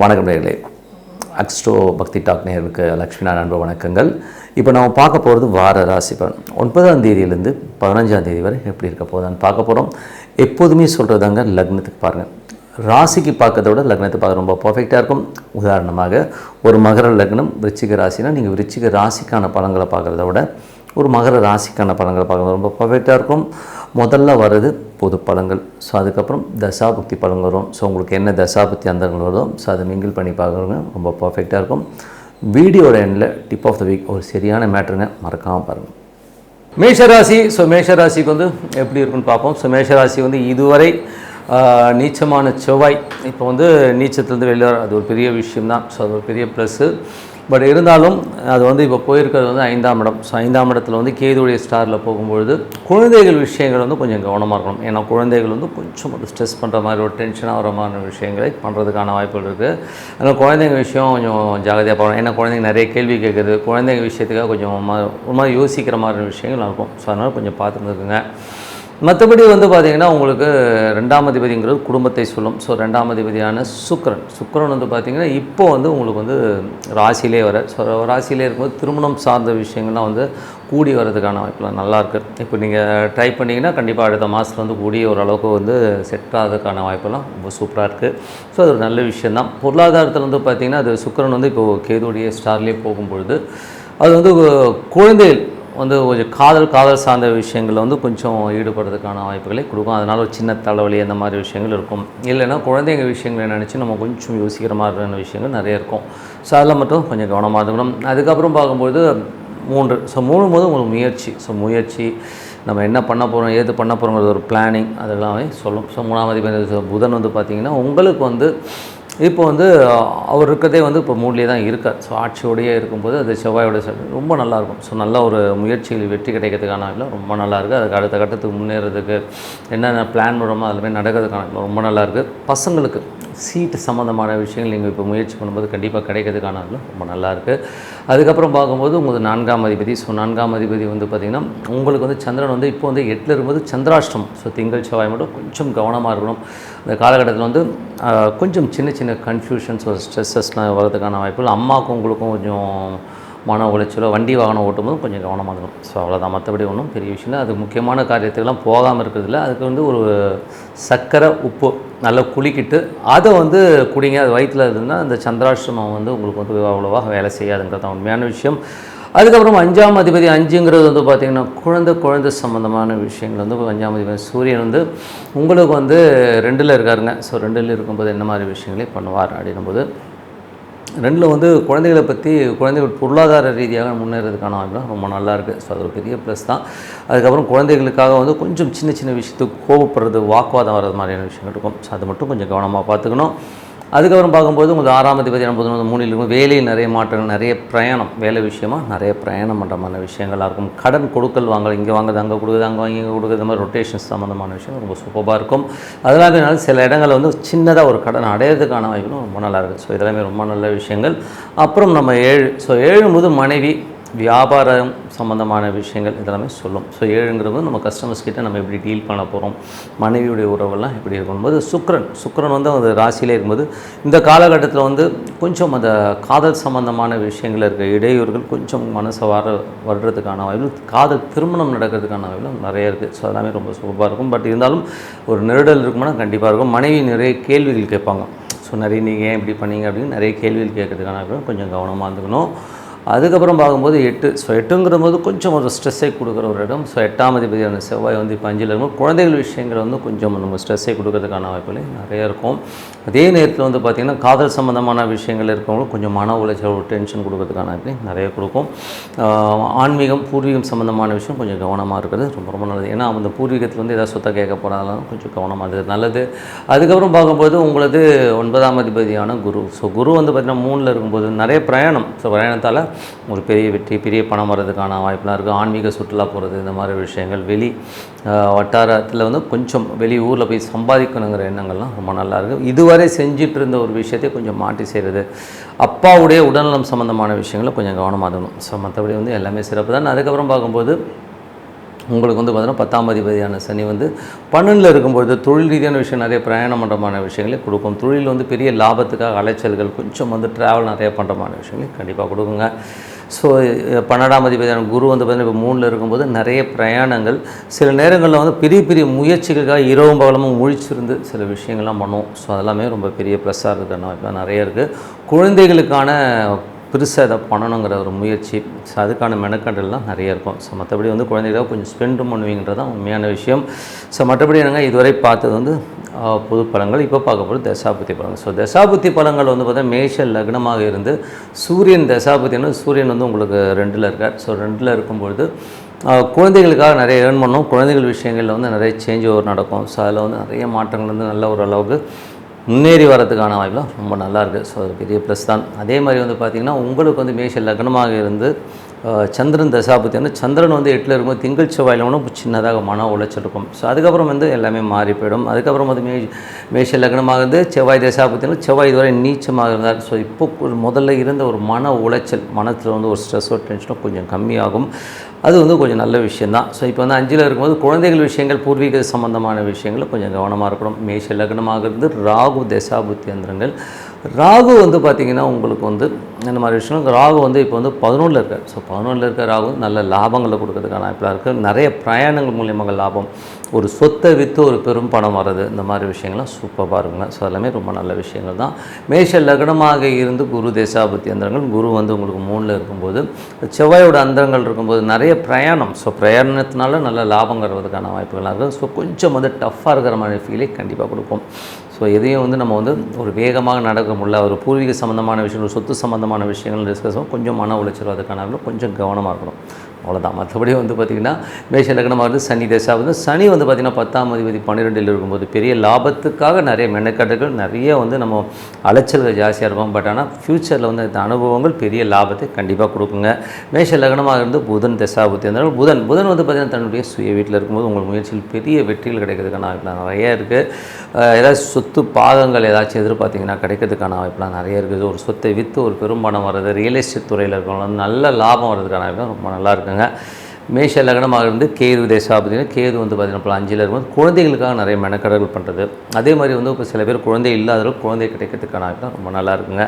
வணக்கம் நேயர்களே. அக்ஸ்ட்ரோ பக்தி டாக் நேயர்களுக்கு லக்ஷ்மி நாராயண அன்பு வணக்கங்கள். இப்போ நம்ம பார்க்க போகிறது வார ராசி பலன் 9ஆம் தேதியிலேருந்து 15ஆம் தேதி வரை எப்படி இருக்க போகுதான்னு பார்க்க போகிறோம். எப்போதுமே சொல்கிறதாங்க, லக்னத்துக்கு பாருங்கள். ராசிக்கு பார்க்கறத விட லக்னத்தை பார்க்க ரொம்ப பர்ஃபெக்டாக இருக்கும். உதாரணமாக ஒரு மகர லக்னம் விருச்சிக ராசினா நீங்கள் விருச்சிக ராசிக்கான பலன்களை பார்க்குறத விட ஒரு மகர ராசிக்கான பலன்களை பார்க்குறது ரொம்ப பர்ஃபெக்டாக இருக்கும். முதல்ல வர்றது பொது பலன்கள். ஸோ அதுக்கப்புறம் தசாபுக்தி பலன்கள் வரும். ஸோ உங்களுக்கு என்ன தசாபுக்தி அந்தங்கள் வருதோ ஸோ அதை மிங்கிள் பண்ணி பார்க்குறவங்க ரொம்ப பர்ஃபெக்டாக இருக்கும். வீடியோட எண்டில் டிப் ஆஃப் த வீக் ஒரு சரியான மேட்ருங்க, மறக்காமல் பாருங்கள். மேஷராசி. ஸோ மேஷராசிக்கு வந்து எப்படி இருக்குன்னு பார்ப்போம். ஸோ மேஷராசி வந்து இதுவரை நீச்சமான செவ்வாய் இப்போ வந்து நீச்சத்துலேருந்து வெளியே வர அது ஒரு பெரிய விஷயம்தான். ஸோ அது ஒரு பெரிய ப்ளஸ்ஸு. பட் இருந்தாலும் அது வந்து இப்போ போயிருக்கிறது வந்து 5ஆம் இடம். ஸோ 5ஆம் இடத்துல வந்து கேதுடைய ஸ்டாரில் போகும்பொழுது குழந்தைகள் விஷயங்கள் வந்து கொஞ்சம் கவனமாக இருக்கணும். ஏன்னா குழந்தைகள் வந்து கொஞ்சம் ஒரு ஸ்ட்ரெஸ் பண்ணுற மாதிரி ஒரு டென்ஷனாக வர மாதிரி விஷயங்களை பண்ணுறதுக்கான வாய்ப்புகள் இருக்குது. அதனால் குழந்தைங்க விஷயம் கொஞ்சம் ஜாகிரதையாக பார்க்கணும். ஏன்னா குழந்தைங்க நிறைய கேள்வி கேட்குறது, குழந்தைங்க விஷயத்துக்காக கொஞ்சம் ஒரு மாதிரி யோசிக்கிற மாதிரி விஷயங்கள் இருக்கும். ஸோ அதனால் கொஞ்சம் பார்த்துருந்துக்குங்க. மற்றபடி வந்து பார்த்திங்கன்னா உங்களுக்கு 2ஆம் அதிபதிங்கிறது குடும்பத்தை சொல்லும். ஸோ 2ஆம் அதிபதியான சுக்கிரன் வந்து பார்த்திங்கன்னா இப்போ வந்து உங்களுக்கு வந்து ராசியிலே வர. ஸோ ராசியிலே இருக்கும்போது திருமணம் சார்ந்த விஷயங்கள்லாம் வந்து கூடி வர்றதுக்கான வாய்ப்புலாம் நல்லாயிருக்கு. இப்போ நீங்கள் ட்ரை பண்ணிங்கன்னா கண்டிப்பாக அடுத்த மாதத்தில் வந்து கூடி ஓரளவுக்கு வந்து செட் ஆகிறதுக்கான வாய்ப்பெல்லாம் ரொம்ப சூப்பராக இருக்குது. ஸோ அது ஒரு நல்ல விஷயந்தான். பொருளாதாரத்தில் வந்து பார்த்திங்கன்னா அது சுக்கிரன் வந்து இப்போது கேதுடைய ஸ்டார்லேயே போகும்பொழுது அது வந்து குழந்தைகள் வந்து கொஞ்சம் காதல் சார்ந்த விஷயங்களில் வந்து கொஞ்சம் ஈடுபடுறதுக்கான வாய்ப்புகளை கொடுக்கும். அதனால் ஒரு சின்ன தலைவலி அந்த மாதிரி விஷயங்கள் இருக்கும். இல்லைன்னா குழந்தைங்க விஷயங்களை நினச்சி நம்ம கொஞ்சம் யோசிக்கிற மாதிரியான விஷயங்கள் நிறைய இருக்கும். ஸோ அதில் மட்டும் கொஞ்சம் கவனமாக இருக்கணும். அதுக்கப்புறம் பார்க்கும்போது 3. ஸோ 3 போது உங்களுக்கு முயற்சி நம்ம என்ன பண்ண போகிறோம், ஏது பண்ண போகிறோங்கிறது ஒரு பிளானிங் அதெல்லாமே சொல்லும். ஸோ 3ஆம் அதிபதி புதன் வந்து பார்த்திங்கன்னா உங்களுக்கு வந்து இப்போ வந்து அவர் இருக்கிறதே வந்து இப்போ மூட்லேயே தான் இருக்கார். ஸோ ஆட்சியோடையே இருக்கும்போது அது செவ்வாயோட ரொம்ப நல்லாயிருக்கும். ஸோ நல்ல ஒரு முயற்சிகள் வெற்றி கிடைக்கிறதுக்கான ரொம்ப நல்லாயிருக்கு. அதுக்கு அடுத்த கட்டத்துக்கு முன்னேறதுக்கு என்னென்ன பிளான் பண்ணுறோமோ அதுமாதிரி நடக்கிறதுக்கான ரொம்ப நல்லாயிருக்கு. பசங்களுக்கு சீட்டு சம்மந்தமான விஷயங்கள் நீங்கள் இப்போ முயற்சி பண்ணும்போது கண்டிப்பாக கிடைக்கிறதுக்கான ரொம்ப நல்லாயிருக்கு. அதுக்கப்புறம் பார்க்கும்போது உங்களுக்கு 4ஆம் அதிபதி. ஸோ 4ஆம் அதிபதி வந்து பார்த்திங்கன்னா உங்களுக்கு வந்து சந்திரன் வந்து இப்போ வந்து 8ல் இருக்கும்போது சந்திராஷ்டமம். ஸோ திங்கள் செவ்வாய் மட்டும் கொஞ்சம் கவனமாக இருக்கணும். இந்த காலகட்டத்தில் வந்து கொஞ்சம் சின்ன கன்ஃபியூஷன்ஸ் ஒரு ஸ்ட்ரெஸ்ஸஸ்லாம் வரதுக்கான வாய்ப்புகள். அம்மாவுக்கும் உங்களுக்கும் கொஞ்சம் மன உளைச்சலோ வண்டி வாகனம் ஓட்டும்போது கொஞ்சம் கவனமாக இருக்கணும். ஸோ அவ்வளோதான். மற்றபடி ஒன்றும் பெரிய விஷயம் இல்லை. அது முக்கியமான காரியத்துக்கெல்லாம் போகாமல் இருக்கிறதில்ல. அதுக்கு வந்து ஒரு சர்க்கரை உப்பு நல்லா குளிக்கிட்டு அதை வந்து குடிங்க. அது வயிற்றில் இருந்தால் அந்த சந்திராஷ்டிரமம் வந்து உங்களுக்கு வந்து அவ்வளோவா வேலை செய்யாதுங்கிறது தான் உண்மையான விஷயம். அதுக்கப்புறம் 5ஆம் அதிபதி 5ங்கிறது வந்து பார்த்திங்கன்னா குழந்தை சம்மந்தமான விஷயங்கள் வந்து 5ஆம் அதிபதி சூரியன் வந்து உங்களுக்கு வந்து 2ல் இருக்காருங்க. ஸோ 2ல் இருக்கும்போது என்ன மாதிரி விஷயங்களே பண்ணுவார் அப்படின்னும்போது 2ல் வந்து குழந்தைகள் பொருளாதார ரீதியாக முன்னேறதுக்கான வாய்ப்புலாம் ரொம்ப நல்லாயிருக்கு. ஸோ அது ஒரு பெரிய ப்ளஸ் தான். அதுக்கப்புறம் குழந்தைகளுக்காக வந்து கொஞ்சம் சின்ன விஷயத்துக்கு கோபப்படுறது, வாக்குவாதம் வர்றது மாதிரியான விஷயங்கள் இருக்கும். ஸோ அது மட்டும் கொஞ்சம் கவனமாக பார்த்துக்கணும். அதுக்கப்புறம் பார்க்கும்போது உங்களுக்கு 6ஆம் அதிபதி 3ல் இருக்கும். வேலையில் நிறைய மாற்றங்கள், நிறைய பிரயாணம், வேலை விஷயமாக நிறைய பிரயாணம் பண்ணுற மாதிரி விஷயங்களாக இருக்கும். கடன் கொடுக்கல் வாங்கல், இங்கே வாங்குறது அங்கே கொடுக்குது, அங்கே வாங்கி இங்கே கொடுக்குறது, இந்த மாதிரி ரொட்டேஷன்ஸ் சம்மந்தமான விஷயம் ரொம்ப சூப்பராக இருக்கும். அதெல்லாம் சில இடங்களில் வந்து சின்னதாக ஒரு கடன் அடையிறதுக்கான வாய்ப்புகளும் ரொம்ப நல்லாயிருக்கு. ஸோ இதெல்லாமே ரொம்ப நல்ல விஷயங்கள். அப்புறம் நம்ம 7. ஸோ 7 போது மனைவி, வியாபாரம் சம்மந்தமான விஷயங்கள் இதெல்லாமே சொல்லும். ஸோ 7ங்கிறது நம்ம கஸ்டமர்ஸ் கிட்ட நம்ம எப்படி டீல் பண்ண போகிறோம், மனைவியுடைய உறவெல்லாம் எப்படி இருக்கும்போது சுக்கிரன் வந்து அந்த ராசியிலே இருக்கும்போது இந்த காலகட்டத்தில் வந்து கொஞ்சம் அந்த காதல் சம்மந்தமான விஷயங்கள் இருக்க இடையூறுகள் கொஞ்சம் மனசை வர்றதுக்கான வாய்ப்பு, காதல் திருமணம் நடக்கிறதுக்கான வாய்ப்பு நிறைய இருக்குது. ஸோ அதெல்லாமே ரொம்ப சூப்பராக இருக்கும். பட் இருந்தாலும் ஒரு நெருடல் இருக்குமானா கண்டிப்பாக இருக்கும். மனைவி நிறைய கேள்விகள் கேட்பாங்க. ஸோ நிறைய நீங்கள் ஏன் இப்படி பண்ணீங்க அப்படின்னு நிறைய கேள்விகள் கேட்கறதுக்கான வாய்ப்பு, கொஞ்சம் கவனமாக இருந்துக்கணும். அதுக்கப்புறம் பார்க்கும்போது 8. ஸோ 8ங்கிற போது கொஞ்சம் ஒரு ஸ்ட்ரெஸ்ஸை கொடுக்குற ஒரு இடம். ஸோ 8ஆம் அதிபதியான செவ்வாய் வந்து இப்போ 5ல் இருக்கும். குழந்தைகள் விஷயங்கள் வந்து கொஞ்சம் நம்ம ஸ்ட்ரெஸ்ஸை கொடுக்கறதுக்கான வாய்ப்புகள் நிறைய இருக்கும். அதே நேரத்தில் வந்து பார்த்திங்கன்னா காதல் சம்மந்தமான விஷயங்கள் இருக்கவங்களும் கொஞ்சம் மன உளைச்சல், ஒரு டென்ஷன் கொடுக்கறதுக்கான வாய்ப்பு நிறைய கொடுக்கும். ஆன்மீகம், பூர்வீகம் சம்மந்தமான விஷயம் கொஞ்சம் கவனமாக இருக்கிறது ரொம்ப நல்லது. ஏன்னா அந்த பூர்வீகத்தில் வந்து ஏதாவது சொத்தை கேட்க போகிறதாலும் கொஞ்சம் கவனமாக இருக்குது, நல்லது. அதுக்கப்புறம் பார்க்கும்போது உங்களது 9ஆம் அதிபதியான குரு. ஸோ குரு வந்து பார்த்திங்கன்னா 3ல் இருக்கும்போது நிறைய பிரயாணம். ஸோ பிரயாணத்தால் ஒரு பெரிய வெற்றி, பெரிய பணம் வர்றதுக்கான வாய்ப்புலாம் இருக்குது. ஆன்மீக சுற்றுலா போகிறது, இந்த மாதிரி விஷயங்கள், வெளி வட்டாரத்தில் வந்து கொஞ்சம் வெளி ஊரில் போய் சம்பாதிக்கணுங்கிற எண்ணங்கள்லாம் ரொம்ப நல்லாயிருக்கு. இதுவரை செஞ்சிட்டு இருந்த ஒரு விஷயத்தை கொஞ்சம் மாற்றி செய்கிறது, அப்பாவுடைய உடல்நலம் சம்மந்தமான விஷயங்களை கொஞ்சம் கவனமாக இருக்கணும். ஸோ மற்றபடி வந்து எல்லாமே சிறப்பு தான். அதுக்கப்புறம் பார்க்கும்போது உங்களுக்கு வந்து பார்த்தீங்கன்னா 10ஆம் அதிபதியான சனி வந்து 12ல் இருக்கும்பொழுது தொழில் ரீதியான விஷயம் நிறைய பிரயாணம் பண்ணுறமான விஷயங்களே கொடுக்கும். தொழில் வந்து பெரிய லாபத்துக்காக அலைச்சல்கள் கொஞ்சம் வந்து ட்ராவல் நிறைய பண்ணுறமான விஷயங்களே கண்டிப்பாக கொடுக்குங்க. ஸோ 12ஆம் அதிபதியான குரு வந்து பார்த்திங்கன்னா இப்போ 3ல் இருக்கும்போது நிறைய பிரயாணங்கள், சில நேரங்களில் வந்து பெரிய பெரிய முயற்சிகளுக்காக இரவும் பகலமும் முழிச்சிருந்து சில விஷயங்கள்லாம் பண்ணுவோம். ஸோ அதெல்லாமே ரொம்ப பெரிய ப்ளஸ்ஸாக இருக்கிற இப்போ நிறைய இருக்குது. குழந்தைகளுக்கான பெருசாக இதை பண்ணணுங்கிற ஒரு முயற்சி, ஸோ அதுக்கான மெனக்கடல்லாம் நிறைய இருக்கும். ஸோ மற்றபடி வந்து குழந்தைகளுக்காக கொஞ்சம் ஸ்பெண்டும் பண்ணுவீங்கிறது தான் உண்மையான விஷயம். ஸோ மற்றபடி என்னங்க இதுவரை பார்த்தது வந்து பொது பலன்கள். இப்போ பார்க்க போகிறது தசாபுத்தி பலன்கள். ஸோ தசாபுத்தி பலன்கள் வந்து பார்த்தீங்கன்னா மேஷ லக்னமாக இருந்து சூரியன் தசாபுத்தின்னு சூரியன் வந்து உங்களுக்கு 2ல் இருக்கார். ஸோ 2ல் இருக்கும்பொழுது குழந்தைகளுக்காக நிறைய ஏர்ன் பண்ணோம். குழந்தைகள் விஷயங்களில் வந்து நிறைய சேஞ்ச் ஓவர் நடக்கும். ஸோ அதில் வந்து நிறைய மாற்றங்கள் வந்து நல்ல ஒரு அளவுக்கு முன்னேறி வரதுக்கான வாய்ப்புலாம் ரொம்ப நல்லா இருக்குது. ஸோ அது பெரிய ப்ளஸ் தான். அதே மாதிரி வந்து பார்த்திங்கன்னா உங்களுக்கு வந்து மேஷ லக்னமாக இருந்து சந்திரன் தசாபுத்தி வந்து சந்திரன் வந்து 8ல் இருக்கும்போது திங்கள் செவ்வாயில் ஒன்று சின்னதாக மன உளைச்சல் இருக்கும். ஸோ அதுக்கப்புறம் வந்து எல்லாமே மாறி போயிடும். அதுக்கப்புறம் வந்து மேஷ லக்னமாக இருந்து செவ்வாய் தசாபுத்தி வந்து செவ்வாய் இதுவரை நீச்சமாக இருந்தார். ஸோ இப்போ முதல்ல இருந்த ஒரு மன உளைச்சல், மனத்தில் வந்து ஒரு ஸ்ட்ரெஸ்ஸோ டென்ஷனோ கொஞ்சம் கம்மியாகும். அது வந்து கொஞ்சம் நல்ல விஷயந்தான். ஸோ இப்போ வந்து 5ல் இருக்கும்போது குழந்தைகள் விஷயங்கள், பூர்வீக சம்பந்தமான விஷயங்கள் கொஞ்சம் கவனமாக இருக்கணும். மேஷ லக்னமாக இருந்து ராகு தசாபுத்தி அந்தரங்கள். ராகு வந்து பார்த்திங்கன்னா உங்களுக்கு வந்து இந்த மாதிரி விஷயம், ராகு வந்து இப்போ வந்து 11ல் இருக்கார். ஸோ 11ல் இருக்க ராகு நல்ல லாபங்களை கொடுக்கறதுக்கான வாய்ப்பாக இருக்குது. நிறைய பிரயாணங்கள் மூலியமாக லாபம், ஒரு சொத்தை விற்று ஒரு பெரும் பணம் வர்றது, இந்த மாதிரி விஷயங்கள்லாம் சூப்பராக இருக்குங்க. ஸோ எல்லாமே ரொம்ப நல்ல விஷயங்கள் தான். மேஷ லக்னமாக இருந்து குரு தேசாபுத்தி அந்தரங்கள், குரு வந்து உங்களுக்கு 3ல் இருக்கும்போது செவ்வாயோட அந்தரங்கள் இருக்கும்போது நிறைய பிரயாணம், ஸோ பிரயாணத்தினால நல்ல லாபம் வர்றதுக்கான வாய்ப்புகள்லாம் இருக்குது. ஸோ கொஞ்சம் வந்து டஃப்பாக இருக்கிற மாதிரி ஃபீலே கண்டிப்பாக கொடுக்கும். ஸோ எதையும் வந்து நம்ம வந்து ஒரு வேகமாக நடக்க முடியல, ஒரு பூர்வீக சம்மந்தமான விஷயங்கள், சொத்து சம்மந்தமான விஷயங்கள் டிஸ்கஸ் கொஞ்சம் மன உளைச்சல் அதுக்கான கொஞ்சம் கவனமாக இருக்கணும். அவ்வளோதான். மற்றபடி வந்து பார்த்திங்கன்னா மேஷ லக்னமாக இருந்து சனி தசா வந்து சனி வந்து பார்த்திங்கன்னா 10ஆம் அதிபதி 12ல் இருக்கும்போது பெரிய லாபத்துக்காக நிறைய மெனக்கட்டுகள், நிறைய வந்து நம்ம அலைச்சல்கள் ஜாஸ்தியாக இருக்கும். பட் ஆனால் ஃப்யூச்சரில் வந்து இந்த அனுபவங்கள் பெரிய லாபத்தை கண்டிப்பாக கொடுக்குங்க. மேஷ லக்னமாக இருந்து புதன் தசாபுத்தி இருந்தாலும் புதன் வந்து பார்த்திங்கன்னா தன்னுடைய சுய வீட்டில் இருக்கும்போது உங்கள் முயற்சியில் பெரிய வெற்றிகள் கிடைக்கிறதுக்கான வாய்ப்புலாம் நிறைய இருக்குது. ஏதாவது சொத்து பாகங்கள் ஏதாச்சும் எதிர்பார்த்திங்கன்னா கிடைக்கிறதுக்கான வாய்ப்புலாம் நிறைய இருக்குது. ஒரு சொத்தை விற்று ஒரு பெரும்பணம் வர்றது, ரியல் எஸ்டேட் துறையில் இருக்கிறவங்க நல்ல லாபம் வர்றதுக்கான வாய்ப்பு ரொம்ப நல்லா இருக்குங்க. மேஷ லக்னமாக இருந்து கேது தசாபுத்தினா கேது வந்து பார்த்திங்கன்னா 5ல் இருக்கும்போது குழந்தைகளுக்காக நிறைய மெனக்கடல்கள் பண்ணுறது. அதே மாதிரி வந்து இப்போ சில பேர் குழந்தை இல்லாதவர்கள் குழந்தை கிடைக்கிறதுக்கான வாய்ப்பு ரொம்ப நல்லா இருக்குங்க.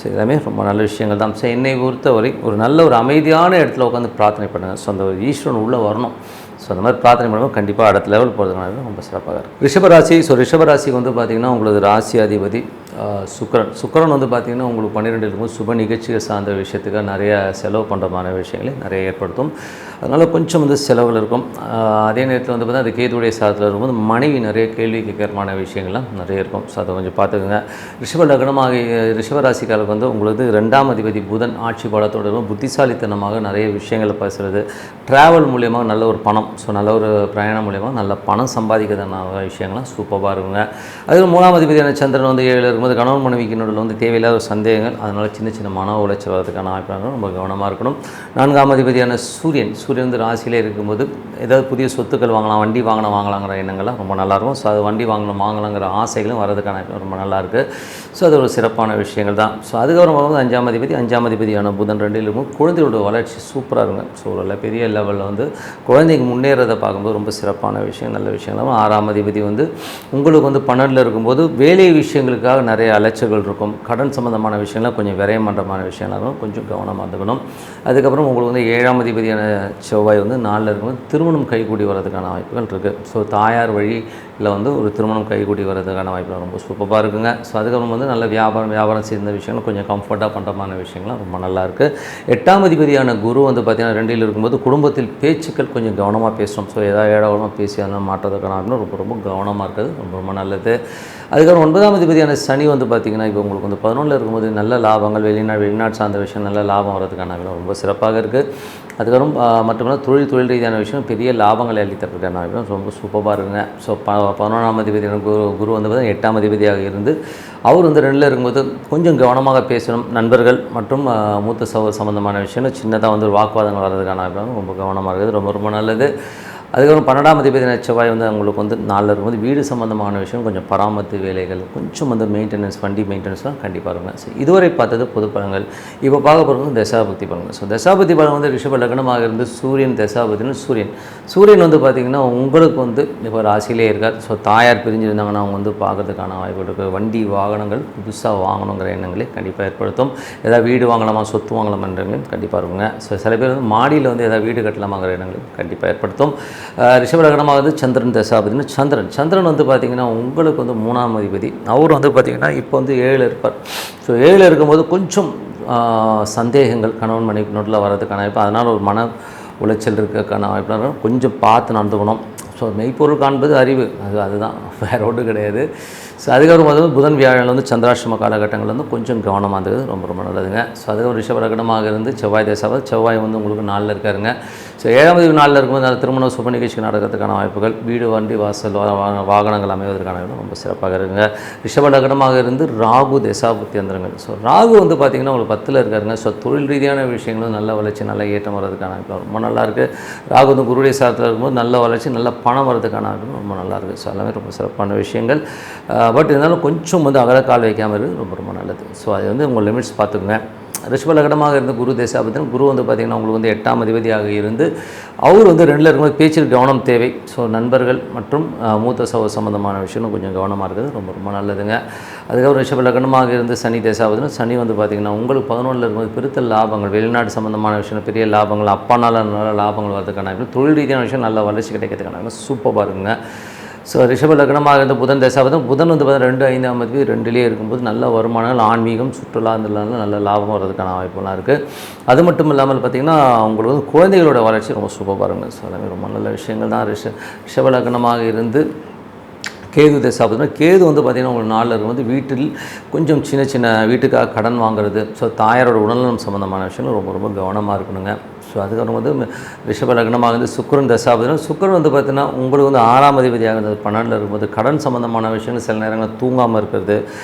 ஸோ எல்லாமே ரொம்ப நல்ல விஷயங்கள் தான். ஸோ என்னை பொறுத்தவரை ஒரு நல்ல ஒரு அமைதியான இடத்துல உட்காந்து பிரார்த்தனை பண்ணுங்கள். ஸோ அந்த ஒரு ஈஸ்வரன் உள்ளே வரணும். ஸோ அந்த மாதிரி பிரார்த்தனை பண்ணும்போது கண்டிப்பாக அடுத்த லெவல் போகிறதுனால ரொம்ப சிறப்பாக இருக்கும். ரிஷபராசி. ஸோ ரிஷபராசிக்கு வந்து பார்த்திங்கன்னா உங்களுக்கு ராசி அதிபதி சுக்கிரன் வந்து பார்த்திங்கன்னா உங்களுக்கு 12ல் இருக்கும்போது சுப நிகழ்ச்சிகள் சார்ந்த விஷயத்துக்காக நிறைய செலவு பண்ணுறமான விஷயங்களை நிறைய ஏற்படுத்தும். அதனால் கொஞ்சம் வந்து செலவுகள் இருக்கும். அதே நேரத்தில் வந்து பார்த்தீங்கன்னா அது கேதுடைய சாதத்தில் இருக்கும்போது மனைவி நிறைய கேள்வி கேட்கறமான விஷயங்கள்லாம் நிறைய இருக்கும். ஸோ அதை கொஞ்சம் பார்த்துக்கோங்க. ரிஷப லக்னமாக ரிஷபராசிக்காரருக்கு வந்து உங்களுக்கு 2ஆம் அதிபதி புதன் ஆட்சி பலத்தோடு இருக்கும். புத்திசாலித்தனமாக நிறைய விஷயங்களை பேசுகிறது, ட்ராவல் மூலியமாக நல்ல ஒரு பணம், ஸோ நல்ல ஒரு பிரயாணம் மூலியமாக நல்ல பணம் சம்பாதிக்கிறதுனால விஷயங்கள்லாம் சூப்பராக இருக்குங்க. அதுக்கு 3ஆம் அதிபதியான சந்திரன் வந்து 7ல் இருக்கும்போது கணவன் மனைவிக்கு நடுவில் வந்து தேவையில்லாத ஒரு சந்தேகங்கள், அதனால் சின்ன சின்ன மன உளைச்சல் வரதுக்கான வாய்ப்பாக ரொம்ப கவனமாக இருக்கணும். 4ஆம் அதிபதியான சூரியன் வந்து ராசியிலே இருக்கும்போது ஏதாவது புதிய சொத்துக்கள் வாங்கலாம், வண்டி வாங்கலாங்கிற எண்ணங்கள்லாம் ரொம்ப நல்லாயிருக்கும். ஸோ அது வண்டி வாங்கலாங்கிற ஆசைகளும் வரதுக்கான ரொம்ப நல்லாயிருக்கு. ஸோ அது ஒரு சிறப்பான விஷயங்கள் தான். ஸோ அதுக்கப்புறம் வந்து 5ஆம் அதிபதியான புதன் 2ல் இருக்கும்போது குழந்தைகளோட வளர்ச்சி சூப்பராக இருக்குங்க. ஸோ ஒரு பெரிய லெவலில் வந்து குழந்தைங்க முன்னேறதை பார்க்கும்போது ரொம்ப சிறப்பான விஷயம், நல்ல விஷயங்கள். 6ஆம் அதிபதி வந்து உங்களுக்கு வந்து 12ல் இருக்கும்போது வேலை விஷயங்களுக்காக நிறைய அலைச்சல்கள் இருக்கும். கடன் சம்மந்தமான விஷயங்கள்லாம் கொஞ்சம் விரயம் பண்ணுறமான விஷயம்லாம் இருக்கும், கொஞ்சம் கவனமாக இருந்துக்கணும். அதுக்கப்புறம் உங்களுக்கு வந்து 7ஆம் அதிபதியான செவ்வாய் வந்து 4ல் இருக்கும்போது திருமணம் கைகூடி வர்றதுக்கான வாய்ப்புகள் இருக்குது. ஸோ தாயார் வழியில் வந்து ஒரு திருமணம் கைகூடி வர்றதுக்கான வாய்ப்புகள் ரொம்ப சூப்பராக இருக்குங்க. ஸோ அதுக்கப்புறம் வந்து நல்ல வியாபாரம் சேர்ந்த விஷயங்கள் கொஞ்சம் கம்ஃபர்ட்டாக பண்ணுறமான விஷயங்கள்லாம் ரொம்ப நல்லாயிருக்கு. 8ஆம் அதிபதியான குரு வந்து பார்த்திங்கன்னா 2ல் இருக்கும்போது குடும்பத்தில் பேச்சுக்கள் கொஞ்சம் கவனமாக பேசுகிறோம். ஸோ ஏதாவது ஏடாவளமாக பேசி அதெல்லாம் மாற்றதுக்கான ரொம்ப கவனமாக இருக்கிறது ரொம்ப நல்லது. அதுக்கப்புறம் 9ஆம் அதிபதியான சனி வந்து பார்த்திங்கன்னா இப்போ உங்களுக்கு வந்து 11ல் இருக்கும்போது நல்ல லாபங்கள், வெளிநாடு சார்ந்த விஷயம் நல்ல லாபம் வரதுக்கான ரொம்ப சிறப்பாக இருக்குது. அதுக்கப்புறம் மட்டுமல்ல தொழில் ரீதியான விஷயம் பெரிய லாபங்களை அளித்ததுக்கான ரொம்ப சூப்பராக இருக்குங்க. ஸோ 11ஆம் அதிபதியான குரு வந்து பார்த்திங்கன்னா 8ஆம் அதிபதியாக இருந்து அவர் வந்து 2ல் இருக்கும்போது கொஞ்சம் கவனமாக பேசணும். நண்பர்கள் மற்றும் மூத்த சம்பந்தமான விஷயங்கள் சின்னதாக வந்து வாக்குவாதங்கள் வர்றதுக்கான ரொம்ப கவனமாக இருக்குது, ரொம்ப நல்லது. அதுக்கப்புறம் 12ஆம் அதிபதியான செவ்வாய் வந்து உங்களுக்கு வந்து 4 இருக்கும்போது வீடு சம்மந்தமான விஷயம் கொஞ்சம் பராமரிப்பு வேலைகள் கொஞ்சம் வந்து மெயின்டெனன்ஸ் வண்டி மெயின்டெனன்ஸ்லாம் கண்டிப்பாக இருக்கும். ஸோ இதுவரை பார்த்தது பொது பலன்கள். இப்போ பார்க்க போகிறது தசாபக்தி பலன்கள். ஸோ தசாபக்தி பலன் வந்து ரிஷப லக்னமாக இருந்து சூரியன் தசாபதினு சூரியன் வந்து பார்த்திங்கன்னா உங்களுக்கு வந்து இப்போ ராசியிலே இருக்கார். ஸோ தாயார் பிரிஞ்சிருந்தாங்கன்னா அவங்க வந்து பார்க்கறதுக்கான வாய்ப்பு இருக்குது. வண்டி வாகனங்கள் புதுசாக வாங்கணுங்கிற எண்ணங்களே கண்டிப்பாக ஏற்படுத்தும். ஏதாவது வீடு வாங்கலாமா சொத்து வாங்கலாமா என்றவங்களும் கண்டிப்பாக இருக்குங்க. ஸோ சில பேர் வந்து மாடியில் வந்து ஏதாவது வீடு கட்டலாமாங்கிற எண்ணங்களும் கண்டிப்பாக ஏற்படுத்தும். ரிஷப லக்னமாக வந்து சந்திரன் தசாபதினு சந்திரன் வந்து பார்த்திங்கன்னா உங்களுக்கு வந்து 3ஆம் அதிபதி. அவர் வந்து பார்த்திங்கன்னா இப்போ வந்து 7 இருப்பார். ஸோ 7 இருக்கும்போது கொஞ்சம் சந்தேகங்கள் கணவன் மனைவி நோட்டில் வர்றதுக்கான வாய்ப்பு, அதனால் ஒரு மன உளைச்சல் இருக்கிறதுக்கான வாய்ப்பு கொஞ்சம் பார்த்து நடந்துக்கணும். ஸோ மெய்ப்பொருள் காண்பது அறிவு, அதுதான், வேறு ஒன்றும் கிடையாது. ஸோ அதுக்கப்புறம் வந்து புதன் வியாழன் வந்து சந்திராஷ்டம காலகட்டங்கள் வந்து கொஞ்சம் கவனமாக இருந்தது ரொம்ப நல்லதுங்க. ஸோ அதுக்கப்புறம் ரிஷப லக்னமாக இருந்து செவ்வாய் தசாபதி. செவ்வாய் வந்து உங்களுக்கு 4 இருக்காருங்க. ஸோ 7ஆம் தேதி 4 இருக்கும்போது நல்ல திருமண சுப நிகழ்ச்சி நடக்கிறதுக்கான வாய்ப்புகள், வீடு வண்டி வாசல் வாகனங்கள் அமைவதற்கான வாய்ப்பு ரொம்ப சிறப்பாக இருக்குங்க. ரிஷப லக்னமாக இருந்து ராகு தசாபுத்தி அந்தரங்கள். ஸோ ராகு வந்து பார்த்திங்கன்னா உங்களுக்கு 10ல் இருக்காருங்க. ஸோ தொழில் ரீதியான விஷயங்களும் நல்ல வளர்ச்சி, நல்ல ஏற்றம் வர்றதுக்கான வாய்ப்பு ரொம்ப நல்லாயிருக்கு. ராகு வந்து குருடைய சாரத்தில் இருக்கும்போது நல்ல வளர்ச்சி, நல்ல பணம் வர்றதுக்கான வாய்ப்பு ரொம்ப நல்லாயிருக்கு. ஸோ எல்லாமே ரொம்ப சிறப்பான விஷயங்கள். பட் இருந்தாலும் கொஞ்சம் வந்து அகலக்கால் வைக்காமல் இருக்குது ரொம்ப நல்லது. ஸோ அது வந்து உங்கள் லிமிட்ஸ் பார்த்துக்குங்க. ரிஷப லக்னமாக இருந்து குரு தசாபதி. குரு வந்து பார்த்திங்கன்னா உங்களுக்கு வந்து 8ஆம் அதிபதியாக இருந்து அவர் வந்து 2ல் இருக்கும்போது பேச்சில் கவனம் தேவை. ஸோ நண்பர்கள் மற்றும் மூத்த சம்பந்தமான விஷயம் கொஞ்சம் கவனமாக இருக்குது ரொம்ப நல்லதுங்க. அதுக்கப்புறம் ரிஷப லக்னமாக இருந்து சனி தசாபதி. சனி வந்து பார்த்திங்கன்னா உங்களுக்கு 11ல் இருக்கும்போது பெருத்தல் லாபங்கள், வெளிநாடு சம்மந்தமான விஷயம், பெரிய லாபங்கள், அப்பானால நல்ல லாபங்கள் வரதுக்கான தொழில் ரீதியான விஷயம் நல்ல வளர்ச்சி கிடைக்கிறதுக்கான சூப்பராக இருக்குங்க. ஸோ ரிஷப லக்னமாக இருந்த புதன் தசாபதம். புதன் வந்து பார்த்தீங்கன்னா 2, 5ஆம் அதிபதி 2லேயே இருக்கும்போது நல்ல வருமானங்கள், ஆன்மீகம், சுற்றுலா இதெல்லாம் நல்ல லாபம் வர்றதுக்கான வாய்ப்புலாம் இருக்குது. அது மட்டும் இல்லாமல் பார்த்திங்கன்னா உங்களுக்கு வந்து குழந்தைகளோட வளர்ச்சி ரொம்ப சூப்பராக இருங்க. ஸோ எல்லாமே ரொம்ப நல்ல விஷயங்கள் தான். ரிஷப லக்னமாக இருந்து கேது தசாபதினா கேது வந்து பார்த்திங்கன்னா உங்களுக்கு 4ல் இருக்கும்போது வீட்டில் கொஞ்சம் சின்ன வீட்டுக்காக கடன் வாங்குறது, ஸோ தாயாரோட உடல்நலம் சம்மந்தமான விஷயங்கள் ரொம்ப கவனமாக இருக்கணுங்க. ஸோ அதுக்கப்புறம் வந்து ரிஷப லக்னமாக வந்து சுக்கிரன் தசாபதினா சுக்கிரன் வந்து பார்த்திங்கன்னா உங்களுக்கு வந்து 6ஆம் அதிபதியாக இருந்தது 12ல் இருக்கும்போது கடன் சம்மந்தமான விஷயங்கள், சில நேரங்களில் தூங்காமல் இருக்கிறது,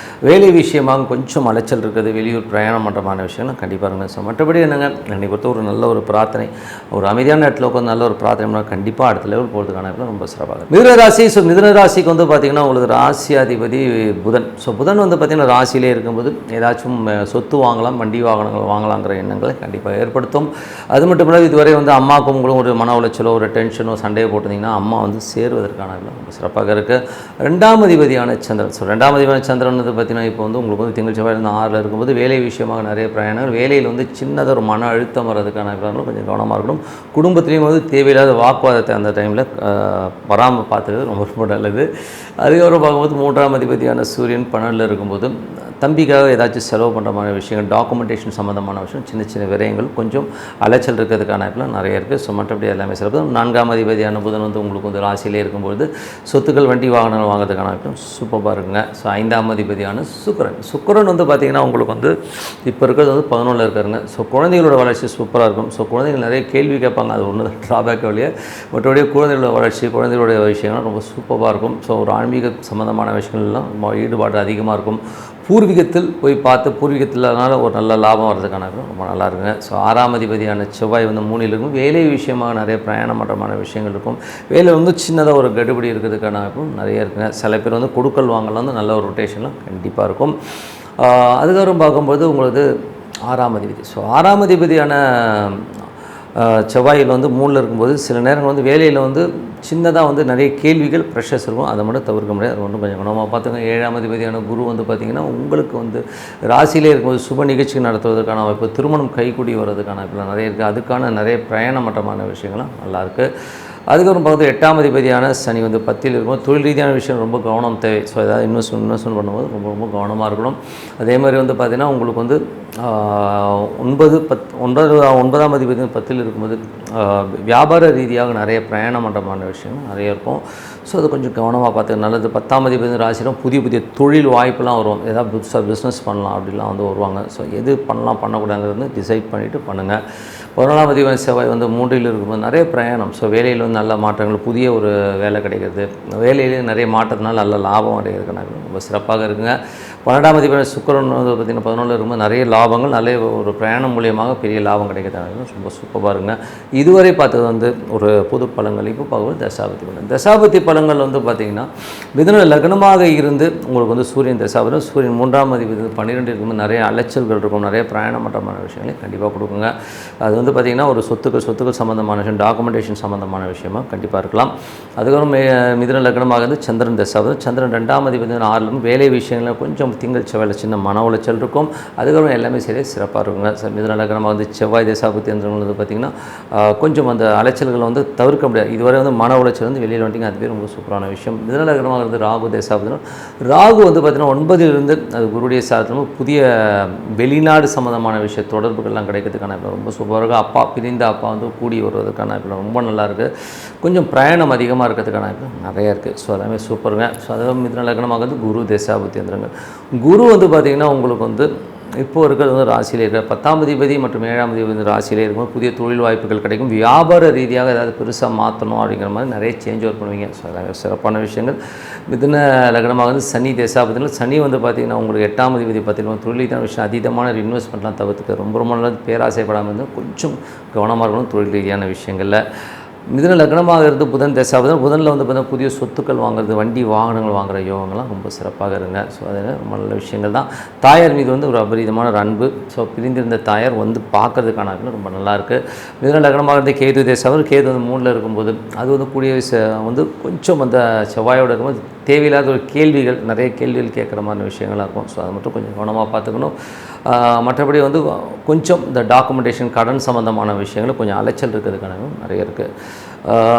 வேலை விஷயமாக கொஞ்சம் அலைச்சல் இருக்கிறது, வெளியூர் பிரயாணம் பண்ணுறமான விஷயங்கள் கண்டிப்பாக இருங்க. ஸோ மற்றபடி என்னங்க, என்னை பொறுத்த ஒரு நல்ல ஒரு பிரார்த்தனை, ஒரு அமைதியான இடத்துல உட்காந்து நல்ல ஒரு பிரார்த்தனை கண்டிப்பாக அடுத்த லெவல் போகிறதுக்கான ரொம்ப சிறப்பாக. மிதுன ராசி. ஸோ மிதுன ராசிக்கு வந்து பார்த்திங்கன்னா உங்களுக்கு ராசியாதிபதி புதன். ஸோ புதன் வந்து பார்த்திங்கன்னா ராசியிலே இருக்கும்போது ஏதாச்சும் சொத்து வாங்கலாம், வண்டி வாகனங்கள் வாங்கலாங்கிற எண்ணங்களை கண்டிப்பாக ஏற்படுத்தும். அது மட்டும் இல்லாமல் இதுவரை வந்து அம்மாவுக்கும் உங்களும் ஒரு மன உளைச்சலோ ஒரு டென்ஷனோ சண்டையை போட்டிருந்தீங்கன்னா அம்மா வந்து சேருவதற்கான ரொம்ப சிறப்பாக இருக்குது. 2ஆம் அதிபதியான சந்திரன். ஸோ 2ஆம் அதிபதியான சந்திரன் வந்து பார்த்திங்கன்னா இப்போ வந்து உங்களுக்கு வந்து திங்கள் செவ்வாய் 6ல் இருக்கும்போது வேலை விஷயமாக நிறைய பிரயாணங்கள், வேலையில் வந்து சின்னதாக ஒரு மன அழுத்தம் வர்றதுக்கான கொஞ்சம் கவனமாக இருக்கணும். குடும்பத்துலேயும் வந்து தேவையில்லாத வாக்குவாதத்தை அந்த டைமில் வராமல் பார்த்துக்கிறது ரொம்ப நல்லது. அதுக்கப்புறம் பார்க்கும்போது 3ஆம் அதிபதியான சூரியன் 12ல் இருக்கும்போது தம்பிக்காக ஏதாச்சும் செலவு பண்ணுற மாதிரி விஷயங்கள், டாக்குமெண்டேஷன் சம்மந்தமான விஷயம், சின்ன விரயங்கள், கொஞ்சம் அலைச்சல் இருக்கிறதுக்கான வாய்ப்புலாம் நிறைய இருக்குது. ஸோ மற்றபடி எல்லாமே சிறப்பு. 4ஆம் அதிபதியான புதன் வந்து உங்களுக்கு வந்து ராசியிலே இருக்கும்போது சொத்துக்கள், வண்டி வாகனங்கள் வாங்குறதுக்கான வாய்ப்பும் சூப்பராக இருக்குங்க. ஸோ 5ஆம் அதிபதியான சுக்கிரன் வந்து பார்த்திங்கன்னா உங்களுக்கு வந்து இப்போ இருக்கிறது வந்து 11ல் இருக்காருங்க. ஸோ குழந்தைகளோட வளர்ச்சி சூப்பராக இருக்கும். ஸோ குழந்தைகள் நிறைய கேள்வி கேட்பாங்க, அது ஒன்று தான் ட்ராபேக் வழியாக. மற்றபடியே குழந்தைகளோட வளர்ச்சி, குழந்தைகளுடைய விஷயங்கள்லாம் ரொம்ப சூப்பராக இருக்கும். ஸோ ஒரு ஆன்மீக சம்மந்தமான விஷயங்கள்லாம் ஈடுபாடு அதிகமாக இருக்கும். பூர்வீகத்தில் போய் பார்த்து பூர்வீகத்தில் அதனால் ஒரு நல்ல லாபம் வர்றதுக்கான ரொம்ப நல்லா இருக்குங்க. ஸோ 6ஆம் அதிபதியான செவ்வாய் வந்து 3ல் இருக்கும். வேலை விஷயமாக நிறைய பிரயாணம் பண்ணுறமான விஷயங்கள் இருக்கும். வேலை வந்து சின்னதாக ஒரு கடுபடி இருக்கிறதுக்கான நிறைய இருக்குங்க. சில பேர் வந்து கொடுக்கல் வாங்கலாம் வந்து நல்ல ஒரு ரொட்டேஷன்லாம் கண்டிப்பாக இருக்கும். அதுக்கப்புறம் பார்க்கும்போது உங்களுக்கு 6ஆம் அதிபதி. ஸோ 6ஆம் அதிபதியான செவ்வாயில் வந்து 3ல் இருக்கும்போது சில நேரங்கள் வந்து வேலையில் வந்து சின்னதாக வந்து நிறைய கேள்விகள், ப்ரெஷர்ஸ் இருக்கும். அதை மட்டும் தவிர்க்க முடியாது. அது ஒன்றும் கொஞ்சம் கவனமாக பார்த்துங்க. 7ஆம் அதிபதியான குரு வந்து பார்த்திங்கன்னா உங்களுக்கு வந்து ராசியிலே இருக்கும்போது சுப நிகழ்ச்சி நடத்துவதற்கான வாய்ப்பு, திருமணம் கைக்கூடி வர்றதுக்கான வாய்ப்புலாம் நிறைய இருக்குது. அதுக்கான நிறைய பிரயாண மட்டமான விஷயங்கள்லாம் நல்லாயிருக்கு. அதுக்கப்புறம் பார்த்து 8ஆம் அதிபதியான சனி வந்து 10ல் இருக்கும்போது தொழில் ரீதியான விஷயம் ரொம்ப கவனம் தேவை. ஸோ ஏதாவது இன்வெஸ்ட்மெண்ட் பண்ணும்போது ரொம்ப கவனமாக இருக்கணும். அதே மாதிரி வந்து பார்த்திங்கன்னா உங்களுக்கு வந்து 9ஆம் அதிபதி 10ல் இருக்கும்போது வியாபார ரீதியாக நிறைய பிரயாணம் பண்ணுறமான விஷயங்கள் நிறைய இருக்கும். ஸோ அது கொஞ்சம் கவனமாக பார்த்து நல்லது. 10ஆம் அதிபதி ராசியிலும் புதிய தொழில் வாய்ப்புலாம் வரும். ஏதாவது புதுசாக பிஸ்னஸ் பண்ணலாம் அப்படிலாம் வந்து வருவாங்க. ஸோ எது பண்ணலாம் பண்ணக்கூடாதுங்கிறது வந்து டிசைட் பண்ணிவிட்டு பண்ணுங்கள். 11ஆம் அதிபதி செவ்வாய் வந்து 3ல் இருக்கும்போது நிறைய பிரயாணம். ஸோ வேலையில் வந்து நல்ல மாற்றங்கள், புதிய ஒரு வேலை கிடைக்கிறது, வேலையிலே நிறைய மாற்றத்தினால நல்ல லாபம் அடைகிறதுக்கான ரொம்ப சிறப்பாக இருக்குங்க. 12ஆம் அதிபதி சுக்கிரன் வந்து பார்த்திங்கன்னா 11 இருக்கும்போது நிறைய லாபங்கள், நல்ல ஒரு பிரயாணம் மூலியமாக பெரிய லாபம் கிடைக்கிறதாங்க ரொம்ப சூப்பராக இருங்க. இதுவரை பார்த்தது வந்து ஒரு பொது பலன்கள். இப்போ பார்க்கும்போது தசாபதி பலன். தசாபதி பலன்கள் வந்து பார்த்திங்கன்னா மிதுன லக்னமாக இருந்து உங்களுக்கு வந்து சூரியன் தசாபதி, சூரியன் 3ஆம் அதிபதி 12 இருக்கும்போது நிறைய அலைச்சல்கள் இருக்கும், நிறைய பிரயாணமற்றமான விஷயங்களை கண்டிப்பாக கொடுக்குங்க. அது வந்து பார்த்திங்கன்னா ஒரு சொத்துக்கள் சம்மந்தமான விஷயம், டாக்குமெண்டேஷன் சம்மந்தமான விஷயமா கண்டிப்பாக இருக்கலாம். அதுக்கப்புறம் மிதுன லக்னமாக இருந்து சந்திரன் தசாபதி, சந்திரன் 2ஆம் அதிபதி 6லும் வேலை விஷயங்களில் கொஞ்சம் திங்கள் செவ்வாயில் சின்ன மன உளைச்சல் இருக்கும். அதுக்கப்புறம் எல்லாமே சரி சிறப்பாக இருக்குங்க. மிதுன லக்னமாக வந்து செவ்வாய் தசாபதி வந்து பார்த்திங்கன்னா கொஞ்சம் அந்த அலைச்சல்களை வந்து தவிர்க்க முடியாது. இதுவரை வந்து மன உளைச்சல் வந்து வெளியில் வந்துட்டிங்க, அதுவே ரொம்ப சூப்பரான விஷயம். மிதுன லக்னமாக இருந்து ராகு தசாபதி, ராகு வந்து பார்த்திங்கன்னா 9லிருந்து அது குருடைய சாதனமும் புதிய வெளிநாடு சம்மந்தமான விஷய தொடர்புகள்லாம் கிடைக்கிறதுக்கான ரொம்ப சூப்பராக இருக்குது. அப்பா பிரிந்த அப்பா வந்து கூடி வருவதற்கான ரொம்ப நல்லாயிருக்கு. கொஞ்சம் பிரயாணம் அதிகமாக இருக்கிறதுக்கான நிறையா இருக்குது. ஸோ எல்லாமே சூப்பருங்க. ஸோ அதாவது மிதுன லக்னமாக வந்து குரு தசாபதி வந்துருங்க. குரு வந்து பார்த்திங்கன்னா உங்களுக்கு வந்து இப்போது இருக்கிறது வந்து ராசியில் இருக்கிற 10ஆம் அதிபதி மற்றும் 7ஆம் அதிபதி ராசியிலே இருக்கும்போது புதிய தொழில் வாய்ப்புகள் கிடைக்கும். வியாபார ரீதியாக ஏதாவது பெருசாக மாற்றணும் அப்படிங்கிற மாதிரி நிறைய சேஞ்ச் ஓவர் பண்ணுவீங்க. ஸோ அதாவது சிறப்பான விஷயங்கள். மிதுன லக்னமாக வந்து சனி தசாபதியில் சனி வந்து பார்த்திங்கன்னா உங்களுக்கு 8ஆம் அதிபதி பார்த்திங்கன்னா தொழிலான விஷயம் அதிகமான இன்வெஸ்ட்மெண்ட்லாம் தவிர்த்துக்க ரொம்ப நல்லது. பேராசைப்படாமல் இருந்தால் கொஞ்சம் கவனமாக இருக்கணும் தொழில் ரீதியான விஷயங்களில். மிதுன லக்னமாக இருந்து புதன் தசாபதி, புதனில் வந்து பார்த்தீங்கன்னா புதிய சொத்துக்கள் வாங்குறது, வண்டி வாகனங்கள் வாங்குகிற யோகங்கள்லாம் ரொம்ப சிறப்பாக இருங்க. ஸோ அது ரொம்ப நல்ல விஷயங்கள் தான். தாயார் மீது வந்து ஒரு அபரிதமான ஒரு அன்பு. ஸோ பிரிந்திருந்த தாயார் வந்து பார்க்கறதுக்கான ரொம்ப நல்லாயிருக்கு. மிதுன லக்னமாக இருந்து கேது தசாபதி, கேது வந்து 3ல் இருக்கும்போது அது வந்து கூடிய வந்து கொஞ்சம் அந்த செவ்வாயோடு இருக்கும்போது தேவையில்லாத ஒரு கேள்விகள், நிறைய கேள்விகள் கேட்குற மாதிரி விஷயங்களாக இருக்கும். ஸோ அதை மட்டும் கொஞ்சம் கவனமாக பார்த்துக்கணும். மற்றபடி வந்து கொஞ்சம் இந்த டாக்குமெண்டேஷன் கடன் சம்மந்தமான விஷயங்கள் கொஞ்சம் அலைச்சல் இருக்கிறதுக்கான நிறைய இருக்குது.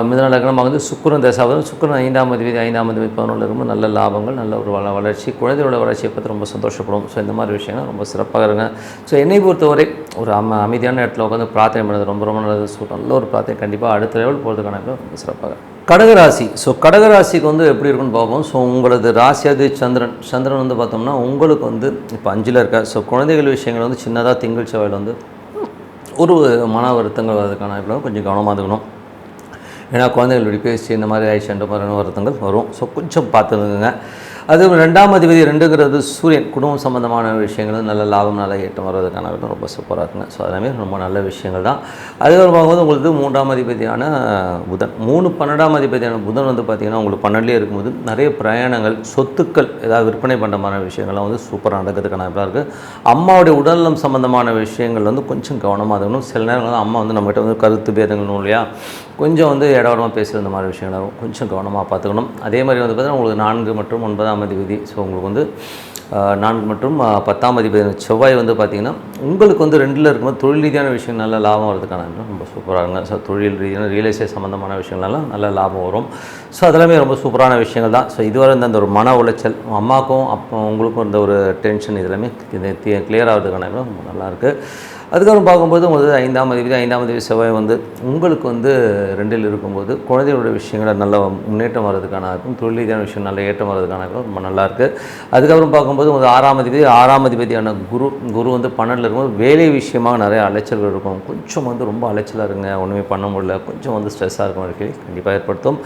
மிதுன லக்னமாக வந்து சுக்கிரன் தசாபதி, சுக்கிரன் 5ஆம் அதிபதி 11 இருக்கும்போது நல்ல லாபங்கள், நல்ல ஒரு வளர்ச்சி, குழந்தையோட வளர்ச்சியை பற்றி ரொம்ப சந்தோஷப்படும். ஸோ இந்த மாதிரி விஷயங்கள் ரொம்ப சிறப்பாக இருங்க. ஸோ என்னை பொறுத்தவரை ஒரு அமைதியான இடத்துல உட்காந்து பிரார்த்தனை பண்ணுறது ரொம்ப நல்லது. ஸோ நல்ல ஒரு பிரார்த்தனை கண்டிப்பாக அடுத்த லெவல் போகிறதுக்கான ரொம்ப சிறப்பாக. கடகராசி. ஸோ கடகராசிக்கு வந்து எப்படி இருக்குன்னு பார்ப்போம். ஸோ உங்களது ராசியாது சந்திரன் வந்து பார்த்தோம்னா உங்களுக்கு வந்து இப்போ 5ல் இருக்க. ஸோ குழந்தைகள் விஷயங்கள் வந்து சின்னதாக திங்கள் செவ்வாயில் வந்து ஒரு மன வருத்தங்கள் வரதுக்கான இப்போ கொஞ்சம் கவனமாக இருக்கணும். ஏன்னா குழந்தைகள் இப்படி பேசி இந்த மாதிரி ஆயிடுச்சுன்ற மாதிரியான வருத்தங்கள் வரும். ஸோ கொஞ்சம் பார்த்துக்குங்க. அது 2ஆம் அதிபதி 2ங்கிறது சூரியன், குடும்பம் சம்மந்தமான விஷயங்கள் நல்ல லாபம், நல்ல ஏற்றம் வர்றதுக்கான ரொம்ப சூப்பராக இருக்குங்க. ஸோ எல்லாமே ரொம்ப நல்ல விஷயங்கள் தான். அதுக்கப்புறம் பார்க்கும்போது உங்களுக்கு 3ஆம் அதிபதியான புதன், 3-12ஆம் அதிபதியான புதன் வந்து பார்த்திங்கன்னா உங்களுக்கு 12லேயே இருக்கும்போது நிறைய பிரயாணங்கள், சொத்துக்கள் ஏதாவது விற்பனை பண்ணுற மாதிரி விஷயங்கள்லாம் வந்து சூப்பராக நடக்கிறதுக்கான இப்படி இருக்குது. அம்மாவுடைய உடல்நலம் சம்மந்தமான விஷயங்கள் வந்து கொஞ்சம் கவனமாக இருக்கணும். சில நேரங்கள் வந்து அம்மா வந்து நம்மகிட்ட வந்து கருத்து பேதங்கள் இல்லையா, கொஞ்சம் வந்து இடவரமாக பேசுகிற இந்த மாதிரி விஷயங்களாகும் கொஞ்சம் கவனமாக பார்த்துக்கணும். அதே மாதிரி வந்து பார்த்திங்கன்னா உங்களுக்கு 4 மற்றும் 9ஆம் அதிபதி, ஸோ உங்களுக்கு வந்து 4 மற்றும் 10ஆம் அதிபதி செவ்வாய் வந்து பார்த்திங்கன்னா உங்களுக்கு வந்து 2ல் இருக்கும்போது தொழில் ரீதியான விஷயம் நல்ல லாபம் வரதுக்கான ரொம்ப சூப்பராக இருங்க. ஸோ தொழில் ரீதியான ரியல் எஸ்டேட் சம்மந்தமான விஷயங்கள்லாம் நல்ல லாபம் வரும். ஸோ அதெல்லாமே ரொம்ப சூப்பரான விஷயங்கள் தான். ஸோ இதுவரை அந்த ஒரு மன உளைச்சல் அம்மாவுக்கும் அப்போ உங்களுக்கும் இந்த ஒரு டென்ஷன் இதெல்லாமே கிளியர் ஆகிறதுக்கான ரொம்ப நல்லாயிருக்கு. அதுக்கப்புறம் பார்க்கும்போது உங்களுக்கு 5ஆம் அதிபதி செவ்வாய் வந்து உங்களுக்கு வந்து 2ல் இருக்கும்போது குழந்தைகளோட விஷயங்களை நல்ல முன்னேற்றம் வர்றதுக்கான இருக்கும், தொழில் ரீதியான விஷயம் நல்ல ஏற்றம் வர்றதுக்கான ரொம்ப நல்லாயிருக்கு. அதுக்கப்புறம் பார்க்கும்போது உங்களுக்கு 6ஆம் அதிபதியான குரு வந்து 12ல் இருக்கும்போது வேலை விஷயமாக நிறைய அலைச்சல்கள் இருக்கும். கொஞ்சம் வந்து ரொம்ப அலைச்சலாக இருங்க, ஒன்றுமே பண்ண முடியல, கொஞ்சம் வந்து ஸ்ட்ரெஸ்ஸாக இருக்கும் வாழ்க்கையில் கண்டிப்பாக ஏற்படுத்தும்.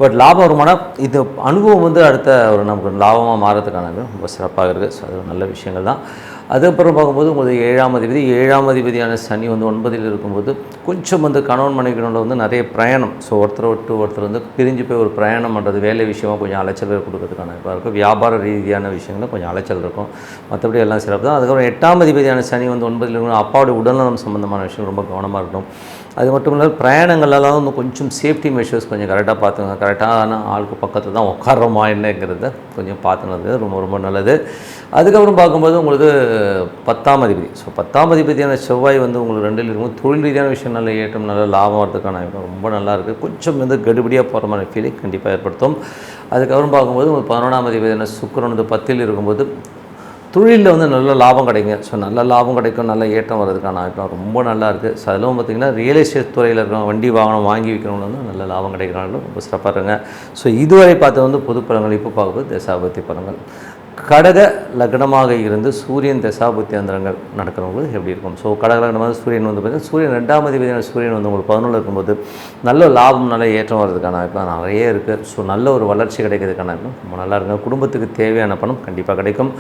பட் லாபம் வருமானம் இது அனுபவம் வந்து அடுத்த ஒரு நமக்கு லாபமாக மாறதுக்கான ரொம்ப சிறப்பாக இருக்குது. ஸோ அது நல்ல விஷயங்கள் தான். அதுக்கப்புறம் பார்க்கும்போது உங்களுக்கு 7ஆம் அதிபதியான சனி வந்து 9ல் இருக்கும்போது கொஞ்சம் வந்து கணவன் மனைவிகளோட வந்து நிறைய பிரயாணம். ஸோ ஒருத்தர் விட்டு ஒருத்தர் வந்து பிரிஞ்சு போய் ஒரு பிரயாணம் பண்ணுறது, வேலை விஷயமாக கொஞ்சம் அலைச்சல் கொடுக்கறதுக்கான இப்போ இருக்கும். வியாபார ரீதியான விஷயங்கள் கொஞ்சம் அலைச்சல் இருக்கும். மற்றபடி எல்லாம் சிறப்பு தான். அதுக்கப்புறம் 8ஆம் அதிபதியான சனி வந்து 9ல் இருக்கும். அப்பாவுடைய உடல்நலம் சம்மந்தமான விஷயம் ரொம்ப கவனமாக இருக்கணும். அது மட்டும் இல்லாமல் பிரயாணங்கள்லாம் வந்து கொஞ்சம் சேஃப்டி மெஷர்ஸ் கொஞ்சம் கரெக்டாக பார்த்துங்க. கரெக்டான ஆளுக்கு பக்கத்தில் தான் உட்காரோமா என்னங்கிறத கொஞ்சம் பார்த்துனது ரொம்ப நல்லது. அதுக்கப்புறம் பார்க்கும்போது உங்களுக்கு 10ஆம் அதிபதி. ஸோ 10ஆம் அதிபதியான செவ்வாய் வந்து உங்களுக்கு 2ல் இருக்கும்போது தொழில் ரீதியான விஷயம் நல்ல ஏற்றம், நல்ல லாபம் வரதுக்கான ரொம்ப நல்லாயிருக்கு. கொஞ்சம் வந்து கடுபடியாக போகிற மாதிரி ஃபீலிங் கண்டிப்பாக ஏற்படுத்தும். அதுக்கப்புறம் பார்க்கும்போது உங்களுக்கு 11ஆம் அதிபதியான சுக்கிரன் வந்து 10ல் இருக்கும்போது தொழிலில் வந்து நல்ல லாபம் கிடைக்குங்க. ஸோ நல்ல லாபம் கிடைக்கும், நல்ல ஏற்றம் வர்றதுக்கான ஆகிட்டோம் ரொம்ப நல்லாயிருக்கு. ஸோ அதெல்லாம் பார்த்திங்கன்னா ரியல் எஸ்டேட் துறையில் இருக்கிறவங்க, வண்டி வாகனம் வாங்கி விற்கிறவங்க வந்து நல்ல லாபம் கிடைக்கிறாங்களும் ரொம்ப சிறப்பாக இருங்க. ஸோ இதுவரை பார்த்து வந்து பொது பலன்கள். இப்போ பார்க்கும்போது தசாபதி பலன்கள். கடக லக்னமாக இருந்து சூரியன் தசாபுத்தி அந்தரங்கள் நடக்கிறவங்களுக்கு எப்படி இருக்கும்? ஸோ கடக லக்னமாக சூரியன் வந்து பார்த்திங்கன்னா சூரியன் 2ஆம் அதிபதியான சூரியன் வந்து உங்களுக்கு 11 இருக்கும்போது நல்ல லாபம் நல்ல ஏற்றம் வர்றதுக்கான இப்போ நிறைய இருக்குது. ஸோ நல்ல ஒரு வளர்ச்சி கிடைக்கிறதுக்கான ரொம்ப நல்லா இருக்குங்க. குடும்பத்துக்கு தேவையான பணம் கண்டிப்பாக கிடைக்கும்.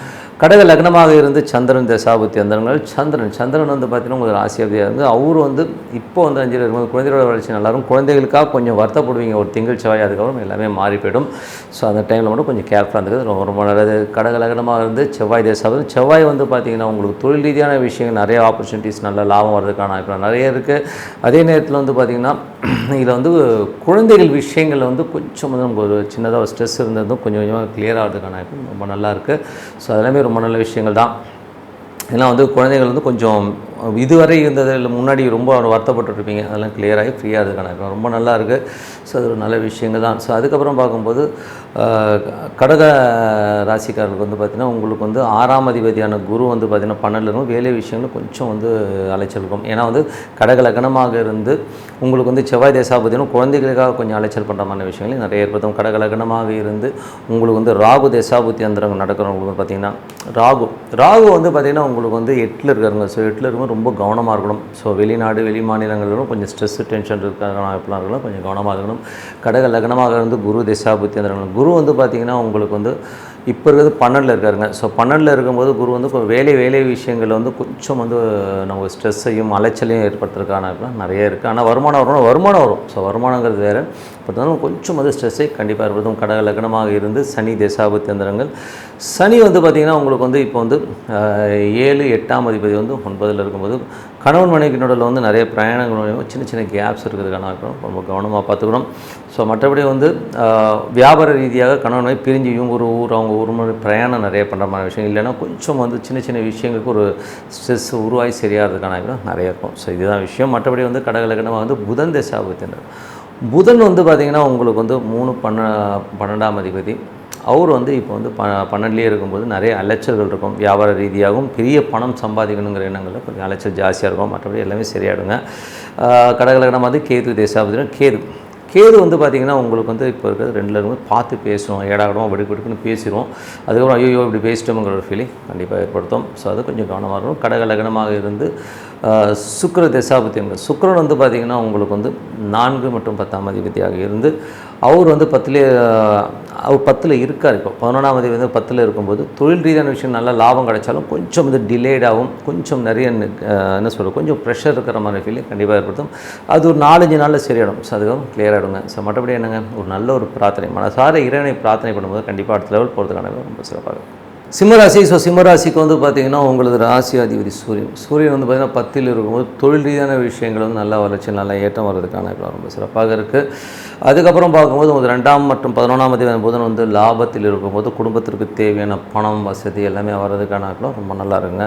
கடக லக்னமாக இருந்து சந்திரன் தசாபுத்தி அந்தரங்கள் சந்திரன் வந்து பார்த்திங்கன்னா உங்களுக்கு ராசியாதிபதியாக இருந்து அவர் வந்து இப்போ வந்து 5 இருக்கும்போது குழந்தைகளோட வளர்ச்சி நல்லாயிருக்கும். குழந்தைகளுக்காக கொஞ்சம் வருத்தப்படுவீங்க ஒரு திங்கள் செவ்வாய், அதுக்கப்புறம் எல்லாமே மாறி போய்டும். ஸோ அந்த டைமில் மட்டும் கொஞ்சம் கேர்ஃபுல்லாக இருந்தது ரொம்ப நல்லது. கடக லக்னமாக இருந்து செவ்வாய் தேசாபதி செவ்வாய் வந்து பார்த்திங்கன்னா உங்களுக்கு தொழில் ரீதியான விஷயங்கள் நிறைய ஆப்பர்ச்சுனிட்டிஸ் நல்ல லாபம் வர்றதுக்கான வாய்ப்பு நிறைய இருக்குது. அதே நேரத்தில் வந்து பார்த்திங்கன்னா இதில் வந்து குழந்தைகள் விஷயங்களில் வந்து கொஞ்சம் வந்து நமக்கு ஒரு சின்னதாக ஒரு ஸ்ட்ரெஸ் இருந்ததும் கொஞ்சம் கொஞ்சமாக கிளியர் ஆகிறதுக்கான வாய்ப்பு ரொம்ப நல்லா இருக்குது. ஸோ அதெல்லாமே ரொம்ப நல்ல விஷயங்கள் தான். ஏன்னா வந்து குழந்தைகள் வந்து கொஞ்சம் இதுவரை இருந்தது இல்லை முன்னாடி ரொம்ப வருத்தப்பட்டுருப்பீங்க, அதெல்லாம் கிளியராகி ஃப்ரீயாக இருக்கிறாங்க, ரொம்ப நல்லா இருக்குது. ஸோ அது ஒரு நல்ல விஷயங்கள் தான். ஸோ அதுக்கப்புறம் பார்க்கும்போது கடக ராசிக்காரர்களுக்கு வந்து பார்த்திங்கன்னா உங்களுக்கு வந்து 6ஆம் அதிபதியான குரு வந்து பார்த்திங்கன்னா 12 இருக்கும். வேலை விஷயங்கள் கொஞ்சம் வந்து அலைச்சல் இருக்கும். ஏன்னா வந்து கடக லக்னமாக இருந்து உங்களுக்கு வந்து செவ்வாய் தேசாபதினும் குழந்தைகளுக்காக கொஞ்சம் அலைச்சல் பண்ணுற மாதிரி விஷயங்கள் நிறைய ஏற்படுத்தும். கடக லக்னமாக இருந்து உங்களுக்கு வந்து ராகு தேசாபுத்தி அந்தரங்கள் நடக்கிறவங்களுக்கு வந்து பார்த்திங்கன்னா ராகு வந்து பார்த்திங்கன்னா உங்களுக்கு வந்து 8ல் இருக்காருங்க. ஸோ 8ல் இருக்கும் ரொம்ப கவனமாக இருக்கணும். ஸோ வெளிநாடு வெளி மாநிலங்களிலும் கொஞ்சம் ஸ்ட்ரெஸ் டென்ஷன் இருக்கிற வாய்ப்புலாம் இருக்கணும், கொஞ்சம் கவனமாக இருக்கணும். கடக லக்னமாக இருந்து குரு திசாபுத்தி அந்த குரு வந்து பார்த்திங்கன்னா உங்களுக்கு வந்து இப்போ இருக்கிறது 12ல் இருக்காருங்க. ஸோ 12ல் இருக்கும்போது குரு வந்து வேலை விஷயங்கள் வந்து கொஞ்சம் வந்து நமக்கு ஸ்ட்ரெஸ்ஸையும் அலைச்சலையும் ஏற்படுத்துறதுக்கான நிறைய இருக்குது. ஆனால் வருமானம் வரும். ஸோ வருமானங்கிறது வேறு, பட் வந்து கொஞ்சம் வந்து ஸ்ட்ரெஸ்ஸை கண்டிப்பாக ஏற்படுத்தும். கடக லக்னமாக இருந்து சனி தேசாபுத்தி அந்தரங்கள் சனி வந்து பார்த்திங்கன்னா உங்களுக்கு வந்து இப்போ வந்து 7 8ஆம் அதிபதி வந்து 9ல் இருக்கும்போது கணவன் மனைவி நடுவில் வந்து நிறைய பிரயாணங்கள் மூலியமாக சின்ன கேப்ஸ் இருக்கிறதுக்கான வாய்ப்பு ரொம்ப கவனமாக பார்த்துக்கணும். ஸோ மற்றபடி வந்து வியாபார ரீதியாக கணவன் மனைவி பிரிஞ்சு இவங்க ஒரு ஊர் அவங்க ஒரு மாதிரி பிரயாணம் நிறைய பண்ணுற மாதிரி விஷயம் இல்லைன்னா கொஞ்சம் வந்து சின்ன விஷயங்களுக்கு ஒரு ஸ்ட்ரெஸ் உருவாகி சரியாகிறதுக்கான வாய்ப்பு நிறைய இருக்கும். ஸோ இதுதான் விஷயம். மற்றபடி வந்து கடக லக்னமாக வந்து புதன் தேசாபுத்தி புதன் வந்து பார்த்திங்கன்னா உங்களுக்கு வந்து 12ஆம் அதிபதி அவர் வந்து இப்போ வந்து 12லேயே இருக்கும்போது நிறைய அலைச்சல்கள் இருக்கும். வியாபார ரீதியாகவும் பெரிய பணம் சம்பாதிக்கணுங்கிற எண்ணங்களில் கொஞ்சம் அலைச்சல் ஜாஸ்தியாக இருக்கும். மற்றபடி எல்லாமே சரியாயிடுங்க. கடகலகனம் வந்து கேது தேசாபதினா கேது வந்து பார்த்திங்கன்னா உங்களுக்கு வந்து இப்போ இருக்கிறது 2ல் இருக்கும்போது பார்த்து பேசுவோம், ஏடாகடமாக வெடுக்குன்னு பேசிடுவோம். அதுக்கப்புறம் ஐயோ இப்படி பேசிட்டோங்கிற ஒரு ஃபீலிங் கண்டிப்பாக ஏற்படுத்தும். ஸோ அது கொஞ்சம் கவனமாக இருக்கும். கடக லக்னமாக இருந்து சுக்கிர தசாபுத்தி சுக்கிரன் வந்து பார்த்திங்கன்னா உங்களுக்கு வந்து 4 மற்றும் 10ஆம் அதிபதியாக இருந்து அவர் வந்து 10ல் இருக்கார். இப்போ 11ஆம் அதிபதி வந்து 10ல் இருக்கும்போது தொழில் ரீதியான விஷயம் நல்ல லாபம் கிடைச்சாலும் கொஞ்சம் வந்து டிலேடாகவும் கொஞ்சம் நிறைய என்ன சொல்கிறது கொஞ்சம் ப்ரெஷர் இருக்கிற மாதிரி ஃபீலிங் கண்டிப்பாக ஏற்படுத்தும். அது ஒரு 4-5 நாளில் சரியாயிடும். ஸோ அதுவும் கிளியர் ஆகிடுங்க. ஸோ மற்றபடி என்னங்க ஒரு நல்ல ஒரு பிரார்த்தனை மனசார இறைவனை பிரார்த்தனை பண்ணும்போது கண்டிப்பாக அடுத்த லெவல் போகிறதுக்கான ரொம்ப சிறப்பாக இருக்கும். சிம்மராசி. ஸோ சிம்மராசிக்கு வந்து பார்த்திங்கன்னா உங்களது ராசி அதிபதி சூரியன் வந்து பார்த்திங்கன்னா 10ல் இருக்கும்போது தொழில் ரீதியான விஷயங்கள் வந்து நல்ல வளர்ச்சி நல்ல ஏற்றம் வர்றதுக்கான ரொம்ப சிறப்பாக இருக்குது. அதுக்கப்புறம் பார்க்கும்போது ஒரு 2ஆம் மற்றும் 11ஆம் அதிபதி புதன் வந்து லாபத்தில் இருக்கும்போது குடும்பத்திற்கு தேவையான பணம் வசதி எல்லாமே வர்றதுக்கான ரொம்ப நல்லா இருக்குங்க.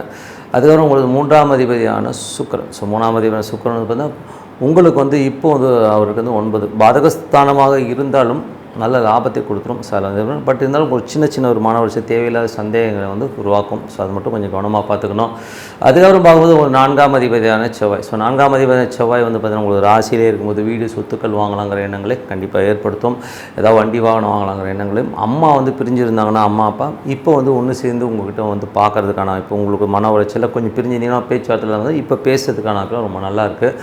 அதுக்கப்புறம் உங்களுக்கு 3ஆம் அதிபதியான சுக்கிரன். ஸோ 3ஆம் அதிபதியான சுக்கிரன் வந்து பார்த்திங்கன்னா உங்களுக்கு வந்து இப்போ வந்து அவருக்கு வந்து 9 பாதகஸ்தானமாக இருந்தாலும் நல்ல லாபத்தை கொடுத்துரும். ஸோ அதில் பட் இருந்தாலும் ஒரு சின்ன ஒரு மாணவர்ச்சி தேவையில்லாத சந்தேகங்களை வந்து உருவாக்கும். ஸோ அது மட்டும் கொஞ்சம் கவனமாக பார்த்துக்கணும். அதுக்கப்புறம் பார்க்கும்போது ஒரு 4ஆம் அதிபதியான செவ்வாய். ஸோ 4ஆம் அதிபதியான செவ்வாய் வந்து பார்த்திங்கன்னா உங்களுக்கு ராசியிலே இருக்கும்போது வீடு சொத்துக்கள் வாங்கலாங்கிற எண்ணங்களை கண்டிப்பாக ஏற்படுத்தும். ஏதாவது வண்டி வாகனம் வாங்கலாங்கிற எண்ணங்களையும் அம்மா வந்து பிரிஞ்சிருந்தாங்கன்னா அம்மா அப்பா இப்போ வந்து ஒன்று சேர்ந்து உங்கள்கிட்ட வந்து பார்க்கறதுக்கான இப்போ உங்களுக்கு மன உளைச்சலில் கொஞ்சம் பிரிஞ்சிருந்தீங்கன்னா பேச்சுவார்த்தையில் வந்து இப்போ பேசுறதுக்கான ரொம்ப நல்லா இருக்குது.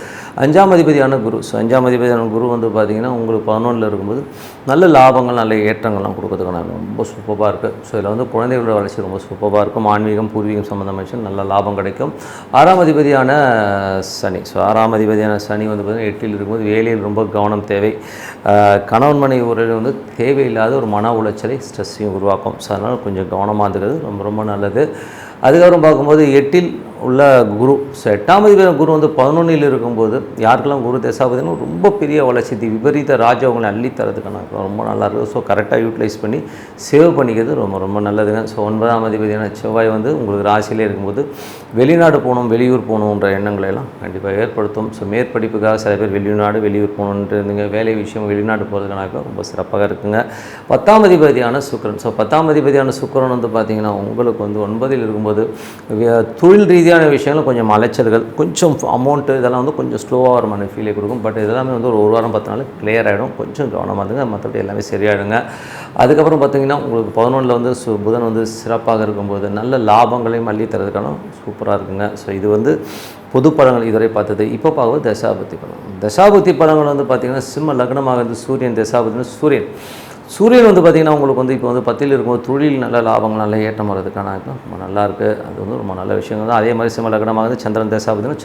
5ஆம் அதிபதியான குரு. ஸோ 5ஆம் அதிபதியான குரு வந்து பார்த்திங்கன்னா உங்களுக்கு 11ல் இருக்கும்போது நல்ல லாபங்கள் நல்ல ஏற்றங்கள்லாம் கொடுக்கறதுக்கான ரொம்ப சூப்பராக இருக்குது. ஸோ இதில் வந்து குழந்தைகளோட வளர்ச்சி ரொம்ப சூப்பராக இருக்கும். ஆன்மீகம் பூர்வீகம் சம்மந்தமாக நல்ல லாபம் கிடைக்கும். 6ஆம் அதிபதியான சனி. ஸோ 6ஆம் அதிபதியான சனி வந்து பார்த்திங்கன்னா 8ல் இருக்கும்போது வேலையில் ரொம்ப கவனம் தேவை. கணவன் மனைவி உறவில் வந்து தேவையில்லாத ஒரு மன உளைச்சலை ஸ்ட்ரெஸ்ஸையும் உருவாக்கும். ஸோ அதனால் கொஞ்சம் கவனமாக இருக்கிறது ரொம்ப நல்லது. அதுக்கப்புறம் பார்க்கும்போது 8ல் உள்ள குரு. ஸோ 8ஆம் அதிபதி குரு வந்து 11ல் இருக்கும்போது யாருக்கெல்லாம் குரு தசாபதினு ரொம்ப பெரிய வளர்ச்சி விபரீத ராஜயோகங்களை அள்ளித்தரதுக்கான ரொம்ப நல்லாயிருக்கும். ஸோ கரெக்டாக யூட்டிலைஸ் பண்ணி சேவ் பண்ணிக்கிறது ரொம்ப நல்லதுங்க. ஸோ 9ஆம் அதிபதியான செவ்வாய் வந்து உங்களுக்கு ராசியிலே இருக்கும்போது வெளிநாடு போகணும் வெளியூர் போகணுன்ற எண்ணங்களை எல்லாம் கண்டிப்பாக ஏற்படுத்தும். ஸோ மேற்படிப்புக்காக சில பேர் வெளியூர் போகணுன்ட்டு இருந்தீங்க, வேலை விஷயம் வெளிநாடு போகிறதுக்கான ரொம்ப சிறப்பாக இருக்குங்க. 10ஆம் அதிபதியான சுக்கிரன். ஸோ 10ஆம் அதிபதியான சுக்கிரன் வந்து பார்த்திங்கன்னா உங்களுக்கு வந்து 9ல் இருக்கும்போது தொழில் ரீதியான விஷயங்கள் கொஞ்சம் அலைச்சல்கள், கொஞ்சம் அமௌண்ட்டு இதெல்லாம் வந்து கொஞ்சம் ஸ்லோவாக வர மாதிரி ஃபீலே கொடுக்கும். பட் இதெல்லாமே வந்து ஒரு வாரம் 10 நாள் கிளியர் ஆகிடும். கொஞ்சம் கவனமாக இருந்துங்க, மற்றபடி எல்லாமே சரியாயிடுங்க. அதுக்கப்புறம் பார்த்திங்கன்னா உங்களுக்கு 11ல் வந்து புதன் வந்து சிறப்பாக இருக்கும்போது நல்ல லாபங்களையும் அள்ளி தரதுக்கான சூப்பராக இருக்குங்க. ஸோ இது வந்து பொது பலன்கள் இதுவரை பார்த்தது. இப்போ பார்க்கும்போது தசாபுத்தி பலன். தசாபுத்தி பலன்கள் வந்து பார்த்திங்கன்னா சிம்ம லக்னமாக இருந்து சூரியன் தசாபுத்தினா சூரியன் வந்து பார்த்திங்கன்னா உங்களுக்கு வந்து இப்போ வந்து 10ல் இருக்கும்போது தொழில் நல்ல லாபங்கள் நல்ல ஏற்றம் வர்றதுக்கான ரொம்ப நல்லாயிருக்கு. அது வந்து ரொம்ப நல்ல விஷயங்கள் தான். அதே மாதிரி சிம்ம லக்னமாக வந்து சந்திரன் தசாபுத்தினா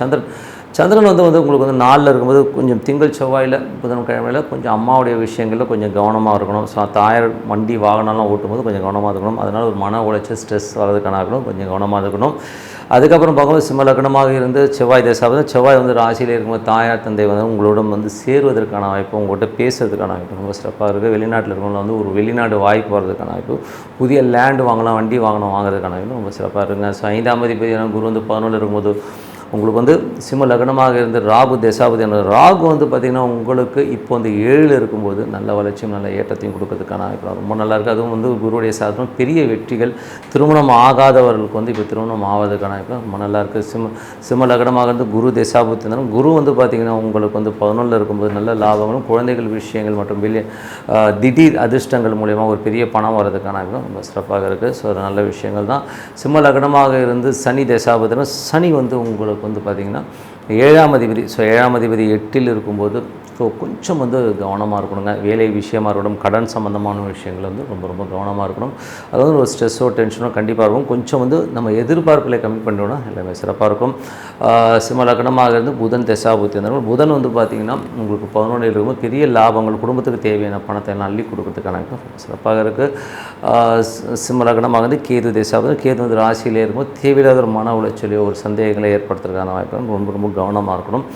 சந்திரன் வந்து உங்களுக்கு வந்து 4ல் இருக்கும்போது கொஞ்சம் திங்கள் செவ்வாயில் புதன்கிழமையில் கொஞ்சம் அம்மாவுடைய விஷயங்களில் கொஞ்சம் கவனமாக இருக்கணும். ஸோ தாயார் வண்டி வாகனம்லாம் ஓட்டும்போது கொஞ்சம் கவனமாக இருக்கணும். அதனால் ஒரு மன உளைச்சல் ஸ்ட்ரெஸ் வர்றதுக்கான இருக்கணும், கொஞ்சம் கவனமாக இருக்கணும். அதுக்கப்புறம் பார்க்கும்போது சிம்ம லக்னமாக இருந்து செவ்வாய் தசாபுத்தினா செவ்வாய் வந்து ராசியில் இருக்கும்போது தாயார் தந்தை வந்து உங்களோட வந்து சேருவதற்கான வாய்ப்பு, உங்கள்கிட்ட பேசுறதுக்கான வாய்ப்பு ரொம்ப சிறப்பாக இருக்குது. வெளிநாட்டில் இருக்கவங்க வந்து ஒரு வெளிநாடு வாய்ப்பு வர்றதுக்கான வாய்ப்பு, புதிய லேண்டு வாங்கலாம், வண்டி வாங்குறதுக்கான வாய்ப்பு ரொம்ப சிறப்பாக இருக்குங்க. ஸோ 5ஆம் அதிபதியான குரு வந்து 11ல் இருக்கும்போது உங்களுக்கு வந்து சிம்ம லக்னமாக இருந்து ராகு தசாபுத்தியான ராகு வந்து பார்த்திங்கன்னா உங்களுக்கு இப்போ வந்து 7ல் இருக்கும்போது நல்ல வளர்ச்சியும் நல்ல ஏற்றத்தையும் கொடுக்கறதுக்கான வாய்ப்பு ரொம்ப நல்லா இருக்குது. அதுவும் வந்து குருவுடைய சாதனம் பெரிய வெற்றிகள், திருமணம் ஆகாதவர்களுக்கு வந்து இப்போ திருமணம் ஆவதுக்கான வாய்ப்பு ரொம்ப நல்லா இருக்குது. சிம்ம லக்னமாக இருந்து குரு தசாபுத்தினாலும் குரு வந்து பார்த்திங்கன்னா உங்களுக்கு வந்து 11ல் இருக்கும்போது நல்ல லாபங்களும் குழந்தைகள் விஷயங்கள் மற்றும் திடீர் அதிர்ஷ்டங்கள் மூலயமா ஒரு பெரிய பணம் வர்றதுக்கான வாய்ப்பு ரொம்ப சிறப்பாக இருக்குது. ஸோ நல்ல விஷயங்கள் தான். சிம்ம லக்னமாக இருந்து சனி தசாபுத்தினா சனி வந்து உங்களுக்கு வந்து பார்த்திங்கன்னா 7ஆம் அதிபதி. ஸோ 7ஆம் அதிபதி 8ல் இருக்கும்போது ஸோ கொஞ்சம் வந்து கவனமாக இருக்கணுங்க. வேலை விஷயமாக இருக்கணும், கடன் சம்மந்தமான விஷயங்கள் வந்து ரொம்ப ரொம்ப கவனமாக இருக்கணும். அதாவது ஒரு ஸ்ட்ரெஸ்ஸோ டென்ஷனோ கண்டிப்பாக இருக்கும். கொஞ்சம் வந்து நம்ம எதிர்பார்ப்புகளை கம்மி பண்ணிட்டோம்னா எல்லாமே சிறப்பாக இருக்கும். சிம்ம லக்னமாக இருந்து புதன் தசாபுத்தி இருந்தாலும் புதன் வந்து பார்த்திங்கன்னா உங்களுக்கு 11ல் இருக்கும்போது பெரிய லாபங்கள், குடும்பத்துக்கு தேவையான பணத்தை எல்லாம் அள்ளி கொடுக்கறதுக்கான சிறப்பாக இருக்குது. சிம்ம லக்னமாக இருந்து கேது தசாபுத்தி, கேது வந்து ராசியிலே இருக்கும்போது தேவையில்லாத ஒரு மன உளைச்சலையோ ஒரு சந்தேகங்களை ஏற்படுத்துறதுக்கான வாய்ப்பு ரொம்ப ரொம்ப கவனமாக இருக்கணும்.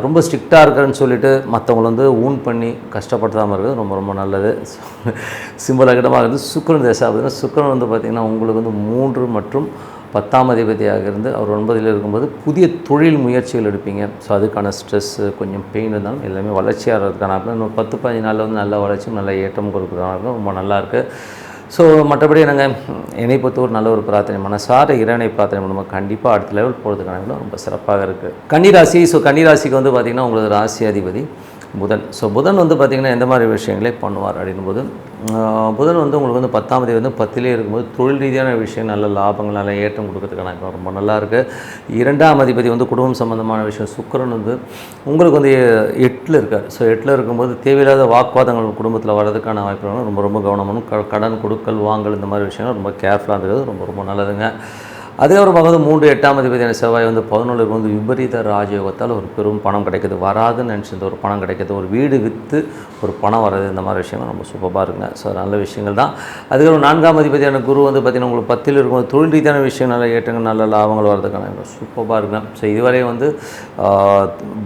ரொம்ப ஸ்ட்ரிக்டாக இருக்கிறேன்னு சொல்லிட்டு மற்றவங்களை வந்து ஊன் பண்ணி கஷ்டப்படுத்தாமல் இருக்கிறது ரொம்ப ரொம்ப நல்லது. சிம்ம லக்னமாக இருந்து சுக்கிரன் தசாபுத்தினா சுக்கிரன் வந்து பார்த்திங்கன்னா உங்களுக்கு வந்து 3 மற்றும் 10ஆம் அதிபதியாக இருந்து அவர் 9ல் இருக்கும்போது புதிய தொழில் முயற்சிகள் எடுப்பீங்க. ஸோ அதுக்கான ஸ்ட்ரெஸ்ஸு கொஞ்சம் பெயின் இருந்தாலும் எல்லாமே வளர்ச்சியாகிறதுக்கான இன்னும் 10-15 நாளில் வந்து நல்ல வளர்ச்சியும் நல்ல ஏற்றம் கொடுக்குறதுக்கான ரொம்ப நல்லாயிருக்கு. ஸோ மற்றபடி நாங்கள் என்னை பொறுத்த ஒரு நல்ல ஒரு பிரார்த்தனை, மனசார இறைவனை பிரார்த்தனை பண்ணுவோம். கண்டிப்பாக அடுத்த லெவல் போகிறதுக்கான ரொம்ப சிறப்பாக இருக்குது. கன்னிராசி. ஸோ கன்னிராசிக்கு வந்து பார்த்திங்கன்னா உங்களது ராசி அதிபதி புதன். ஸோ புதன் வந்து பார்த்திங்கன்னா எந்த மாதிரி விஷயங்களே பண்ணுவார் அப்படின்போது புதன் வந்து உங்களுக்கு வந்து 10ஆம் தேதி வந்து 10லே இருக்கும்போது தொழில் ரீதியான விஷயம் நல்ல லாபங்கள் நல்ல ஏற்றம் கொடுக்கறதுக்கான ரொம்ப நல்லாயிருக்கு. 2ஆம் அதிபதி வந்து குடும்பம் சம்மந்தமான விஷயம் சுக்கிரன் வந்து உங்களுக்கு வந்து 8ல் இருக்கார். ஸோ 8ல் இருக்கும்போது தேவையில்லாத வாக்குவாதங்கள் குடும்பத்தில் வர்றதுக்கான வாய்ப்பு ரொம்ப ரொம்ப கவனமானும், கடன் கொடுக்கல் வாங்கல் இந்த மாதிரி விஷயங்கள் ரொம்ப கேர்ஃபுல்லாக இருக்கிறது ரொம்ப ரொம்ப நல்லதுங்க. அதுக்கப்புறம் பார்க்கும்போது 3-8ஆம் அதிபதியான செவ்வாய் வந்து 11ல் வந்து விபரீத ராஜயோகத்தால் ஒரு பெரும் பணம் கிடைக்கிது, வராதுன்னு நினச்சிருந்த ஒரு பணம் கிடைக்கிது, ஒரு வீடு விற்று ஒரு பணம் வர்றது, இந்த மாதிரி விஷயங்கள் ரொம்ப சூப்பராக இருக்குங்க. ஸோ நல்ல விஷயங்கள் தான். அதுக்கப்புறம் 4ஆம் அதிபதியான குரு வந்து பார்த்திங்கன்னா உங்களுக்கு 10ல் இருக்கும்போது தொழில் ரீதியான விஷயம் நல்ல ஏற்றங்கள் நல்ல லாபங்கள் வர்றதுக்கான சூப்பராக இருக்குங்க. ஸோ இதுவரை வந்து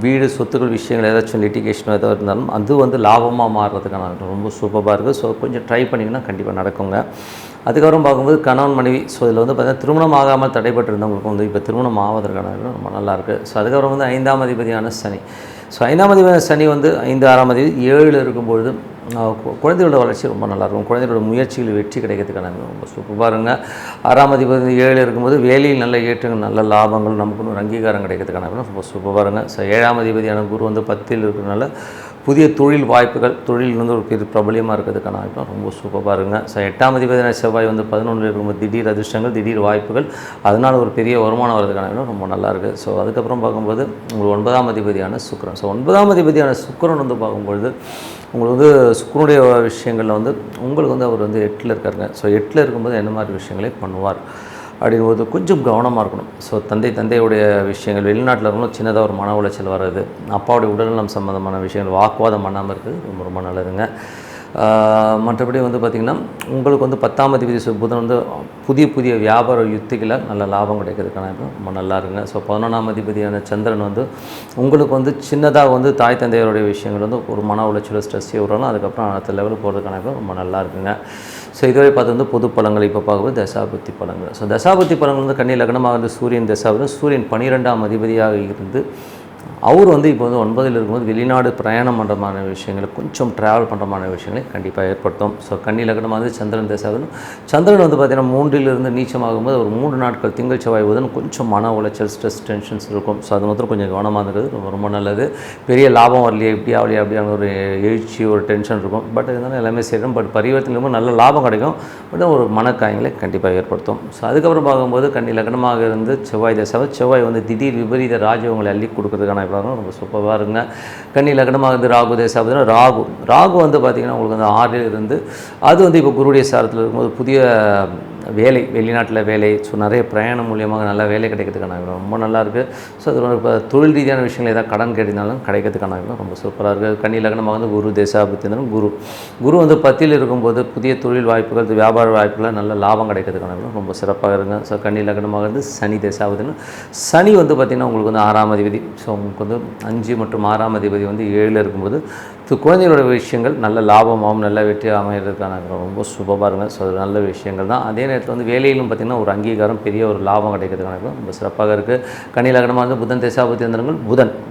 வீடு சொத்துக்கள் விஷயங்கள் ஏதாச்சும் லிட்டிகேஷன் ஏதாவது இருந்தாலும் அது வந்து லாபமாக மாறுறதுக்கான ரொம்ப சூப்பராக இருக்குது. ஸோ கொஞ்சம் ட்ரை பண்ணிங்கன்னா கண்டிப்பாக நடக்குங்க. அதுக்கப்புறம் பார்க்கும்போது கணவன் மனைவி. ஸோ இதில் வந்து பார்த்திங்கன்னா திருமணம் ஆகாமல் தடைப்பட்டிருந்தவங்களுக்கு வந்து இப்போ திருமணம் ஆவதற்கான ரொம்ப நல்லாயிருக்கு. ஸோ அதுக்கப்புறம் வந்து 5ஆம் அதிபதியான சனி. ஸோ 5ஆம் அதிபதியான சனி வந்து 5-6ஆம் அதிபதி 7ல் இருக்கும்பொழுது குழந்தைகளோட வளர்ச்சி ரொம்ப நல்லாயிருக்கும். குழந்தைகளோட முயற்சிகள் வெற்றி கிடைக்கிறதுக்கான ரொம்ப சூப்பராக இருங்க. 6ஆம் அதிபதி 7ல் இருக்கும்போது வேலையில் நல்ல ஏற்றங்கள் நல்ல லாபங்கள் நமக்கு ஒரு அங்கீகாரம் கிடைக்கிறதுக்கான ரொம்ப சூப்பராக இருங்க. ஸோ 7ஆம் அதிபதியான குரு வந்து 10ல் இருக்கிறதுனால புதிய தொழில் வாய்ப்புகள், தொழில் வந்து ஒரு பெரிய பிரபலியமாக இருக்கிறதுக்கான வாய்ப்பு ரொம்ப சூப்பராக இருங்க. ஸோ 8ஆம் அதிபதியான செவ்வாய் வந்து 11ல் இருக்கும்போது திடீர் அதிர்ஷ்டங்கள் திடீர் வாய்ப்புகள், அதனால் ஒரு பெரிய வருமானம் வரதுக்கான ரொம்ப நல்லாயிருக்கு. ஸோ அதுக்கப்புறம் பார்க்கும்போது உங்களுக்கு 9ஆம் அதிபதியான சுக்கிரன். ஸோ 9ஆம் அதிபதியான சுக்கிரன் வந்து பார்க்கும்பொழுது உங்களுக்கு வந்து சுக்கிரனுடைய விஷயங்களில் வந்து உங்களுக்கு வந்து அவர் வந்து 8ல் இருக்காருங்க. ஸோ 8ல் இருக்கும்போது என்ன மாதிரி விஷயங்களே பண்ணுவார் அப்படிங்கும்போது கொஞ்சம் கவனமாக இருக்கணும். ஸோ தந்தையுடைய விஷயங்கள், வெளிநாட்டில் இருக்கணும், சின்னதாக ஒரு மன உளைச்சல் வர்றது, அப்பாவுடைய உடல்நலம் சம்மந்தமான விஷயங்கள் வாக்குவாதம் பண்ணாமல் இருக்குது ரொம்ப ரொம்ப நல்லதுங்க. மற்றபடி வந்து பார்த்திங்கன்னா உங்களுக்கு வந்து 10ஆம் அதிபதி புதன் வந்து புதிய வியாபார யுத்திகளை நல்ல லாபம் கிடைக்கிறதுக்கான ரொம்ப நல்லா இருக்குங்க. ஸோ 11ஆம் அதிபதியான சந்திரன் வந்து உங்களுக்கு வந்து சின்னதாக வந்து தாய் தந்தையருடைய விஷயங்கள் வந்து ஒரு மன உளைச்சல் ஸ்ட்ரெஸ்ஸே விடலாம், அதுக்கப்புறம் அடுத்த லெவலுக்கு போகிறதுக்கான ரொம்ப நல்லா இருக்குங்க. ஸோ இதுவரை பார்த்து வந்து பொது பலன்கள். இப்போ பார்க்கும்போது தசாபுத்தி பலன்கள். ஸோ தசாபுத்தி பலன்கள் வந்து கன்னி லக்னமாக வந்து சூரியன் தசாபுத்தி, சூரியன் 12ஆம் அதிபதியாக இருந்து அவர் வந்து இப்போ வந்து 9ல் இருக்கும்போது வெளிநாடு பிரயாணம் பண்ணுறமான விஷயங்களை, கொஞ்சம் ட்ராவல் பண்ணுறமான விஷயங்களை கண்டிப்பாக ஏற்படுத்தும். ஸோ கன்னி லக்னமாக வந்து சந்திரன் தசாபுத்தி. சந்திரன் வந்து பார்த்திங்கன்னா 3லிருந்து நீச்சமாகும்போது ஒரு 3 நாட்கள் திங்கள் செவ்வாய் புதன் கொஞ்சம் மன உளைச்சல், ஸ்ட்ரெஸ், டென்ஷன்ஸ் இருக்கும். ஸோ அது மாத்திரம் கொஞ்சம் கவனமாக இருக்கிறது ரொம்ப ரொம்ப நல்லது. பெரிய லாபம் வரலையே, இப்படி ஆகலையே அப்படியான ஒரு எழுச்சி, ஒரு டென்ஷன் இருக்கும். பட் இருந்தாலும் எல்லாமே செய்யணும். பட் பரிவர்த்தனை நல்ல லாபம் கிடைக்கும். பட் ஒரு மனக்காயங்களை கண்டிப்பாக ஏற்படுத்தும். ஸோ அதுக்கப்புறம் பார்க்கும்போது கன்னி லக்னமாக இருந்து செவ்வாய் தசாபுத்தி. செவ்வாய் வந்து திடீர் விபரீத ராஜ்யங்களை அள்ளி கொடுக்குறதுக்கான ரொம்ப சூப்பராக இருங்க. கன்னி லக்னமாக இருந்து ராகு தேசாபுத்தினா ராகு வந்து பார்த்திங்கன்னா உங்களுக்கு வந்து 6ல் இருந்து அது வந்து இப்போ குருடைய சாரத்தில் இருக்கும்போது புதிய வேலை, வெளிநாட்டில் வேலை, ஸோ நிறைய பிரயாணம் மூலியமாக நல்ல வேலை கிடைக்கிறதுக்கான ரொம்ப நல்லாயிருக்கு. ஸோ அது இப்போ தொழில் ரீதியான விஷயங்கள் ஏதாவது கடன் கேட்டிருந்தாலும் கிடைக்கிறதுக்கான ரொம்ப சூப்பராக இருக்குது. கன்னி லக்னமாக வந்து குரு தேசாபுத்தினாலும் குரு வந்து 10ல் இருக்கும்போது புதிய தொழில் வாய்ப்புகள், வியாபார வாய்ப்புகள், நல்ல லாபம் கிடைக்கிறதுக்கான ரொம்ப சிறப்பாக இருக்குங்க. ஸோ கன்னி லக்னமாக இருந்து சனி தேசாபுத்தினா சனி வந்து பார்த்திங்கன்னா உங்களுக்கு வந்து 6ஆம் அதிபதி. ஸோ உங்களுக்கு வந்து 5 மற்றும் 6ஆம் அதிபதி வந்து 7ல் இருக்கும்போது குழந்தைகளோட விஷயங்கள் நல்ல லாபமாகவும் நல்ல வெற்றி அமைகிறதுக்கான ரொம்ப சுபமாக இருங்க. ஸோ அது நல்ல விஷயங்கள் தான். அதே நேரத்தில் வந்து வேலையிலும் பார்த்திங்கன்னா ஒரு அங்கீகாரம், பெரிய ஒரு லாபம் கிடைக்கிறதுக்கான ரொம்ப சிறப்பாக இருக்குது. கன்னி லக்னமாக வந்து புதன் தேசாபுத்தி வந்திருங்கள்.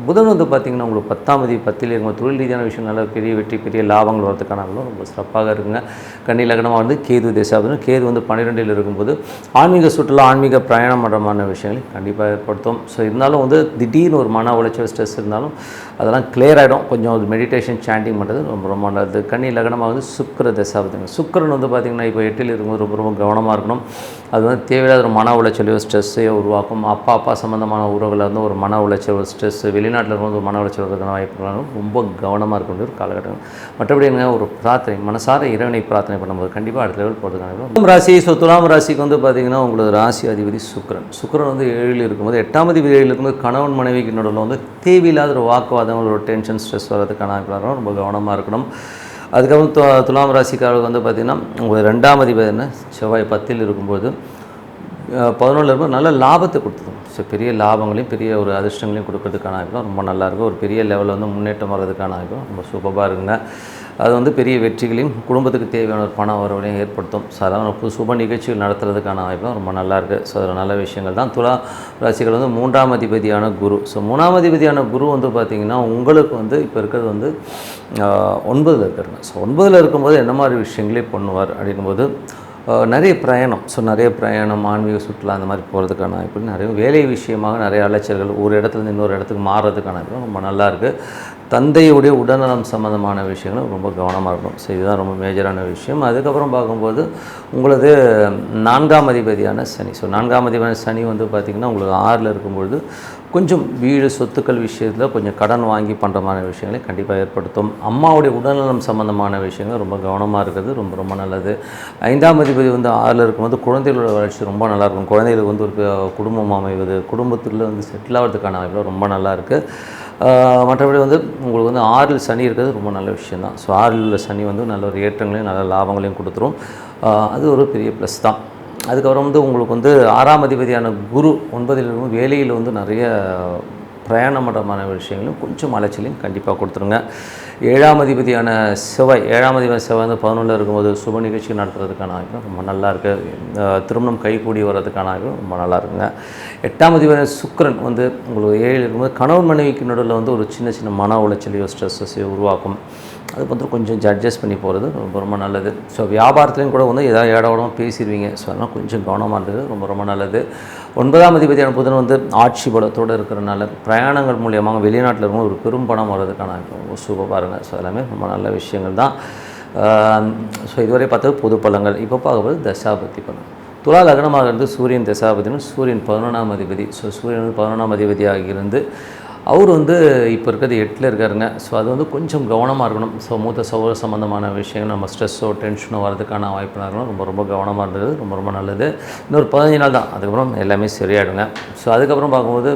புதன் வந்து பார்த்திங்கன்னா உங்களுக்கு 10ஆம் அதிபதி 10ல் இருக்கும் தொழில் ரீதியான விஷயம் நல்ல பெரிய வெற்றி, பெரிய லாபங்கள் வரதுக்கான ரொம்ப சிறப்பாக இருக்குங்க. கன்னி லக்னமாக வந்து கேது தேசாபுத்தி. கேது வந்து 12ல் இருக்கும்போது ஆன்மீக சுற்றுலா, ஆன்மீக பிரயாணம் பண்ணுறமான விஷயங்களை கண்டிப்பாக ஏற்படுத்தும். ஸோ இருந்தாலும் வந்து திடீர்னு ஒரு மன உளைச்சல், ஸ்ட்ரெஸ் இருந்தாலும் அதெல்லாம் கிளியர் ஆகிடும். கொஞ்சம் ஒரு மெடிடேஷன், சாண்டிங் பண்ணுறது ரொம்ப ரொம்ப நல்லது. கன்னி லக்னமாக வந்து சுக்கிர தசாபுத்திங்க. சுக்கிரன் வந்து பார்த்திங்கன்னா இப்போ 8ல் இருக்கும்போது ரொம்ப ரொம்ப கவனமாக இருக்கணும். அது வந்து தேவையில்லாத ஒரு மன உளைச்சலையோ ஸ்ட்ரெஸ்ஸையோ உருவாக்கும். அப்பா சம்மந்தமான உறவுகளில் வந்து ஒரு மன உளைச்சல், ஒரு ஸ்ட்ரெஸ், வெளிநாட்டில் இருக்கும்போது ஒரு மன உளைச்சல் வரதுக்கான வாய்ப்புகளும் ரொம்ப கவனமாக இருக்க வேண்டிய ஒரு காலகட்டம். மற்றபடி என்ன ஒரு பிரார்த்தனை, மனசார இறைவனை பிரார்த்தனை பண்ணும்போது கண்டிப்பாக அடுத்த லெவல் போகிறதுக்கான துலாம் ராசி. ஸோ துலாம் ராசிக்கு வந்து பார்த்திங்கன்னா உங்களுக்கு ராசி அதிபதி சுக்கிரன் வந்து 7ல் இருக்கும்போது 8ஆம் அதிபதி 7ல் இருக்கும்போது கணவன் மனைவிக்கு நடுவில் வந்து தேவையில்லாத ஒரு வாக்குவாதம், ஒரு டென்ஷன், ஸ்ட்ரெஸ் வரதுக்கான ரொம்ப கவனமாக இருக்கணும். அதுக்கப்புறம் துலாம் ராசிக்காரர்கள் வந்து பார்த்திங்கன்னா உங்களுக்கு 2ஆம் அதிபதி செவ்வாய் 10ல் இருக்கும்போது 11ல் இருக்கும்போது நல்ல லாபத்தை கொடுத்துடும். ஸோ பெரிய லாபங்களையும் பெரிய ஒரு அதிர்ஷ்டங்களையும் கொடுக்கறதுக்கான ரொம்ப நல்லாயிருக்கும். ஒரு பெரிய லெவலில் வந்து முன்னேற்றம் வர்றதுக்கான ரொம்ப சூப்பராக இருக்குங்க. அது வந்து பெரிய வெற்றிகளையும் குடும்பத்துக்கு தேவையான ஒரு பண வரவுகளையும் ஏற்படுத்தும். ஸோ அதெல்லாம் சுப நிகழ்ச்சிகள் நடத்துறதுக்கான வாய்ப்பும் ரொம்ப நல்லாயிருக்கு. ஸோ அதில் நல்ல விஷயங்கள் தான். துலா ராசிகள் வந்து 3ஆம் அதிபதியான குரு. ஸோ 3ஆம் அதிபதியான குரு வந்து பார்த்திங்கன்னா உங்களுக்கு வந்து இப்போ இருக்கிறது வந்து 9ல் இருக்கிறாங்க. ஸோ 9ல் இருக்கும்போது என்ன மாதிரி விஷயங்களே பண்ணுவார் அப்படிங்கும்போது நிறைய பிரயாணம். ஸோ நிறைய பிரயாணம், ஆன்மீக சுற்றுலா அந்த மாதிரி போகிறதுக்கான இப்படி நிறைய வேலை விஷயமாக நிறைய அலைச்சல்கள், ஒரு இடத்துலேருந்து இன்னொரு இடத்துக்கு மாறுறதுக்கான ரொம்ப நல்லாயிருக்கு. தந்தையுடைய உடல்நலம் சம்மந்தமான விஷயங்களும் ரொம்ப கவனமாக இருக்கணும். ஸோ இதுதான் ரொம்ப மேஜரான விஷயம். அதுக்கப்புறம் பார்க்கும்போது உங்களது 4ஆம் அதிபதியான சனி. ஸோ 4ஆம் அதிபதியான சனி வந்து பார்த்திங்கன்னா உங்களுக்கு 6ல் இருக்கும்பொழுது கொஞ்சம் வீடு, சொத்துக்கள் விஷயத்தில் கொஞ்சம் கடன் வாங்கி பண்ணுற மாதிரி விஷயங்களை கண்டிப்பாக ஏற்படுத்தும். அம்மாவுடைய உடல்நலம் சம்மந்தமான விஷயங்கள் ரொம்ப கவனமாக இருக்கிறது ரொம்ப ரொம்ப நல்லது. 5ஆம் அதிபதி வந்து 6ல் இருக்கும்போது குழந்தைகளோட வளர்ச்சி ரொம்ப நல்லாயிருக்கும். குழந்தைகளுக்கு வந்து ஒரு குடும்பம் அமைவது, குடும்பத்தில் வந்து செட்டில் ஆகிறதுக்கான வாய்ப்பு ரொம்ப நல்லாயிருக்கு. மற்றபடி வந்து உங்களுக்கு வந்து 6ல் சனி இருக்கிறது ரொம்ப நல்ல விஷயம் தான். ஸோ 6ல் உள்ள சனி வந்து நல்ல ஒரு ஏற்றங்களையும் நல்ல லாபங்களையும் கொடுத்துரும். அது ஒரு பெரிய ப்ளஸ் தான். அதுக்கப்புறம் வந்து உங்களுக்கு வந்து 6ஆம் அதிபதியான குரு 9ல் இருக்கும் வேலையில் வந்து நிறைய பிரயாணம் பண்ணுறமான விஷயங்களும் கொஞ்சம் அலைச்சலையும் கண்டிப்பாக கொடுத்துருங்க. 7ஆம் அதிபதியான செவ்வாய் வந்து 11ல் இருக்கும்போது சுப நிகழ்ச்சி நடத்துறதுக்கான வாய்ப்பு ரொம்ப நல்லாயிருக்கு. திருமணம் கைகூடி வர்றதுக்கான வாய்ப்பு ரொம்ப நல்லா இருக்குங்க. 8ஆம் அதிபதியான சுக்கிரன் வந்து உங்களுக்கு 7ல் இருக்கும்போது கணவன் மனைவிக்கு நடுவில் வந்து ஒரு சின்ன சின்ன மன உளைச்சலையோ ஸ்ட்ரெஸ்ஸையோ உருவாக்கும். அது வந்து கொஞ்சம் அட்ஜஸ்ட் பண்ணி போகிறது ரொம்ப ரொம்ப நல்லது. ஸோ வியாபாரத்துலேயும் கூட வந்து ஏதாவது ஏடாவிடமாக பேசிடுவீங்க. ஸோ அதெல்லாம் கொஞ்சம் கவனமாக இருந்தது ரொம்ப ரொம்ப நல்லது. 9ஆம் அதிபதியான புதன் வந்து ஆட்சி பலத்தோடு இருக்கிறனால பிரயாணங்கள் மூலியமாக வெளிநாட்டில் இருக்கும் ஒரு பெரும் பணம் வர்றதுக்கான ரொம்ப சூப்பராக இருங்க. ஸோ எல்லாமே ரொம்ப நல்ல விஷயங்கள் தான். ஸோ இதுவரை பார்த்தது பொது பலன்கள். இப்போ பார்க்கும்போது தசாபதி பலன். துலா லக்னமாக இருந்து சூரியன் தசாபதினு சூரியன் 11ஆம் அதிபதி. ஸோ சூரியன் வந்து 11ஆம் அதிபதியாக இருந்து அவர் வந்து இப்போ இருக்கிறது 8ல் இருக்காருங்க. ஸோ அது வந்து கொஞ்சம் கவனமாக இருக்கணும். ஸோ மூத்த சகோதர சம்மந்தமான விஷயங்கள் நம்ம ஸ்ட்ரெஸ்ஸோ டென்ஷனோ வரதுக்கான வாய்ப்புனா இருக்கணும். ரொம்ப ரொம்ப கவனமாக இருந்தது ரொம்ப ரொம்ப நல்லது. இன்னொரு 15 நாள் தான், அதுக்கப்புறம் எல்லாமே சரியாயிடுங்க. ஸோ அதுக்கப்புறம் பார்க்கும்போது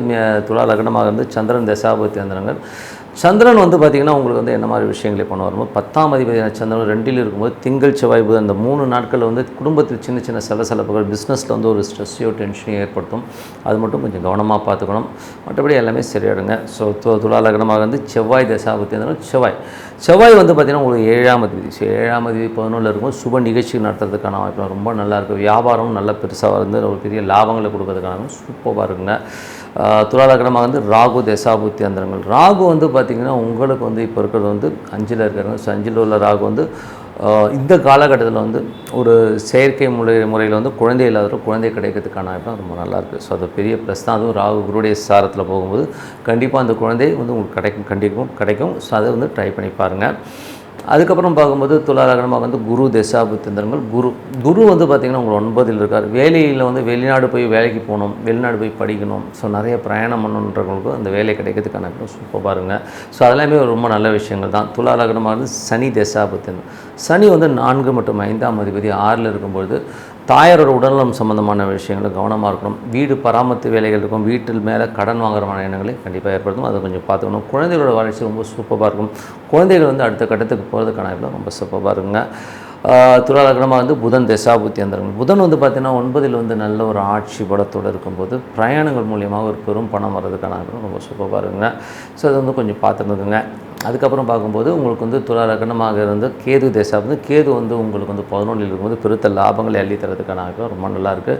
துலா லக்னமாக இருந்து சந்திரன் தசாபதி வந்தனங்கள். சந்திரன் வந்து பார்த்திங்கன்னா உங்களுக்கு வந்து என்ன மாதிரி விஷயங்களை பண்ண வரும்போது 10ஆம் அதிபதியான சந்திரன் 2ல் இருக்கும்போது திங்கள் செவ்வாய் புதன் இந்த 3 நாட்களில் வந்து குடும்பத்தில் சின்ன சின்ன சலசலப்புகள் பிஸ்னஸில் வந்து ஒரு ஸ்ட்ரெஸ்ஸையோ டென்ஷனையோ ஏற்படுத்தும். அது மட்டும் கொஞ்சம் கவனமாக பார்த்துக்கணும். மற்றபடி எல்லாமே சரியாயிடுங்க. ஸோ துலா லக்னமாக வந்து செவ்வாய் தசாபுத்தி இருந்தாலும் செவ்வாய் வந்து பார்த்திங்கன்னா உங்களுக்கு 7ஆம் அதிபதி. ஸோ 7ஆம் அதிபதி 11ல் இருக்கும்போது சுப நிகழ்ச்சி நடத்துறதுக்கான வாய்ப்பு ரொம்ப நல்லாயிருக்கும். வியாபாரம் நல்ல பெருசாக வந்து ஒரு பெரிய லாபங்களை கொடுக்கறதுக்கான சூப்பராக இருக்குங்க. துலா லக்னமாக வந்து ராகு தசாபுத்தி அந்தரங்கள். ராகு வந்து பார்த்திங்கன்னா உங்களுக்கு வந்து இப்போ இருக்கிறது வந்து 5ல் இருக்கிறாங்க. ஸோ 5ல் உள்ள ராகு வந்து இந்த காலகட்டத்தில் வந்து ஒரு செயற்கை முறையில் வந்து குழந்தை இல்லாத குழந்தை கிடைக்கிறதுக்கான வாய்ப்பு ரொம்ப நல்லாயிருக்கு. ஸோ அது பெரிய ப்ளஸ் தான். அதுவும் ராகு குருடைய சாரத்தில் போகும்போது கண்டிப்பாக அந்த குழந்தை வந்து உங்களுக்கு கிடைக்கும். ஸோ அதை வந்து ட்ரை பண்ணி பாருங்கள். அதுக்கப்புறம் பார்க்கும்போது துலா லக்னமாக வந்து குரு தசாபுத்தியந்தரங்கள். குரு வந்து பார்த்திங்கன்னா உங்களுக்கு 9ல் இருக்கார். வேலையில் வந்து வெளிநாடு போய் வேலைக்கு போகணும், வெளிநாடு போய் படிக்கணும், ஸோ நிறைய பிரயாணம் பண்ணணுன்றவங்களுக்கும் அந்த வேலை கிடைக்கிறதுக்கான சூப்பர் பாருங்கள். ஸோ அதெல்லாமே ரொம்ப நல்ல விஷயங்கள் தான். துலா லக்னமாக வந்து சனி தசாபுத்தியந்தரம். சனி வந்து 4 மற்றும் 5ஆம் அதிபதி 6ல் இருக்கும்பொழுது தாயாரோட உடல்நலம் சம்மந்தமான விஷயங்களை கவனமாக இருக்கணும். வீடு பராமரிப்பு வேலைகள் இருக்கும். வீட்டில் மேலே கடன் வாங்குறமான எண்ணங்களை கண்டிப்பாக ஏற்படுத்தும். அதை கொஞ்சம் பார்த்துக்கணும். குழந்தைகளோட வளர்ச்சி ரொம்ப சூப்பராக இருக்கும். குழந்தைகள் வந்து அடுத்த கட்டத்துக்கு போகிறதுக்கான ரொம்ப சூப்பராக இருக்குங்க. துலா லக்னமாக வந்து புதன் தசாபுத்தி அந்தரங்கள். புதன் வந்து பார்த்திங்கன்னா 9ல் வந்து நல்ல ஒரு ஆட்சி பலத்தோடு இருக்கும்போது பிரயாணங்கள் மூலியமாக ஒரு பெரும் பணம் வர்றதுக்கான ரொம்ப சூப்பராக இருக்குங்க. ஸோ அது வந்து கொஞ்சம் பார்த்துருந்துக்குங்க. அதுக்கப்புறம் பார்க்கும்போது உங்களுக்கு வந்து துலா லக்னமாக இருந்து கேது தசாபுத்தி. கேது வந்து உங்களுக்கு வந்து 11ல் இருக்கும்போது பெருத்த லாபங்களை அள்ளி தரதுக்கான ரொம்ப நல்லாயிருக்கு.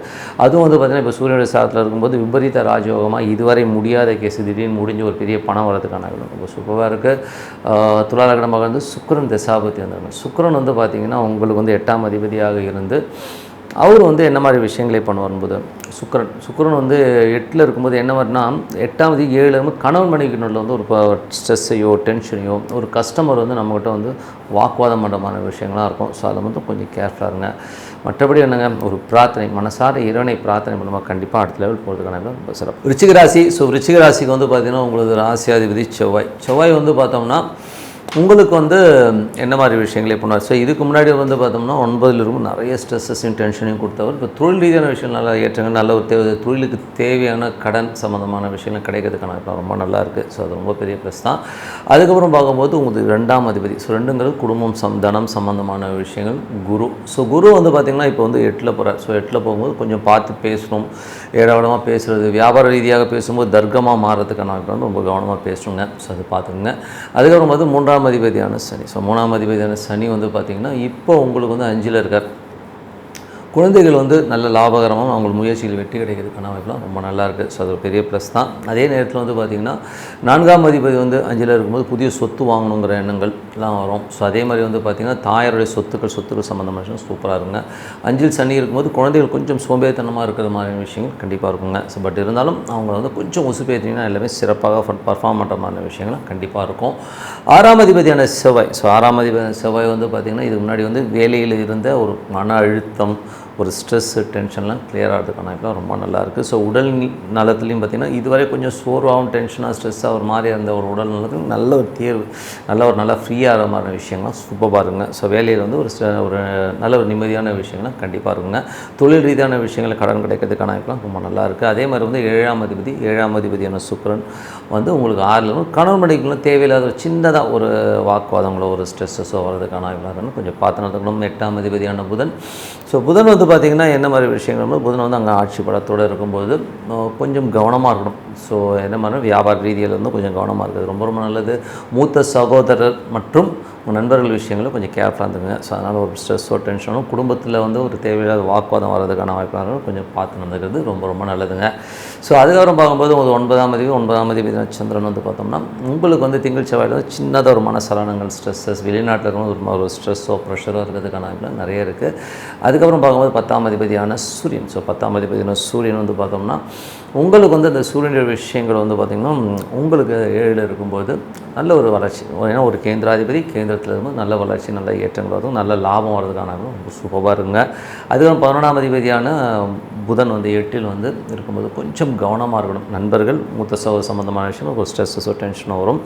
அதுவும் வந்து பார்த்திங்கன்னா இப்போ சூரியனுடைய சாரத்தில் இருக்கும்போது விபரீத ராஜயோகமாக இதுவரை முடியாத கேஸ் திடீர்னு முடிஞ்சு ஒரு பெரிய பணம் வரதுக்கான ரொம்ப சூப்பராக இருக்குது. துலா லக்னமாக வந்து சுக்கிரன் தசாபுத்தி வந்தாங்க. சுக்கிரன் வந்து பார்த்திங்கன்னா உங்களுக்கு வந்து 8ஆம் அதிபதியாக இருந்து அவர் வந்து என்ன மாதிரி விஷயங்களை பண்ணுவார் என்பது சுக்கிரன் வந்து 8ல் இருக்கும்போது என்ன மாதிரினா 8ஆம் அதிபதி 7ல் இருக்கும்போது கணவன் மனைவிக்கு நடுவில் வந்து ஒரு ஸ்ட்ரெஸ்ஸையோ டென்ஷனையோ ஒரு கஸ்டமர் வந்து நம்மகிட்ட வந்து வாக்குவாதம் பண்ணுறமான விஷயங்களாக இருக்கும். ஸோ அதை வந்து கொஞ்சம் கேர்ஃபுல்லாக இருங்க. மற்றபடி என்னங்க ஒரு பிரார்த்தனை மனசார இறைவனை பிரார்த்தனை பண்ணும்போது கண்டிப்பாக அடுத்த லெவல் போகிறதுக்கான ரொம்ப சிறப்பு. விருச்சிக ராசி. ஸோ விருச்சிக ராசிக்கு வந்து பார்த்திங்கன்னா உங்களுக்கு ராசியாதிபதி செவ்வாய் வந்து பார்த்தோம்னா உங்களுக்கு வந்து என்ன மாதிரி விஷயங்களே பண்ணுவார். ஸோ இதுக்கு முன்னாடி வந்து பார்த்தோம்னா 9ல் இருக்கும் நிறைய ஸ்ட்ரெஸ்ஸஸையும் டென்ஷனையும் கொடுத்தவர். இப்போ தொழில் ரீதியான விஷயம் நல்லா ஏற்றங்கள் நல்ல ஒரு தொழிலுக்கு தேவையான கடன் சம்மந்தமான விஷயங்கள் கிடைக்கிறதுக்கான இப்போ ரொம்ப நல்லா இருக்குது. ஸோ அது ரொம்ப பெரிய ப்ளஸ் தான். அதுக்கப்புறம் பார்க்கும்போது உங்களுக்கு 2ஆம் அதிபதி. ஸோ 2ங்கிறது குடும்பம் தனம் சம்மந்தமான விஷயங்கள். ஸோ குரு வந்து பார்த்திங்கன்னா இப்போ வந்து 8ல் போகிறார். ஸோ 8ல் போகும்போது கொஞ்சம் பார்த்து பேசணும். ஏடாவிடமாக பேசுகிறது வியாபார ரீதியாக பேசும்போது தர்க்கமாக மாறுறதுக்கான ரொம்ப கவனமாக பேசணுங்க. ஸோ அது பார்த்துக்குங்க. அதுக்கப்புறம் வந்து 3ஆம் அதிபதியான சனி. ஸோ 3ஆம் அதிபதியான சனி வந்து பார்த்திங்கன்னா இப்போ உங்களுக்கு வந்து 5ல் இருக்கார். குழந்தைகள் வந்து நல்ல லாபகரமாக அவங்களுக்கு முயற்சிகள் வெற்றி கிடைக்கிறதுக்கான வாய்ப்புலாம் ரொம்ப நல்லாயிருக்கு. ஸோ அது ஒரு பெரிய ப்ளஸ் தான். அதே நேரத்தில் வந்து பார்த்திங்கன்னா 4ஆம் அதிபதி வந்து 5ல் இருக்கும்போது புதிய சொத்து வாங்கணுங்கிற எண்ணங்கள்லாம் வரும். ஸோ அதே மாதிரி வந்து பார்த்திங்கன்னா தாயாருடைய சொத்துக்கள் சம்மந்தமான விஷயம் சூப்பராக இருக்குங்க. 5ல் சனி இருக்கும்போது குழந்தைகள் கொஞ்சம் சோம்பேறித்தனமாக இருக்கிற மாதிரி விஷயங்கள் கண்டிப்பாக இருக்குங்க. ஸோ பட் இருந்தாலும் அவங்க வந்து கொஞ்சம் உசுப்பேற்றிங்கன்னா எல்லாமே சிறப்பாக பர்ஃபார்ம் பண்ணுற மாதிரி விஷயங்கள்லாம் கண்டிப்பாக இருக்கும். 6ஆம் அதிபதியான செவ்வாய். ஸோ 6ஆம் அதிபதியான செவ்வாய் வந்து பார்த்திங்கன்னா இதுக்கு முன்னாடி வந்து வேலையில் இருந்த ஒரு மன அழுத்தம் ஒரு ஸ்ட்ரெஸ்ஸு டென்ஷன்லாம் கிளியர் ஆகிறதுக்கான இப்போ ரொம்ப நல்லாயிருக்கு. ஸோ உடல் நலத்துலேயும் பார்த்திங்கன்னா இதுவரை கொஞ்சம் சோர்வாகவும் டென்ஷனாக ஸ்ட்ரெஸ்ஸாக ஒரு மாதிரி இருந்த ஒரு உடல் நலத்துக்கு நல்ல ஒரு தேர்வு நல்லா ஃப்ரீயாக மாதிரி விஷயங்கள்லாம் சூப்பராக இருக்குங்க. ஸோ வேலையில் வந்து ஒரு நல்ல ஒரு நிம்மதியான விஷயங்கள்லாம் கண்டிப்பாக இருக்குங்க. தொழில் ரீதியான விஷயங்களை கடன் கிடைக்கிறதுக்கான இப்போலாம் ரொம்ப நல்லாயிருக்கு. அதே மாதிரி வந்து 7ஆம் அதிபதியான சுக்கிரன் வந்து உங்களுக்கு 6ல் கணவன் மனைவிக்குள்ள தேவையில்லாத ஒரு சின்னதாக ஒரு வாக்குவாதங்களோ ஒரு ஸ்ட்ரெஸ்ஸஸோ வர்றதுக்கான இப்போ கொஞ்சம் பார்த்து நடந்துக்கணும். 8ஆம் அதிபதியான புதன். ஸோ புதன் வந்து பார்த்திங்கன்னா என்ன மாதிரி விஷயங்கள் புதன் வந்து அங்கே ஆட்சி பலத்தோடு இருக்கும்போது கொஞ்சம் கவனமாக இருக்கணும். ஸோ என்ன மாதிரி வியாபார ரீதியில் வந்து கொஞ்சம் கவனமாக இருக்குது ரொம்ப நல்லது. மூத்த சகோதரர் மற்றும் நண்பர்கள் விஷயங்களும் கொஞ்சம் கேர்ஃபுல்லாக இருந்துங்க. ஸோ அதனால் ஒரு ஸ்ட்ரெஸ்ஸோ டென்ஷனும் குடும்பத்தில் வந்து ஒரு தேவையில்லாத வாக்குவாதம் வர்றதுக்கான வாய்ப்பாக கொஞ்சம் பார்த்து நடந்துக்கிறது ரொம்ப நல்லதுங்க. ஸோ அதுக்கப்புறம் பார்க்கும்போது ஒரு 9ஆம் அதிபதி சந்திரன் வந்து பார்த்தோம்னா உங்களுக்கு வந்து திங்கள் செவ்வாயில் வந்து சின்னதாக ஒரு மனசலனங்கள் ஸ்ட்ரெஸ்ஸஸ் வெளிநாட்டில் இருக்கணும் ஒரு ஸ்ட்ரெஸ்ஸோ ப்ரெஷரோ இருக்கிறதுக்கான வாய்ப்பு நிறைய இருக்குது. அதுக்கப்புறம் பார்க்கும்போது 10ஆம் அதிபதியான சூரியன். ஸோ 10ஆம் அதிபதியான சூரியன் வந்து பார்த்தோம்னா உங்களுக்கு வந்து அந்த சூரியனுடைய விஷயங்கள் வந்து பார்த்திங்கன்னா உங்களுக்கு 7ல் இருக்கும்போது நல்ல ஒரு வளர்ச்சி. ஏன்னா ஒரு கேந்திராதிபதி கேந்திரத்தில் இருக்கும்போது நல்ல வளர்ச்சி நல்ல ஏற்றங்கள் வரும் நல்ல லாபம் வர்றதுக்கான ரொம்ப சூப்பராக இருக்குங்க. அதுக்கப்புறம் 11ஆம் அதிபதியான புதன் வந்து 8ல் வந்து இருக்கும்போது கொஞ்சம் கவனமாக இருக்கணும். நண்பர்கள், மூத்த சகோதர சம்பந்தமான விஷயம் ஒரு ஸ்ட்ரெஸ்ஸோ டென்ஷனோ வரும்.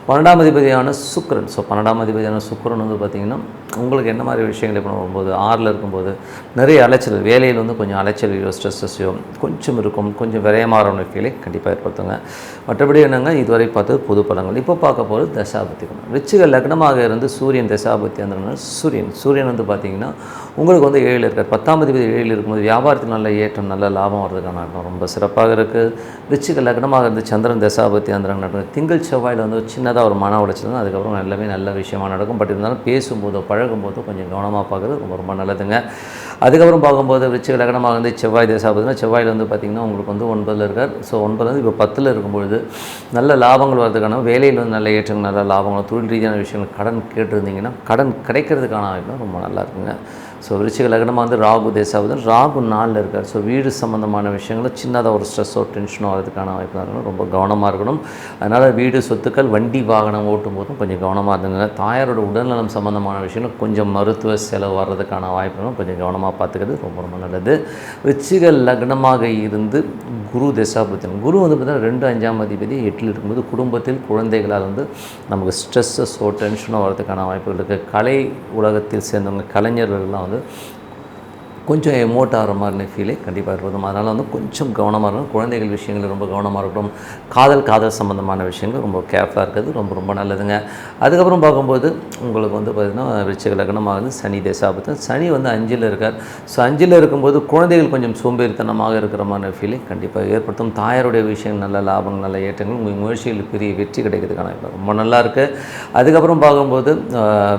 12ஆம் அதிபதியான சுக்கிரன். ஸோ 12ஆம் அதிபதியான சுக்கிரன் வந்து பார்த்திங்கன்னா உங்களுக்கு என்ன மாதிரி விஷயங்கள் இப்போ வரும்போது 6ல் இருக்கும்போது நிறைய அலைச்சல், வேலையில் வந்து கொஞ்சம் அலைச்சலையோ ஸ்ட்ரெஸ்ஸஸையோ கொஞ்சம் இருக்கும், கொஞ்சம் விரயமாகிற ஃபீலை கண்டிப்பாக ஏற்படுத்துங்க. மற்றபடி என்னங்க இதுவரை பார்த்து பொது பலங்கள். இப்போ பார்க்க போகிறது தசாபத்திகள். விருச்சிக லக்னமாக இருந்து சூரியன் தசாபத்தி அந்த சூரியன் வந்து பார்த்திங்கன்னா உங்களுக்கு வந்து 7ல் இருக்கார். 10ஆம் அதிபதி 7ல் இருக்கும்போது வியாபாரத்தில் நல்ல ஏற்றம், நல்ல லாபம் வர்றதுக்கான ரொம்ப சிறப்பாக இருக்குது. விருச்சிக லக்னமாக இருந்து சந்திரன் தசாபத்தி அந்த நடக்கும். திங்கள் செவ்வாயில் வந்து சின்னதாக ஒரு மன உளைச்சல், அதுக்கப்புறம் எல்லாமே நல்ல விஷயமாக நடக்கும். பட் இருந்தாலும் பேசும்போதோ பழகும்போதோ கொஞ்சம் கவனமாக பார்க்குறது ரொம்ப ரொம்ப நல்லதுங்க. அதுக்கப்புறம் பார்க்கும்போது விருச்சிக லக்னமாக வந்து செவ்வாய் தசாபத்தினா செவ்வாயில் வந்து பார்த்திங்கன்னா உங்களுக்கு வந்து 9ல் இருக்கார். ஸோ 9 வந்து இப்போ 10ல் இருக்கும்பொழுது நல்ல லாபங்கள் வர்றதுக்கான, வேலையில் வந்து நல்ல ஏற்றங்கள், நல்ல லாபங்கள், தொழில் ரீதியான விஷயங்கள், கடன் கேட்டிருந்தீங்கன்னா கடன் கிடைக்கிறதுக்கான வாய்ப்பு ரொம்ப நல்லா இருக்குங்க. ஸோ விருச்சிக லக்னமாக வந்து ராகு தேசாவது, ராகு 4ல் இருக்கார். ஸோ வீடு சம்மந்தமான விஷயங்கள் சின்னதாக ஒரு ஸ்ட்ரெஸ்ஸோ டென்ஷனோ வரதுக்கான வாய்ப்பு இருக்கணும். ரொம்ப கவனமாக இருக்கணும். அதனால் வீடு சொத்துக்கள், வண்டி வாகனம் ஓட்டும் போதும் கொஞ்சம் கவனமாக இருந்துங்க. தாயாரோட உடல்நலம் சம்மந்தமான விஷயங்கள் கொஞ்சம் மருத்துவ செலவு வர்றதுக்கான வாய்ப்புகளும் கொஞ்சம் கவனமாக பார்த்துக்கிறது ரொம்ப ரொம்ப நல்லது. விருச்சிக லக்னமாக இருந்து குரு தசாபுத்தின், குரு வந்து பார்த்திங்கன்னா 2, 5ஆம் அதிபதி 8ல் இருக்கும்போது குடும்பத்தில் குழந்தைகளால் வந்து நமக்கு ஸ்ட்ரெஸ்ஸோ டென்ஷனோ வரதுக்கான வாய்ப்புகள் இருக்குது. கலை உலகத்தில் சேர்ந்தவங்க கலைஞர்கள்லாம் வந்து கொஞ்சம் எமோட் ஆகிற மாதிரி ஃபீலே கண்டிப்பாக இருக்கும். அதனால் வந்து கொஞ்சம் கவனமாக இருக்கணும். குழந்தைகள் விஷயங்கள் ரொம்ப கவனமாக இருக்கணும். காதல் சம்மந்தமான விஷயங்கள் ரொம்ப கேர்ஃபுல்லாக இருக்கிறது ரொம்ப ரொம்ப நல்லதுங்க. அதுக்கப்புறம் பார்க்கும்போது உங்களுக்கு வந்து பார்த்திங்கன்னா விருச்சிக லக்னமாகுது சனி தேசாபத்து. சனி வந்து 5ல் இருக்கார். ஸோ 5ல் இருக்கும்போது குழந்தைகள் கொஞ்சம் சோம்பேறித்தனமாக இருக்கிற மாதிரி ஃபீலை கண்டிப்பாக ஏற்படுத்தும். தாயாருடைய விஷயங்கள் நல்ல லாபங்கள், நல்ல ஏற்றங்கள், உங்கள் முயற்சியில் பெரிய வெற்றி கிடைக்கிறதுக்கான ரொம்ப நல்லா இருக்குது. அதுக்கப்புறம் பார்க்கும்போது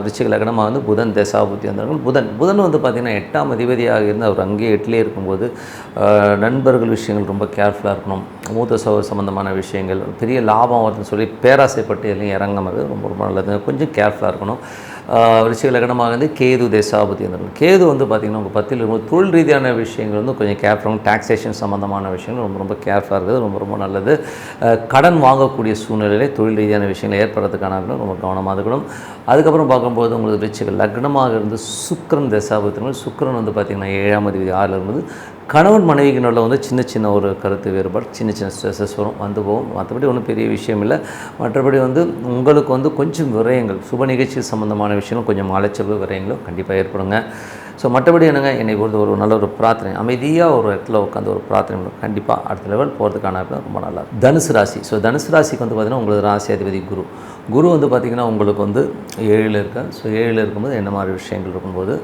விருச்சிக லக்னமாக வந்து புதன் தேசாபுத்தி வந்தார்கள். புதன் வந்து பார்த்திங்கன்னா 8ஆம் அதிபதியாக இருந்து அவர் அங்கேயே 8லே இருக்கும்போது நண்பர்கள் விஷயங்கள் ரொம்ப கேர்ஃபுல்லாக இருக்கணும். மூத்த சகோதர சம்மந்தமான விஷயங்கள் பெரிய லாபம் வருதுன்னு சொல்லி பேராசைப்பட்டு எல்லாம் இறங்காமல் ரொம்ப ரொம்ப நல்லது. கொஞ்சம் கேர்ஃபுல்லாக இருக்கணும். விருச்சிக லக்னமாக வந்து கேது தேசாபதி இருந்தார்கள். கேது வந்து பார்த்திங்கன்னா உங்கள் 10ல் இருக்கும்போது தொழில் ரீதியான விஷயங்கள் வந்து கொஞ்சம் கேர்ஃபுல்லாக, டாக்ஸேஷன் சம்மந்தமான விஷயங்கள் ரொம்ப ரொம்ப கேர்ஃபுல்லாக இருக்குது. ரொம்ப ரொம்ப நல்லது. கடன் வாங்கக்கூடிய சூழ்நிலையிலே தொழில் ரீதியான விஷயங்கள் ஏற்படுறதுக்கான ரொம்ப கவனமாக இருக்கணும். அதுக்கப்புறம் பார்க்கும்போது உங்களுக்கு விருச்சிக லக்னமாக இருந்து சுக்கிரன் தசாபத்தினால் சுக்கிரன் வந்து பார்த்திங்கன்னா 7ஆம் அதிபதி 6ல் இருக்கும்போது கணவன் மனைவிக்கு நடுவில் வந்து சின்ன ஒரு கருத்து வேறுபாடு, சின்ன ஸ்ட்ரெஸ்ஸஸ் வரும், வந்து போகும். மற்றபடி ஒன்றும் பெரிய விஷயம் இல்லை. மற்றபடி வந்து உங்களுக்கு வந்து கொஞ்சம் விரயங்கள், சுப நிகழ்ச்சி சம்மந்தமான விஷயங்களும் கொஞ்சம் அலைச்சல் விரயங்களும் கண்டிப்பாக ஏற்படுங்க. ஸோ மற்றபடி என்னங்க, என்னை பொறுத்த ஒரு நல்ல ஒரு பிரார்த்தனை, அமைதியாக ஒரு இடத்துல உட்காந்து ஒரு பிரார்த்தனை கண்டிப்பாக அடுத்த லெவல் போகிறதுக்கான ரொம்ப நல்லா. தனுசு ராசி. ஸோ தனுசு ராசிக்கு வந்து பார்த்திங்கன்னா உங்களுக்கு ராசி அதிபதி குரு வந்து பார்த்திங்கன்னா உங்களுக்கு வந்து 7ல் இருக்கார். ஸோ 7ல் இருக்கும்போது என்ன மாதிரி விஷயங்கள் இருக்கும்போது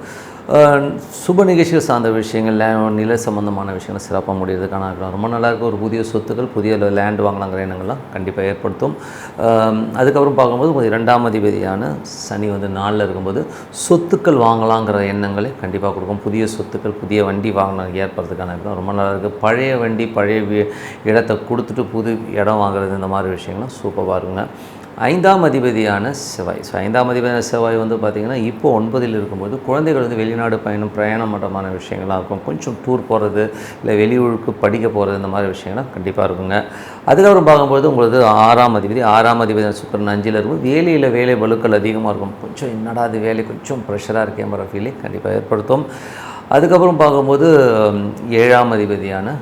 சுப நிகழ்ச்சிகள் சார்ந்த விஷயங்கள், நில சம்பந்தமான விஷயங்கள் சிறப்பாக முடியறதுக்கான ரொம்ப நல்லாயிருக்கும். ஒரு புதிய சொத்துக்கள், புதிய லேண்ட் வாங்கலாங்கிற எண்ணங்கள்லாம் கண்டிப்பாக ஏற்படுத்தும். அதுக்கப்புறம் பார்க்கும்போது 2ஆம் அதிபதியான சனி வந்து 4ல் இருக்கும்போது சொத்துக்கள் வாங்கலாங்கிற எண்ணங்களை கண்டிப்பாக கொடுக்கும். புதிய சொத்துக்கள், புதிய வண்டி வாங்கலாம் ஏற்படுறதுக்கான ரொம்ப நல்லாயிருக்கு. பழைய வண்டி, பழைய இடத்தை கொடுத்துட்டு புது இடம் வாங்குறது, இந்த மாதிரி விஷயங்கள்லாம் சூப்பராக இருக்குங்க. 5ஆம் அதிபதியான செவ்வாய். ஸோ 5ஆம் அதிபதியான செவ்வாய் வந்து பார்த்திங்கன்னா இப்போ 9ல் இருக்கும்போது குழந்தைகள் வந்து வெளிநாடு பிரயாணம் மட்டமான விஷயங்களாக இருக்கும். கொஞ்சம் டூர் போகிறது, இல்லை வெளியூருக்கு படிக்க போகிறது, இந்த மாதிரி விஷயங்கள்லாம் கண்டிப்பாக இருக்குங்க. அதுக்கப்புறம் பார்க்கும்போது உங்களுக்கு 6ஆம் அதிபதி சுக்கிரன் 5ல் இருக்கும்போது வேலை பளுக்கள் அதிகமாக இருக்கும். கொஞ்சம் என்னடா அது வேலை கொஞ்சம் ப்ரெஷராக இருக்கேங்கிற ஃபீலிங் கண்டிப்பாக ஏற்படுத்தும். அதுக்கப்புறம் பார்க்கும்போது 7ஆம் அதிபதியான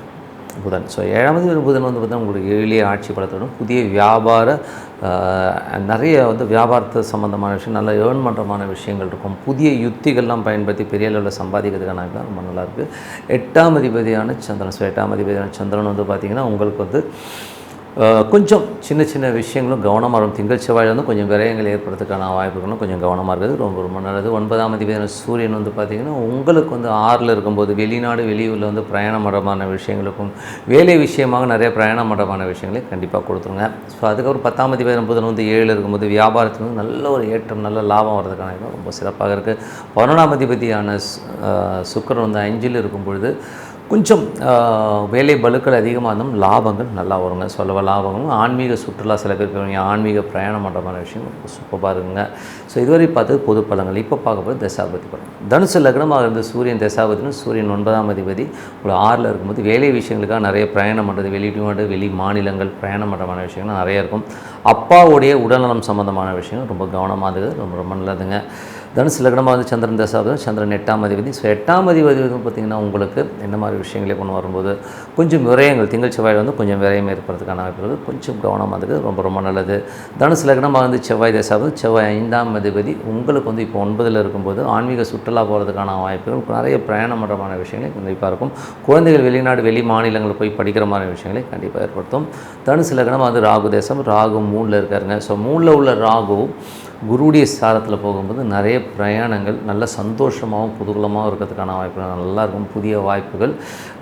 புதன். ஸோ 7ஆம் அதிபதி புதன் வந்து பார்த்திங்கன்னா உங்களுக்கு 7லே ஆட்சி பலத்துடன் புதிய வியாபார நிறைய வந்து வியாபாரத்து சம்மந்தமான விஷயம், நல்ல ஏர்ன் பண்ணுறமான விஷயங்கள் இருக்கும். புதிய யுத்திகள்லாம் பயன்படுத்தி பெரிய அளவில் சம்பாதிக்கிறதுக்கான ரொம்ப நல்லாயிருக்கு. 8ஆம் அதிபதியான சந்திரன். ஸோ 8ஆம் அதிபதியான சந்திரன் வந்து பார்த்திங்கன்னா உங்களுக்கு வந்து கொஞ்சம் சின்ன விஷயங்களும் கவனமாக இருக்கும். திங்கள் செவ்வாயில் வந்து கொஞ்சம் விரயங்கள் ஏற்படுறதுக்கான வாய்ப்புகளும் கொஞ்சம் கவனமாக இருக்குது. ரொம்ப ரொம்ப நல்லது. 9ஆம் அதிபதியான சூரியன் வந்து பார்த்திங்கன்னா உங்களுக்கு வந்து 6ல் இருக்கும்போது வெளிநாடு வெளியூரில் வந்து பிரயாணம் மட்டமான விஷயங்களுக்கும், வேலை விஷயமாக நிறைய பிரயாணம் மட்டமான விஷயங்களை கண்டிப்பாக கொடுத்துருங்க. ஸோ அதுக்கப்புறம் 10ஆம் அதிபதியான புதன் வந்து 7ல் இருக்கும்போது வியாபாரத்தில் வந்து நல்ல ஒரு ஏற்றம், நல்ல லாபம் வர்றதுக்கான ரொம்ப சிறப்பாக இருக்குது. 11ஆம் அதிபதியான சுக்கிரன் வந்து 5ல் இருக்கும்பொழுது கொஞ்சம் வேலை பளுக்கள் அதிகமாக இருந்தாலும் லாபங்கள் நல்லா வருங்க. சொல்லவா லாபங்களும் ஆன்மீக சுற்றுலா, சில பேருக்கு ஆன்மீக பிரயாணம் பண்ணுறமான விஷயம் சூப்பராக இருக்குங்க. ஸோ இதுவரை பார்த்தது பொது பலங்கள். இப்போ பார்க்க போது தசாபதி பலன். தனுசு லக்னமாக இருந்து சூரியன் தசாபதினு சூரியன் 9ஆம் அதிபதி ஒரு 6ல் இருக்கும்போது வேலை விஷயங்களுக்காக நிறைய பிரயாணம் பண்ணுறது, வெளி மாநிலங்கள் பிரயாணம் பண்ணுறமான விஷயங்கள் நிறைய இருக்கும். அப்பாவுடைய உடல்நலம் சம்மந்தமான விஷயங்கள் ரொம்ப கவனமாக இருக்குது. ரொம்ப ரொம்ப நல்லதுங்க. தனுசு லக்னமாக வந்து சந்திரன் தசாபதி, சந்திரன் 8ஆம் அதிபதி. ஸோ 8ஆம் அதிபதி வந்து பார்த்திங்கன்னா உங்களுக்கு என்ன மாதிரி விஷயங்களே கொண்டு வரும்போது கொஞ்சம் விரயங்கள், திங்கள் செவ்வாயில் வந்து கொஞ்சம் விரயம் ஏற்படுறதுக்கான வாய்ப்புகள், கொஞ்சம் கவனமாக இருக்குது, ரொம்ப ரொம்ப நல்லது. தனுசு லக்னமாக வந்து செவ்வாய் தசாபதி, செவ்வாய் 5ஆம் அதிபதி. உங்களுக்கு வந்து இப்போ 9ல் இருக்கும்போது ஆன்மீக சுற்றுலா போகிறதுக்கான வாய்ப்புகள், நிறைய பிரயாணம் பண்ணுறமான விஷயங்களே கண்டிப்பாக இருக்கும். குழந்தைகள் வெளிநாடு வெளி மாநிலங்களில் போய் படிக்கிற மாதிரி விஷயங்களை கண்டிப்பாக ஏற்படுத்தும். தனுசு லக்னமாக வந்து ராகு தேசம், ராகு 3ல் இருக்காருங்க. ஸோ 3ல் உள்ள ராகு குருவுடைய சாரத்தில் போகும்போது நிறைய பிரயாணங்கள், நல்ல சந்தோஷமாகவும் குதூகலமாகவும் இருக்கிறதுக்கான வாய்ப்புகள் நல்லாயிருக்கும். புதிய வாய்ப்புகள்,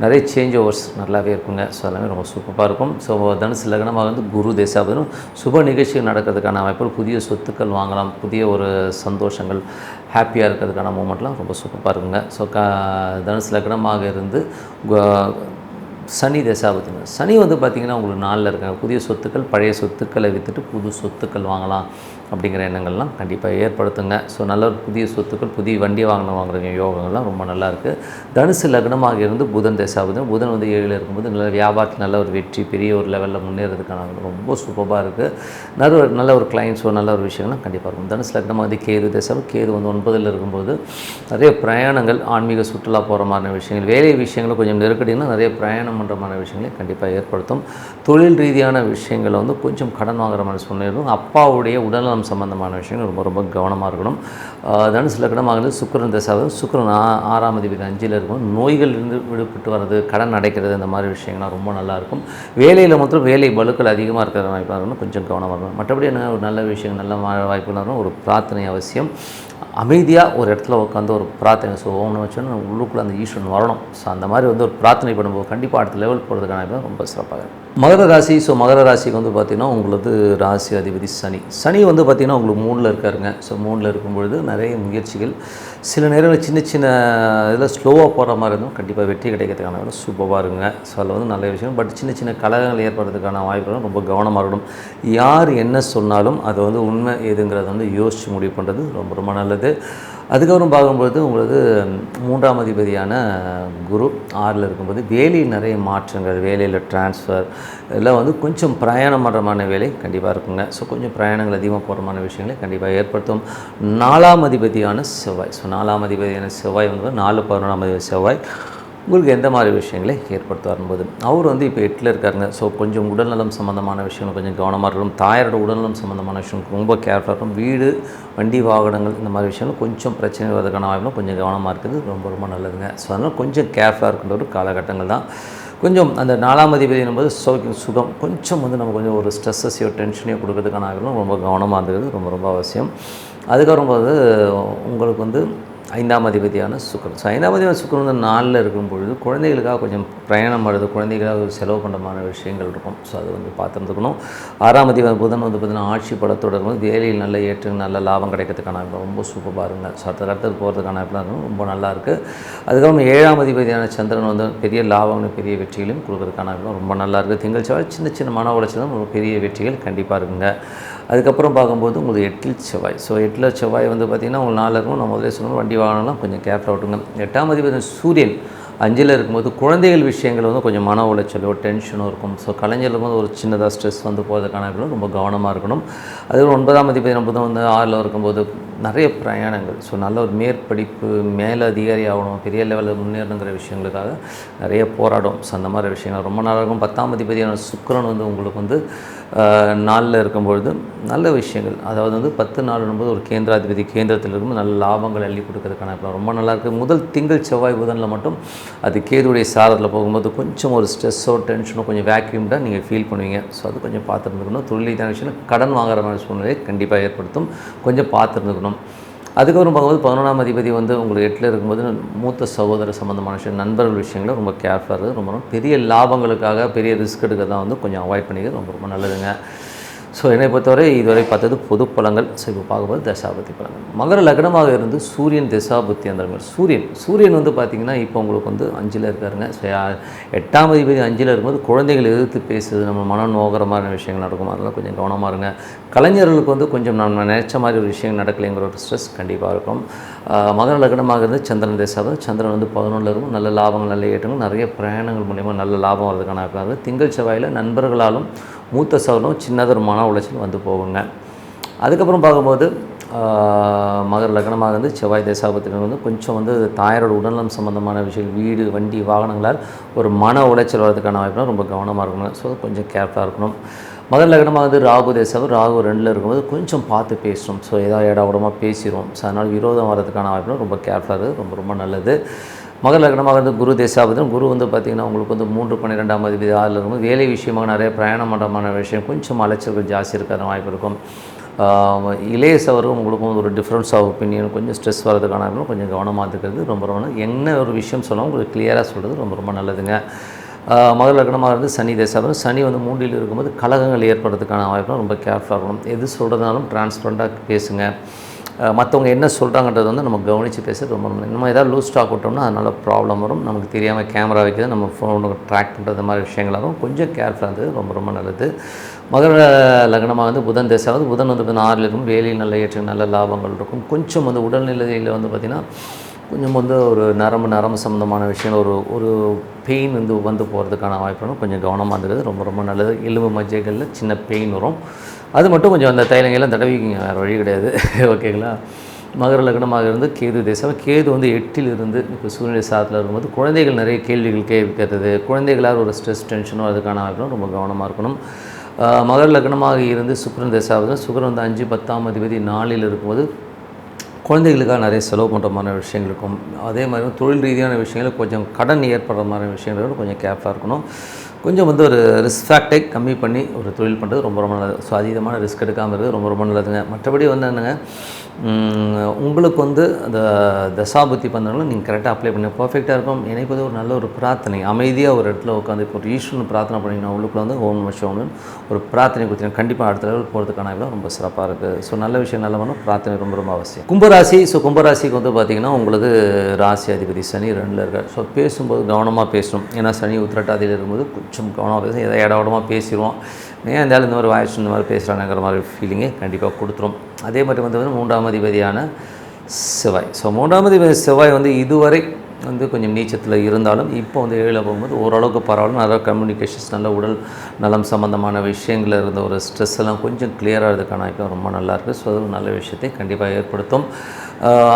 நிறைய சேஞ்ச் ஓவர்ஸ் நல்லாவே இருக்குங்க. ஸோ எல்லாமே ரொம்ப சூப்பராக இருக்கும். ஸோ தனுசு லக்னமாக வந்து குரு தேசாபதியும் சுப நிகழ்ச்சிகள் நடக்கிறதுக்கான வாய்ப்புகள், புதிய சொத்துக்கள் வாங்கலாம், புதிய ஒரு சந்தோஷங்கள், ஹாப்பியாக இருக்கிறதுக்கான மூமெண்ட்லாம் ரொம்ப சூப்பராக இருக்குங்க. ஸோ தனுசு லக்னமாக இருந்து சனி தசாபதிங்க. சனி வந்து பார்த்திங்கன்னா உங்களுக்கு 4ல் இருக்காங்க. புதிய சொத்துக்கள், பழைய சொத்துக்களை விற்றுட்டு புது சொத்துக்கள் வாங்கலாம் அப்படிங்கிற எண்ணங்கள்லாம் கண்டிப்பாக ஏற்படுத்துங்க. ஸோ நல்ல ஒரு புதிய சொத்துக்கள், புதிய வண்டி வாங்குற யோகங்கள்லாம் ரொம்ப நல்லாயிருக்கு. தனுசு லக்னமாக இருந்து புதன் தசாபதி, புதன் வந்து 7ல் இருக்கும்போது நல்ல வியாபாரத்தில் நல்ல ஒரு வெற்றி, பெரிய ஒரு லெவலில் முன்னேறதுக்கான ரொம்ப சூப்பராக இருக்குது. நல்ல ஒரு கிளைண்ட்ஸோ நல்ல ஒரு விஷயங்கள்லாம் கண்டிப்பாக இருக்கும். தனுசு லக்னமாக வந்து கேது தசாபதி, கேது வந்து 9ல் இருக்கும்போது நிறைய பிரயாணங்கள், ஆன்மீக சுற்றுலா போகிற மாதிரி விஷயங்கள், வேலை விஷயங்களும் கொஞ்சம் நெருக்கடினா நிறைய பிரயாணம் பண்ணுற மாதிரி விஷயங்களை கண்டிப்பாக ஏற்படுத்தும். தொழில் ரீதியான விஷயங்களை வந்து கொஞ்சம் கடன் வாங்குற மாதிரி சூழ்நிலை, அப்பாவுடைய உடல்நலம் சம்பந்தமான விஷயங்கள் ரொம்ப ரொம்ப கவனமாக இருக்கணும். தனுசு லக்னமாக சுக்கிரன் தசாபதி, சுக்கிரன் 6ஆம் அதிபதி 5ல் இருக்கும். நோய்களிலிருந்து விடுபட்டு வர்றது, கடன் அடைக்கிறது, இந்த மாதிரி விஷயங்கள்லாம் ரொம்ப நல்லாயிருக்கும். வேலையில் மாத்திரம் வேலை பலுக்கள் அதிகமாக இருக்கிற வாய்ப்பாக இருக்கணும், கொஞ்சம் கவனமாக இருக்கணும். மற்றபடி என்ன ஒரு நல்ல விஷயம், நல்ல வாய்ப்புகள் இருக்கணும். ஒரு பிரார்த்தனை அவசியம். அமைதியாக ஒரு இடத்துல உட்காந்து ஒரு பிரார்த்தனை, ஸோ ஓம்னு வச்சோன்னா உள்ளுக்குள்ளே அந்த ஈஸ்வரன் வரணும். ஸோ அந்த மாதிரி வந்து ஒரு பிரார்த்தனை பண்ணும்போது கண்டிப்பாக அடுத்த லெவல் போகிறதுக்கான ரொம்ப சிறப்பாக இருக்கும். மகர ராசி. ஸோ மகர ராசிக்கு வந்து பார்த்திங்கன்னா உங்களுக்கு ராசி அதிபதி சனி. சனி வந்து பார்த்திங்கன்னா உங்களுக்கு 3ல் இருக்காருங்க. ஸோ 3ல் இருக்கும்பொழுது நிறைய முயற்சிகள், சில நேரங்களில் சின்ன சின்ன இதில் ஸ்லோவாக போகிற மாதிரி இருந்தும் கண்டிப்பாக வெற்றி கிடைக்கிறதுக்கான சூப்பராக இருக்குங்க. ஸோ அதில் வந்து நல்ல விஷயம். பட் சின்ன சின்ன கலகங்கள் ஏற்படுறதுக்கான வாய்ப்புகளும் ரொம்ப கவனமாக இருக்கணும். யார் என்ன சொன்னாலும் அதை வந்து உண்மை எதுங்கிறத வந்து யோசித்து முடிவு பண்ணுறது ரொம்ப ரொம்ப நல்லது. அதுக்கப்புறம் பார்க்கும்பொழுது உங்களுக்கு 3ஆம் அதிபதியான குரு 6ல் இருக்கும்போது வேலையில் நிறைய மாற்றங்கள், வேலையில் டிரான்ஸ்ஃபர் எல்லாம் வந்து கொஞ்சம் பிரயாணம் பண்ணுறமான வேலை கண்டிப்பாக இருக்குங்க. ஸோ கொஞ்சம் பிரயாணங்கள் அதிகமாக போகிறமான விஷயங்களை கண்டிப்பாக ஏற்படுத்தும். 4ஆம் அதிபதியான செவ்வாய். ஸோ 4ஆம் அதிபதியான செவ்வாய் வந்து 4-11ஆம் அதிபதி செவ்வாய் உங்களுக்கு எந்த மாதிரி விஷயங்களை ஏற்படுத்துவார் என்பது. அவர் வந்து இப்போ 8ல் இருக்காருங்க. ஸோ கொஞ்சம் உடல்நலம் சம்மந்தமான விஷயங்கள் கொஞ்சம் கவனமாக இருக்கணும். தாயாரோட உடல்நலம் சம்மந்தமான விஷயம் ரொம்ப கேர்ஃபுல்லாக இருக்கணும். வீடு, வண்டி, வாகனங்கள், இந்த மாதிரி விஷயங்கள் கொஞ்சம் பிரச்சனை வரதுக்கான வாய்ப்பும் கொஞ்சம் கவனமாக இருக்குது, ரொம்ப ரொம்ப நல்லதுங்க. ஸோ அதனால் கொஞ்சம் கேர்ஃபுல்லாக இருக்கின்ற ஒரு காலகட்டங்கள் தான். கொஞ்சம் அந்த 4ஆம் அதிபதி என்பது சுகம், கொஞ்சம் வந்து நம்ம கொஞ்சம் ஒரு ஸ்ட்ரெஸ்ஸையோ டென்ஷனையோ கொடுக்கறதுக்கான ஆகணும், ரொம்ப கவனமாக இருந்தது ரொம்ப ரொம்ப அவசியம். அதுக்கப்புறம் போது உங்களுக்கு வந்து 5ஆம் அதிபதியான சுக்கிரன். ஸோ 5ஆம் அதிபதியான சுக்கிரன் வந்து 4ல் இருக்கும் பொழுது குழந்தைகளுக்காக கொஞ்சம் பிரயாணம் பண்ணுறது, குழந்தைகளுக்காக செலவு பண்ணுறமான விஷயங்கள் இருக்கும். ஸோ அது வந்து பார்த்துருந்துக்கணும். 6ஆம் அதிபதி புதன் வந்து பார்த்திங்கன்னா ஆட்சி படத்தோடு இருக்கும்போது வேலையில் நல்ல ஏற்று நல்ல லாபம் கிடைக்கிறதுக்கான ரொம்ப சூப்பராக இருங்க. ஸோ அடுத்த போகிறதுக்கான இருக்கும், ரொம்ப நல்லாயிருக்கு. அதுக்கப்புறம் 7ஆம் அதிபதியான சந்திரன் வந்து பெரிய லாபங்களும் பெரிய வெற்றிகளையும் கொடுக்குறதுக்கான ரொம்ப நல்லாயிருக்கு. திங்கள் செவ்வாய் சின்ன சின்ன மன உளைச்சலும் பெரிய வெற்றிகள் கண்டிப்பாக இருக்குங்க. அதுக்கப்புறம் பார்க்கும்போது உங்களுக்கு 8ல் செவ்வாய். ஸோ 8ல் செவ்வாய் வந்து பார்த்திங்கன்னா உங்களுக்கு 4 இருக்கும். நான் முதலே சொன்னோம், வண்டி வாகனம்லாம் கொஞ்சம் கேர்ஃபுல்லாக விட்டுங்க. 8ஆம் அதிபதி சூரியன் 5ல் இருக்கும்போது குழந்தைகள் விஷயங்கள் வந்து கொஞ்சம் மன உளைச்சலோ டென்ஷனோ இருக்கும். ஸோ கலைஞர்களுக்கு வந்து ஒரு சின்னதாக ஸ்ட்ரெஸ் வந்து போகிறதுக்கான ரொம்ப கவனமாக இருக்கணும். அதுவும் 9ஆம் அதிபதி வந்து 6ல் இருக்கும்போது நிறைய பிரயாணங்கள், ஸோ நல்ல ஒரு மேற்படிப்பு, மேலே அதிகாரி ஆகணும், பெரிய லெவலில் முன்னேறணுங்கிற விஷயங்களுக்காக நிறைய போராடும். ஸோ அந்த மாதிரி விஷயங்கள் ரொம்ப நல்லா இருக்கும். 10ஆம் அதிபதியான சுக்கிரன் வந்து உங்களுக்கு வந்து 4ல் இருக்கும்பொழுது நல்ல விஷயங்கள், அதாவது வந்து 10 4 ஒரு கேந்திராதிபதி கேந்திரத்தில் இருக்கும்போது நல்ல லாபங்கள் அள்ளி கொடுக்கறதுக்கான ரொம்ப நல்லாயிருக்கு. முதல் திங்கள் செவ்வாய் புதனில் மட்டும் அது கேதுடைய சாரத்தில் போகும்போது கொஞ்சம் ஒரு ஸ்ட்ரெஸ்ஸோ டென்ஷனோ கொஞ்சம் வேக்யூம்டாக நீங்கள் ஃபீல் பண்ணுவீங்க. ஸோ அது கொஞ்சம் பார்த்துருந்துக்கணும். தொழிலான விஷயம் கடன் வாங்குற மாதிரி சூழ்நிலை கண்டிப்பாக ஏற்படுத்தும், கொஞ்சம் பார்த்துருந்துக்கணும். அதுக்கப்புறம் பார்க்கும்போது 11ஆம் அதிபதி வந்து உங்களுக்கு 8ல் இருக்கும்போது மூத்த சகோதர சம்மந்தமான விஷயம், நண்பர்கள் விஷயங்களும் ரொம்ப கேர்ஃபுல்லாக இருக்குது. ரொம்ப பெரிய லாபங்களுக்காக பெரிய ரிஸ்க் எடுக்க தான் வந்து கொஞ்சம் அவாய்ட் பண்ணிக்கிறது ரொம்ப ரொம்ப நல்லதுங்க. ஸோ என்னை பொறுத்தவரை இதுவரை பார்த்தது பொது பலங்கள். ஸோ இப்போ பார்க்கும்போது தசாபுத்தி பலங்கள். மகர லக்னமாக இருந்து சூரியன் தசாபுத்தி அந்த சூரியன் வந்து பார்த்திங்கன்னா இப்போ உங்களுக்கு வந்து 5ல் இருக்காருங்க. ஸோ 8ஆம் அதிபதி 5ல் இருக்கும்போது குழந்தைகள் எதிர்த்து பேசுது, நம்ம மனம் நோக்கிற மாதிரி விஷயங்கள் நடக்கும், அதெல்லாம் கொஞ்சம் கவனமாக இருங்க. கலைஞர்களுக்கு வந்து கொஞ்சம் நம்ம நினைச்ச மாதிரி ஒரு விஷயம் நடக்கலைங்கிற ஒரு ஸ்ட்ரெஸ் கண்டிப்பாக இருக்கும். மகர லக்னமாக இருந்து சந்திரன் தசாபதி, சந்திரன் வந்து 11ல் இருக்கும். நல்ல லாபங்கள், நல்ல ஏற்றங்கள், நிறைய பிரயாணங்கள் மூலிமா நல்ல லாபம் வரதுக்கான இருக்குது. திங்கள் செவ்வாயில் நண்பர்களாலும் மூத்த சகோதரம் சின்னதாக ஒரு மன உளைச்சல் வந்து போகுங்க. அதுக்கப்புறம் பார்க்கும்போது மகர லக்னமாக இருந்து செவ்வாய் தசாபத்தினர் வந்து கொஞ்சம் வந்து தாயாரோட உடல்நலம் சம்மந்தமான விஷயங்கள், வீடு, வண்டி, வாகனங்களால் ஒரு மன உளைச்சல் வரதுக்கான வாய்ப்புனா ரொம்ப கவனமாக இருக்கணும். ஸோ கொஞ்சம் கேர்ஃபுல்லாக இருக்கணும். மகர லக்னமாக வந்து ராகு தேசம், ராகு 2ல் இருக்கும்போது கொஞ்சம் பார்த்து பேசணும். ஸோ ஏதாவது இடமா பேசிடுவோம். ஸோ அதனால் விரோதம் வரதுக்கான வாய்ப்புனா ரொம்ப கேர்ஃபுல்லாக இருக்குது, ரொம்ப ரொம்ப நல்லது. மகர லக்னமாக வந்து குரு தேசாபத்தினம், குரு வந்து பார்த்திங்கன்னா உங்களுக்கு வந்து 3-12ஆம் அதிபதி 6ல் இருக்கும்போது வேலை விஷயமாக நிறைய பிரயாணம் பண்ணுறமான விஷயம், கொஞ்சம் அலைச்சல்கள் ஜாஸ்தி இருக்கிற வாய்ப்பு இருக்கும். இளைய சவரும் உங்களுக்கும் ஒரு டிஃப்ரென்ஸ் ஆஃப் ஒப்பீனியன், கொஞ்சம் ஸ்ட்ரெஸ் வரதுக்கான கொஞ்சம் கவனமாக இருக்கிறது ரொம்ப ரொம்ப என்ன ஒரு விஷயம் சொன்னாலும் உங்களுக்கு கிளியராக சொல்கிறது ரொம்ப ரொம்ப நல்லதுங்க. மகர லக்னமாக இருந்து சனி தேசாபத்தினம், சனி வந்து 3ல் இருக்கும்போது கலகங்கள் ஏற்படுறதுக்கான வாய்ப்புனா ரொம்ப கேர்ஃபுல்லாக இருக்கணும். எது சொல்கிறதுனாலும் டிரான்ஸ்பரண்ட்டாக பேசுங்க. மற்றவங்க என்ன சொல்கிறாங்கன்றது வந்து நம்ம கவனித்து பேசுறது ரொம்ப நல்லது. நம்ம ஏதாவது லூஸ் ஸ்டாக் விட்டோம்னா அதனால் ப்ராப்ளம் வரும். நமக்கு தெரியாமல் கேமரா வைக்கிறது, நம்ம ஃபோனுக்கு ட்ராக் பண்ணுறது மாதிரி விஷயங்களாகும். கொஞ்சம் கேர்ஃபுல்லாக இருந்தது ரொம்ப ரொம்ப நல்லது. மகர லக்னமாக வந்து புதன் தேசம், புதன் வந்து 6ல் இருக்கும், வேலையில் நல்ல ஏற்றம், நல்ல லாபங்கள் இருக்கும். கொஞ்சம் வந்து உடல்நிலையில் வந்து பார்த்திங்கன்னா கொஞ்சம் வந்து ஒரு நரம்பு சம்மந்தமான விஷயம், ஒரு பெயின் வந்து போகிறதுக்கான வாய்ப்புகளும் கொஞ்சம் கவனமாக இருந்தது ரொம்ப ரொம்ப நல்லது. எலும்பு மஜ்ஜைகளில் சின்ன பெயின் வரும், அது மட்டும் கொஞ்சம் அந்த தைலங்கெல்லாம் தடவிக்கிங்க, வேறு வழி கிடையாது. ஓகேங்களா. மகர லக்னமாக இருந்து கேது தேசம், கேது வந்து 8ல் இருந்து இப்போ சூரியனுடைய சாதத்தில் இருக்கும்போது குழந்தைகள் நிறைய கேள்விகள் கேட்கறது, குழந்தைகளால் ஒரு ஸ்ட்ரெஸ் டென்ஷனும் அதுக்கான வாய்ப்புகளும் ரொம்ப கவனமாக இருக்கணும். மகர லக்னமாக இருந்து சுக்கிரன் தேசாவது, சுக்கிரன் வந்து 5-10ஆம் அதிபதி 4ல் இருக்கும்போது குழந்தைகளுக்காக நிறைய செலவு பண்ணுற மாதிரி விஷயங்கள் இருக்கும். அதே மாதிரி தொழில் ரீதியான விஷயங்கள் கொஞ்சம் கடன் ஏற்படுற மாதிரி விஷயங்களோட கொஞ்சம் கேர்ஃபுல்லாக இருக்கணும். கொஞ்சம் வந்து ஒரு ரிஸ்க் ஃபேக்டரை கம்மி பண்ணி ஒரு தொழில் பண்ணுறது ரொம்ப ரொம்ப நல்லது. ஸோ அதீதமான ரிஸ்க் எடுக்காமல் இருக்குது ரொம்ப ரொம்ப நல்லதுங்க. மற்றபடி வந்து என்னங்க, உங்களுக்கு வந்து அந்த தசாபுத்தி பந்தங்களும் நீங்கள் கரெக்டாக அப்ளை பண்ணி பர்ஃபெக்டாக இருக்கும். எனக்கு வந்து ஒரு நல்ல ஒரு பிரார்த்தனை, அமைதியாக ஒரு இடத்துல உட்காந்து இப்போ ஒரு ஈஸ்வரன் பிரார்த்தனை பண்ணிங்கன்னா உள்ளுக்குள்ள வந்து ஓம் நம சிவாய ஒரு பிரார்த்தனை கொடுத்தீங்கன்னா கண்டிப்பாக அடுத்த லெவல் போகிறதுக்கான இதெல்லாம் ரொம்ப சிறப்பாக இருக்குது. ஸோ நல்ல விஷயம் நல்ல பண்ணணும், பிரார்த்தனை ரொம்ப ரொம்ப அவசியம். கும்பராசி, ஸோ கும்பராசிக்கு வந்து பார்த்திங்கன்னா உங்களுக்கு ராசி அதிபதி சனி 2ல் இருக்கார். ஸோ பேசும்போது கவனமாக பேசணும். ஏன்னா சனி உத்திரட்டாதியில் இருக்கும்போது கொஞ்சம் கவனமாக பேசும், ஏதாவது இடமா பேசிடுவோம். ஏன் இருந்தாலும் இந்த மாதிரி வாய்ஸ் இந்த மாதிரி பேசுகிறாங்கிற மாதிரி ஃபீலிங்கே கண்டிப்பாக கொடுத்துரும். அதே மாதிரி வந்து 3ஆம் அதிபதியான செவ்வாய், ஸோ 3ஆம் அதிபதி செவ்வாய் வந்து இதுவரை வந்து கொஞ்சம் நீச்சத்தில் இருந்தாலும் இப்போ வந்து 7ல் போகும்போது ஓரளவுக்கு பரவாயில்ல. நல்ல கம்யூனிகேஷன்ஸ், நல்ல உடல் நலம் சம்மந்தமான விஷயங்களில் இருந்த ஒரு ஸ்ட்ரெஸ் எல்லாம் கொஞ்சம் கிளியராக இருக்கிறதுக்கான இப்போ ரொம்ப நல்லாயிருக்கு. ஸோ அது நல்ல விஷயத்தை கண்டிப்பாக ஏற்படுத்தும்.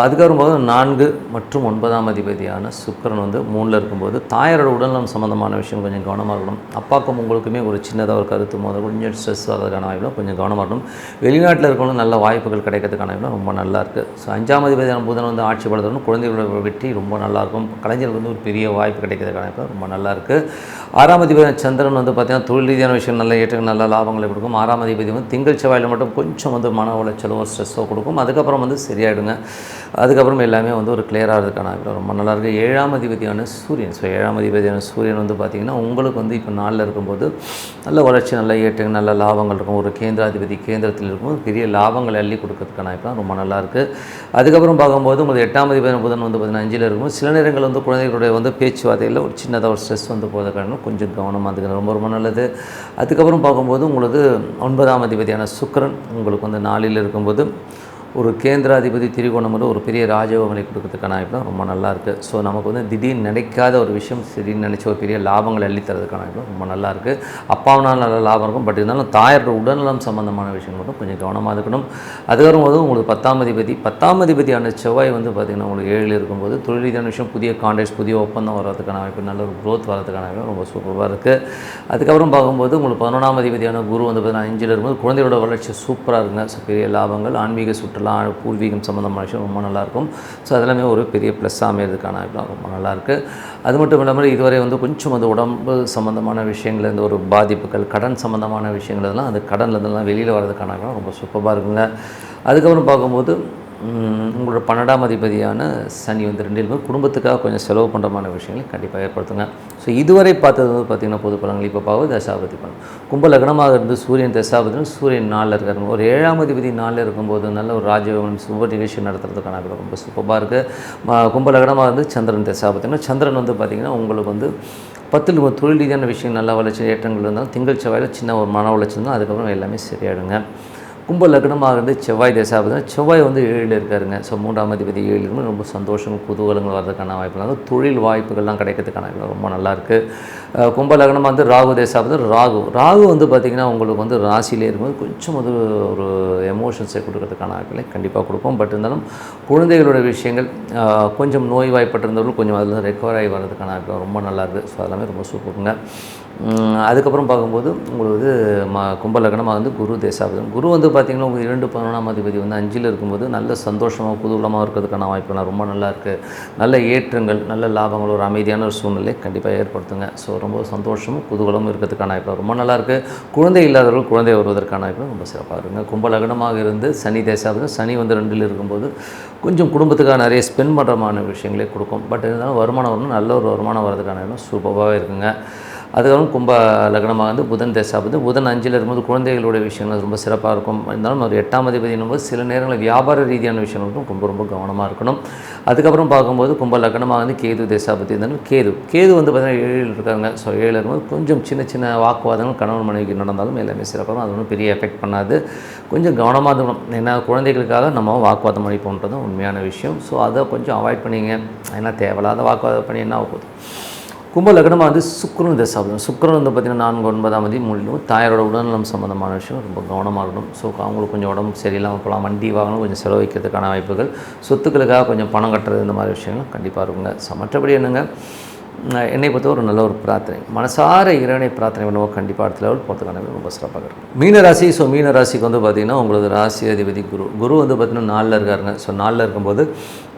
அதுக்கப்புறம் போது 4 மற்றும் 9ஆம் அதிபதியான சுக்கிரன் வந்து 3ல் இருக்கும்போது தாயாரோட உடல்நலம் சம்மந்தமான விஷயம் கொஞ்சம் கவனமாக இருக்கணும். அப்பாக்கும் உங்களுக்குமே ஒரு சின்னதாக ஒரு கருத்து மோதல், கொஞ்சம் ஸ்ட்ரெஸ் வரதுக்கான வாய்ப்புலாம் கொஞ்சம் கவனமாக இருக்கணும். வெளிநாட்டில் இருக்கணும் நல்ல வாய்ப்புகள் கிடைக்கிறதுக்கான வாய்ப்புலாம் ரொம்ப நல்லாயிருக்கு. ஸோ 5ஆம் அதிபதியான புதன் வந்து ஆட்சி படுத்தணும், குழந்தைகளோட வெற்றி ரொம்ப நல்லாயிருக்கும். கலைஞர்களுக்கு வந்து ஒரு பெரிய வாய்ப்பு கிடைக்கிறதுக்கான வாய்ப்பு ரொம்ப நல்லாயிருக்கு. 6ஆம் அதிபதியான சந்திரன் வந்து பார்த்திங்கன்னா தொழில் ரீதியான விஷயம் நல்ல ஏற்றங்கள், நல்ல லாபங்களை கொடுக்கும். 6ஆம் அதிபதி வந்து திங்கள் செவ்வாயில் மட்டும் கொஞ்சம் வந்து மன உளைச்சலோ ஸ்ட்ரெஸ்ஸோ கொடுக்கும். அதுக்கப்புறம் வந்து சரியாயிடுங்க. அதுக்கப்புறம் எல்லாமே வந்து ஒரு கிளியராக இருக்கிறதுக்கான ரொம்ப நல்லாயிருக்கு. 7ஆம் அதிபதியான சூரியன், ஸோ 7ஆம் அதிபதியான சூரியன் வந்து பார்த்திங்கன்னா உங்களுக்கு வந்து இப்போ 4ல் இருக்கும்போது நல்ல வளர்ச்சி, நல்ல ஏற்றங்கள், நல்ல லாபங்கள் இருக்கும். ஒரு கேந்திராதிபதி கேந்திரத்தில் இருக்கும்போது பெரிய லாபங்கள் அள்ளி கொடுக்கறதுக்கான இப்போ ரொம்ப நல்லாயிருக்கு. அதுக்கப்புறம் பார்க்கும்போது உங்களுக்கு 8ஆம் அதிபதியான புதன் வந்து பார்த்திங்கன்னா 5ல் இருக்கும்போது சில நேரங்கள் வந்து குழந்தைகளுடைய வந்து பேச்சுவார்த்தையில் ஒரு சின்னதாக ஒரு ஸ்ட்ரெஸ் வந்து போகிறதுக்கான கொஞ்சம் கவனமாக இருக்கிறது ரொம்ப ரொம்ப நல்லது. அதுக்கப்புறம் பார்க்கும்போது உங்களுக்கு 9ஆம் அதிபதியான சுக்கிரன் உங்களுக்கு வந்து 4ல் இருக்கும்போது ஒரு கேந்திராதிபதி திரிகோணம் ஒரு பெரிய ராஜயோகங்களை கொடுக்கறதுக்கான வாய்ப்பு ரொம்ப நல்லாயிருக்கு. ஸோ நமக்கு வந்து திடீர்னு நினைக்காத ஒரு விஷயம் திடீர்னு நினச்ச ஒரு பெரிய லாபங்களை அள்ளித்தரதுக்கான வாய்ப்பு ரொம்ப நல்லாயிருக்கு. அப்பாவனால் நல்ல லாபம் இருக்கும், பட் இருந்தாலும் தாயாரோட உடல்நலம் சம்மந்தமான விஷயம் மட்டும் கொஞ்சம் கவனமாக இருக்கணும். அது வரும்போது உங்களுக்கு 10ஆம் அதிபதியான செவ்வாய் வந்து பார்த்திங்கன்னா உங்களுக்கு 7ல் இருக்கும்போது தொழில் ரீதியான விஷயம், புதிய கான்ட்ராக்ட்ஸ், புதிய ஒப்பந்தம் வர்றதுக்கான வாய்ப்பு, நல்ல ஒரு க்ரோத் வரதுக்கான வாய்ப்பு ரொம்ப சூப்பராக இருக்குது. அதுக்கப்புறம் பார்க்கும்போது உங்களுக்கு 11ஆம் அதிபதியான குரு வந்து பார்த்திங்கன்னா 5ல் இருக்கும்போது குழந்தையோட வளர்ச்சி சூப்பராக இருக்குங்க. ஸோ பெரிய லாபங்கள், ஆன்மீக சுற்றுலா, பூர்வீகம் சம்மந்தமான விஷயம் ரொம்ப நல்லாயிருக்கும். ஸோ அதெல்லாமே ஒரு பெரிய ப்ளஸ்ஸாக அமைகிறதுக்கான ரொம்ப நல்லாயிருக்கு. அது மட்டும் இல்லாமல் இதுவரை வந்து கொஞ்சம் வந்து உடம்பு சம்மந்தமான விஷயங்கள், இந்த ஒரு பாதிப்புகள், கடன் சம்மந்தமான விஷயங்கள் இதெல்லாம் அந்த கடன்லேருந்துலாம் வெளியில் வர்றதுக்கான ரொம்ப சூப்பராக இருக்குங்க. அதுக்கப்புறம் பார்க்கும்போது உங்களோட 12ஆம் அதிபதியான சனி வந்து 2ல் குடும்பத்துக்காக கொஞ்சம் செலவு பண்ணுறமான விஷயங்களை கண்டிப்பாக ஏற்படுத்துங்க. ஸோ இதுவரை பார்த்தது வந்து பார்த்திங்கன்னா பொது பலன்கள். இப்போ பார்வது தசாபதி பலன். கும்ப லக்னமாக இருந்து சூரியன் தசாபதினு சூரியன் 4ல் இருக்காருங்க. ஒரு 7ஆம் அதிபதி 4ல் இருக்கும்போது நல்ல ஒரு ராஜயோகம் சுப நிகழ்ச்சி நடத்துறதுக்கான ரொம்ப சூப்பராக இருக்குது. கும்ப லக்னமாக இருந்து சந்திரன் தசாபதினா சந்திரன் வந்து பார்த்திங்கன்னா உங்களுக்கு வந்து 10ல் ஒரு தொழில் ரீதியான விஷயம் நல்ல வளர்ச்சி ஏற்றங்கள் இருந்தாலும் திங்கள் செவ்வாயில் சின்ன ஒரு மன உளைச்சல் தான், அதுக்கப்புறம் எல்லாமே சரியாயிடுங்க. கும்ப லக்னமாக இருந்து செவ்வாய் தசாபதி செவ்வாய் வந்து 7ல் இருக்காருங்க. ஸோ 3ஆம் அதிபதி 7 இருக்கும்போது ரொம்ப சந்தோஷம் குதூகலங்கள் வர்றதுக்கான வாய்ப்புகள், தொழில் வாய்ப்புகள்லாம் கிடைக்கிறதுக்கான ரொம்ப நல்லாயிருக்கு. கும்ப லக்னமாக வந்து ராகு தசாபதி ராகு வந்து பார்த்திங்கன்னா உங்களுக்கு வந்து ராசியிலே இருக்கும்போது கொஞ்சம் வந்து ஒரு எமோஷன்ஸை கொடுக்கறதுக்கான வாய்ப்புகளை கண்டிப்பாக கொடுக்கும். பட் இருந்தாலும் குழந்தைகளோட விஷயங்கள் கொஞ்சம் நோய்வாய்ப்பட்டிருந்தவர்கள் கொஞ்சம் அதில் ரெக்கவர் ஆகி வர்றதுக்கான வாய்ப்பு ரொம்ப நல்லாயிருக்கு. ஸோ அதெல்லாமே ரொம்ப சூப்பருங்க. அதுக்கப்புறம் பார்க்கும்போது உங்களுக்கு கும்ப லக்னமாக வந்து குரு தசாபதி குரு வந்து பார்த்திங்கன்னா உங்களுக்கு 2 11ஆம் அதிபதி வந்து 5ல் இருக்கும்போது நல்ல சந்தோஷமாக குதூகலமாக இருக்கிறதுக்கான வாய்ப்புலாம் ரொம்ப நல்லாயிருக்கு. நல்ல ஏற்றங்கள் நல்ல லாபங்கள் ஒரு அமைதியான ஒரு சூழ்நிலை கண்டிப்பாக ஏற்படுத்துங்க. ஸோ ரொம்ப சந்தோஷமும் குதூகலமும் இருக்கிறதுக்கான வாய்ப்பு ரொம்ப நல்லாயிருக்கு. குழந்தை இல்லாதவர்கள் குழந்தை வருவதற்கான வாய்ப்பு ரொம்ப சிறப்பாக இருக்குங்க. கும்ப லக்னமாக இருந்து சனி தசாபதி சனி வந்து 2ல் இருக்கும்போது கொஞ்சம் குடும்பத்துக்காக நிறைய ஸ்பெண்ட் பண்ணுறமான விஷயங்களே கொடுக்கும். பட் இருந்தாலும் வருமானம் வரணும், நல்ல ஒரு வருமானம் வரதுக்கான இடம் சூப்பராகவே இருக்குங்க. அதுக்கப்புறம் கும்ப லக்னமாக வந்து புதன் தசாபதி புதன் 5ல் இருக்கும்போது குழந்தைகளுடைய விஷயங்கள் ரொம்ப சிறப்பாக இருக்கும். இருந்தாலும் ஒரு 8ஆம் அதிபதி என்னும்போது சில நேரங்களில் வியாபார ரீதியான விஷயங்களுக்கும் ரொம்ப கவனமாக இருக்கணும். அதுக்கப்புறம் பார்க்கும்போது கும்ப லக்னமாக வந்து கேது தசாபதி இருந்தாலும் கேது வந்து பார்த்திங்கன்னா 7ல் இருக்காங்க. ஸோ 7ல் இருக்கும்போது கொஞ்சம் சின்ன வாக்குவாதங்கள் கணவன் மனைவிக்கு நடந்தாலும் எல்லாமே சிறப்பாக அது ஒன்றும் பெரிய எஃபெக்ட் பண்ணாது. கொஞ்சம் கவனமாக இருக்கணும். ஏன்னா குழந்தைகளுக்காக நம்ம வாக்குவாதம் அளிப்போன்றது உண்மையான விஷயம். ஸோ அதை கொஞ்சம் அவாய்ட் பண்ணிங்க. ஏன்னா தேவையில்லாத வாக்குவாதம் பண்ணி என்ன ஆகுது. கும்ப லக்னமாக வந்து சுக்கிரன் தசாபதி சுக்கிரன் வந்து பார்த்திங்கன்னா 4 9ஆம் தேதி மூலிலும் தாயாரோட உடல்நலம் சம்மந்தமான விஷயம் ரொம்ப கவனமாக இருக்கணும். ஸோ அவங்களுக்கு கொஞ்சம் உடம்பு சரியில்லாமல் போகலாம், வண்டி வாகனம் கொஞ்சம் செலவழிக்கிறதுக்கான வாய்ப்புகள், சொத்துக்களுக்காக கொஞ்சம் பணம் கட்டுறது இந்த மாதிரி விஷயங்கள் கண்டிப்பாக இருக்குங்க. ஸோ மற்றபடி என்னங்க என்னை பொறுத்த ஒரு நல்ல ஒரு பிரார்த்தனை மனசார இறைவனை பிரார்த்தனை பண்ணுவோம். கண்டிப்பாக அடுத்த லெவல் போகிறதுக்கான ரொம்ப சிறப்பாக இருக்கும். மீனராசி மீனராசிக்கு வந்து பார்த்திங்கன்னா உங்களது ராசி அதிபதி குரு வந்து பார்த்திங்கன்னா 4ல் இருக்காருங்க. ஸோ 4ல் இருக்கும்போது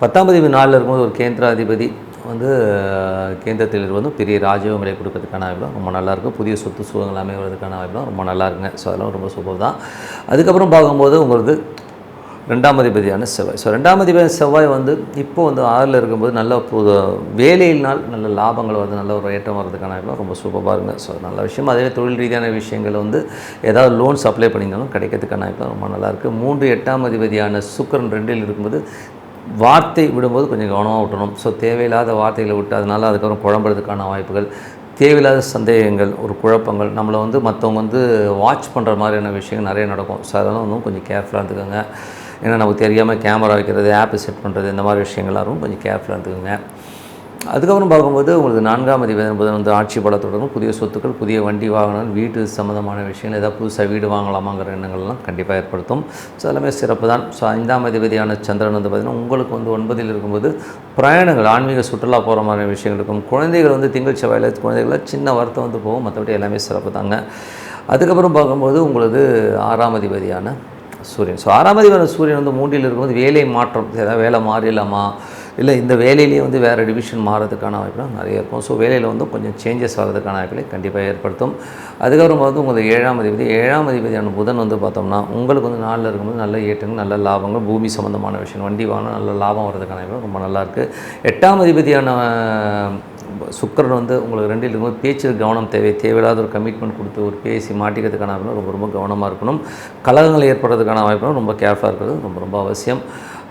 10ஆம் அதிபதி 4ல் இருக்கும்போது ஒரு கேந்திராதிபதி வந்து கேந்திரத்தில் வந்து பெரிய ராஜயோகங்களை கொடுக்கறதுக்கான வாய்ப்புலாம் ரொம்ப நல்லாயிருக்கும். புதிய சொத்து சுகங்கள் அமைவதற்கான வாய்ப்புலாம் ரொம்ப நல்லா இருக்குங்க. ஸோ அதெல்லாம் ரொம்ப சூப்பர் தான். அதுக்கப்புறம் பார்க்கும்போது உங்களுக்கு 2ஆம் அதிபதியான செவ்வாய். ஸோ 2ஆம் அதிபதியான செவ்வாய் வந்து இப்போது வந்து 6ல் இருக்கும்போது நல்ல வேலையினால் நல்ல லாபங்கள் வருது, நல்ல ஒரு ஏற்றம் வர்றதுக்கான வாய்ப்புலாம் ரொம்ப சூப்பராக இருங்க. ஸோ நல்ல விஷயம். அதே தொழில் ரீதியான விஷயங்கள் வந்து ஏதாவது லோன்ஸ் அப்ளை பண்ணியிருந்தாலும் கிடைக்கிறதுக்கான வாய்ப்புலாம் ரொம்ப நல்லாயிருக்கு. 3 8ஆம் அதிபதியான சுக்கிரன் 2ல் இருக்கும்போது வார்த்தை விடும்போது கொஞ்சம் கவனமாக விட்டணும். ஸோ தேவையில்லாத வார்த்தைகளை விட்டு அதனால் அதுக்கப்புறம் குழம்புறதுக்கான வாய்ப்புகள், தேவையில்லாத சந்தேகங்கள், ஒரு குழப்பங்கள், நம்மளை வந்து மற்றவங்க வந்து வாட்ச் பண்ணுற மாதிரியான விஷயங்கள் நிறைய நடக்கும். ஸோ அதெல்லாம் இன்னும் கொஞ்சம் கேர்ஃபுல்லாக இருந்துக்கோங்க. ஏன்னா நமக்கு தெரியாமல் கேமரா வைக்கிறது, ஆப்பு செட் பண்ணுறது இந்த மாதிரி விஷயங்கள்லாம் கொஞ்சம் கேர்ஃபுல்லாக இருந்துக்கோங்க. அதுக்கப்புறம் பார்க்கும்போது உங்களுக்கு 4ஆம் அதிபதி வந்து ஆட்சி பலத்துடன் புதிய சொத்துக்கள், புதிய வண்டி வாகனம், வீட்டு சம்மந்தமான விஷயங்கள், ஏதாவது புதுசாக வீடு வாங்கலாமாங்கிற எண்ணங்கள்லாம் கண்டிப்பாக ஏற்படுத்தும். ஸோ எல்லாமே சிறப்பு தான். ஸோ 5ஆம் அதிபதியான சந்திரன் வந்து பார்த்திங்கன்னா உங்களுக்கு வந்து 9ல் இருக்கும்போது பிரயாணங்கள், ஆன்மீக சுற்றுலா போகிற மாதிரி விஷயங்கள் இருக்கும். குழந்தைகள் வந்து திங்கள் செவ்வாயில் குழந்தைகளை சின்ன வருத்தம் வந்து போகும், மற்றபடி எல்லாமே சிறப்பு தாங்க. அதுக்கப்புறம் பார்க்கும்போது உங்களுக்கு 6ஆம் அதிபதியான சூரியன். ஸோ 6ஆம் அதிபதியான சூரியன் வந்து 3ல் இருக்கும்போது வேலை மாற்றம், ஏதாவது வேலை மாறிடலாமா, இல்லை இந்த வேலையிலேயே வந்து வேறு டிவிஷன் மாறதுக்கான வாய்ப்புலாம் நிறைய இருக்கும். ஸோ வேலையில் வந்து கொஞ்சம் சேஞ்சஸ் வர்றதுக்கான வாய்ப்புகளை கண்டிப்பாக ஏற்படுத்தும். அதுக்கப்புறம் வந்து உங்களுக்கு 7ஆம் அதிபதியான புதன் வந்து பார்த்தோம்னா உங்களுக்கு வந்து 4ல் இருக்கும்போது நல்ல ஏற்றங்கள், நல்ல லாபங்கள், பூமி சம்மந்தமான விஷயம், வண்டி வாகனம், நல்ல லாபம் வர்றதுக்கான வாய்ப்பு ரொம்ப நல்லாயிருக்கு. 8ஆம் அதிபதியான சுக்கிரன் வந்து உங்களுக்கு 2ல் இருக்கும்போது பேச்சில் கவனம் தேவையில்லாத ஒரு கமிட்மெண்ட் கொடுத்து ஒரு பேசி மாட்டிக்கிறதுக்கான வாய்ப்பு ரொம்ப கவனமாக இருக்கணும். கலகங்கள் ஏற்படுறதுக்கான வாய்ப்புகளும் ரொம்ப கேர்ஃபுல்லாக இருக்கிறது ரொம்ப அவசியம்.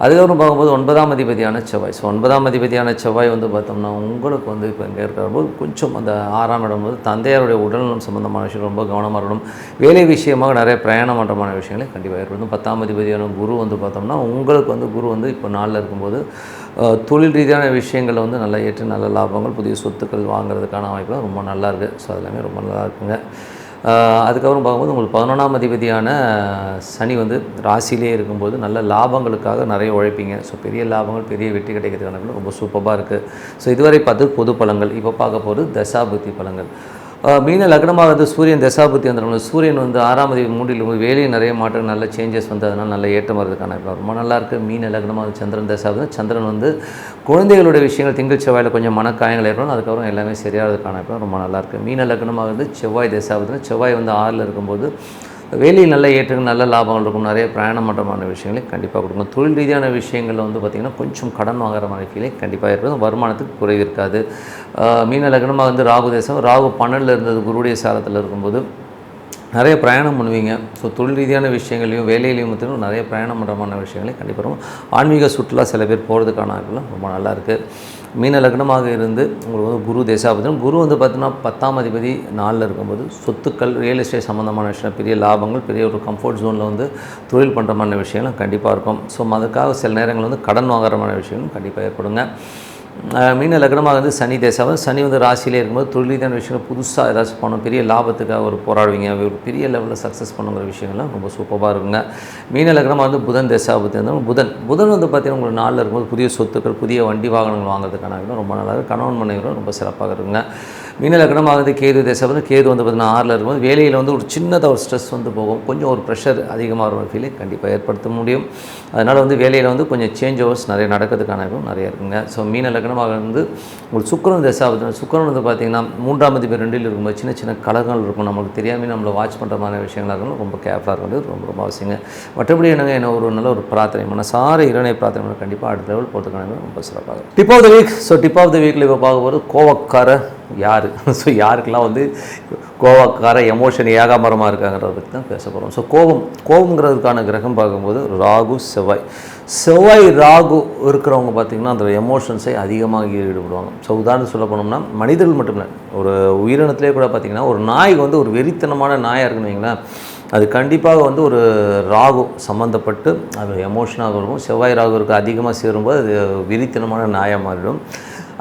அதுக்கப்புறம் பார்க்கும்போது 9ஆம் அதிபதியான செவ்வாய். ஸோ 9ஆம் அதிபதியான செவ்வாய் வந்து பார்த்தோம்னா உங்களுக்கு வந்து இப்போ இங்கே இருக்கிறபோது கொஞ்சம் அந்த 6ஆம் இடம் வந்து தந்தையாருடைய உடல்நலம் சம்மந்தமான விஷயம் ரொம்ப கவனமாக இருக்கணும். வேலை விஷயமாக நிறைய பிரயாணம் பண்ணுறமான விஷயங்களை கண்டிப்பாக ஏற்படுத்தும். 10ஆம் அதிபதியான குரு வந்து பார்த்தோம்னா உங்களுக்கு வந்து குரு வந்து இப்போ 4ல் இருக்கும்போது தொழில் ரீதியான விஷயங்கள் வந்து நல்ல ஏற்ற நல்ல லாபங்கள், புதிய சொத்துக்கள் வாங்குறதுக்கான வாய்ப்புலாம் ரொம்ப நல்லா இருக்குது. ஸோ அதெல்லாமே ரொம்ப நல்லா இருக்குங்க. அதுக்கப்புறம் பார்க்கும்போது உங்களுக்கு 11ஆம் அதிபதியான சனி வந்து ராசியிலே இருக்கும்போது நல்ல லாபங்களுக்காக நிறைய உழைப்பீங்க. ஸோ பெரிய லாபங்கள், பெரிய வெற்றி கிடைக்கிறதுக்கான ரொம்ப சூப்பராக இருக்குது. ஸோ இதுவரை பார்த்து பொது பலன்கள். இப்போ பார்க்க போகிறது தசாபுத்தி பலன்கள். மீன லக்னமாக வந்து சூரியன் தசாபுத்தி வந்துடும்ல. சூரியன் வந்து 6ஆம் அதிபதி 3ல் வேலையில் நிறைய மாற்றம், நல்ல சேஞ்சஸ் வந்து அதனால் நல்ல ஏற்றம் வர்றதுக்கான ரொம்ப நல்லாயிருக்கு. மீன லக்னமாக சந்திரன் தசாபுத்தி. சந்திரன் வந்து குழந்தைகளுடைய விஷயங்கள் திங்கள் செவ்வாயில் கொஞ்சம் மனக்காயங்கள் ஏற்படும், அதுக்கப்புறம் எல்லாமே சரியாகிறதுக்கான ரொம்ப நல்லாயிருக்கு. மீன லக்னமாக வந்து செவ்வாய் தசாபுத்தி. செவ்வாய் வந்து 6ல் இருக்கும்போது வேலையில் நல்ல ஏற்றங்கள், நல்ல லாபங்கள் இருக்கும், நிறைய பிரயாணம் பண்ணுறமான விஷயங்களை கண்டிப்பாக கொடுக்கும். தொழில் ரீதியான விஷயங்களில் வந்து பார்த்திங்கன்னா கொஞ்சம் கடன் வாங்குற மாதிரி ஃபீலே கண்டிப்பாக ஏற்படும். வருமானத்துக்கு குறைவு இருக்காது. மீன லக்னமாக வந்து ராகு 12ல் இருந்தது குருடைய சாரத்தில் இருக்கும்போது நிறைய பிரயாணம் பண்ணுவீங்க. ஸோ தொழில் ரீதியான விஷயங்களையும் வேலையிலையும் பார்த்திங்கன்னா நிறைய பிரயாணம் பண்ணுறமான விஷயங்களையும் கண்டிப்பாக ஆன்மீக சுற்றுலா சில பேர் போகிறதுக்கான வாய்ப்புலாம் ரொம்ப நல்லாயிருக்கு. மீன லக்னமாக இருந்து உங்களுக்கு வந்து குரு தேசாபதினம். குரு வந்து பார்த்திங்கன்னா 10ஆம் அதிபதி 4ல் இருக்கும்போது சொத்துக்கள், ரியல் எஸ்டேட் சம்மந்தமான விஷயம், பெரிய லாபங்கள், பெரிய ஒரு கம்ஃபர்ட் ஜோனில் வந்து தொழில் பண்ணுற மாதிரி விஷயங்களும் கண்டிப்பாக இருக்கும். ஸோ அதுக்காக சில நேரங்கள் வந்து கடன் வாங்குற மாதிரி விஷயங்களும் கண்டிப்பாக ஏற்படுங்க. மீன லக்னமாக வந்து சனி தேசாவும், சனி வந்து ராசியிலே இருக்கும்போது தொழிலான விஷயங்கள் புதுசாக ஏதாச்சும் பண்ணணும், பெரிய லாபத்துக்காக ஒரு போராடுவீங்க, ஒரு பெரிய லெவலில் சக்ஸஸ் பண்ணுங்கிற விஷயங்கள்லாம் ரொம்ப சூப்பராக இருக்குங்க. மீன லக்னமாக வந்து புதன் தேசாபத்தி இருந்தாலும் புதன் வந்து பார்த்திங்கன்னா உங்களுக்கு 4ல் இருக்கும்போது புதிய சொத்துக்கள், புதிய வண்டி வாகனங்கள் வாங்குறதுக்கான ரொம்ப நல்லா இருக்குது. கணவன் மனைவியும் ரொம்ப சிறப்பாக இருக்குங்க. மீன லக்னமாக வந்து கேது தேசாபதி, கேது வந்து பார்த்திங்கன்னா 6ல் இருக்கும்போது வேலையில் வந்து ஒரு சின்னதாக ஒரு ஸ்ட்ரெஸ் வந்து போகும், கொஞ்சம் ஒரு ப்ரெஷர் அதிகமாக ஒரு ஃபீலிங் கண்டிப்பாக ஏற்படுத்த முடியும். அதனால் வந்து வேலையில் வந்து கொஞ்சம் சேஞ்ச் ஓவர்ஸ் நிறைய நடக்கிறதுக்கான நிறைய இருக்குங்க. ஸோ மீன லக்னமாக வந்து உங்களுக்கு சுக்கிரன் தேசாபதி, சுக்கிரன் வந்து பார்த்திங்கன்னா 3ஆம் அதிபதி 2ல் இருக்கும்போது சின்ன சின்ன கலகங்கள் இருக்கும், நமக்கு தெரியாமல் நம்மளை வாட்ச் பண்ணுற மாதிரி விஷயங்களாக இருக்கணும், ரொம்ப கேர்ஃபுல்லாக இருக்கிறது ரொம்ப ரொம்ப அவசியங்க. மற்றபடி என்ன ஒரு நல்ல ஒரு பிரார்த்தனை, மனசார இறைவனை பிரார்த்தனை பண்ண கண்டிப்பாக அடுத்த லெவல் போகிறதுக்கான ரொம்ப சிறப்பாக. Tip of the week. So tip of the வீக்கில் இப்போ பார்க்க போகிறது கோவக்கார யார். ஸோ யாருக்கெல்லாம் வந்து கோவக்கார எமோஷன் ஏகாமரமாக இருக்காங்கிறத பற்றி தான் பேச போகிறோம். ஸோ கோபங்கிறதுக்கான கிரகம் பார்க்கும்போது ராகு செவ்வாய் ராகு இருக்கிறவங்க பார்த்திங்கன்னா அந்த எமோஷன்ஸை அதிகமாக ஈடுபடுவாங்க. ஸோ உதாரணம் சொல்ல போனோம்னா மனிதர்கள் மட்டும் இல்லை, ஒரு உயிரினத்திலே கூட பார்த்திங்கன்னா ஒரு நாய் வந்து ஒரு வெறித்தனமான நாயாக இருக்குன்னு வைங்களேன், அது கண்டிப்பாக வந்து ஒரு ராகு சம்மந்தப்பட்டு அது எமோஷனாக இருக்கும். செவ்வாய் ராகு இருக்க அதிகமாக சேரும்போது அது வெறித்தனமான நாயாக மாறிடும்.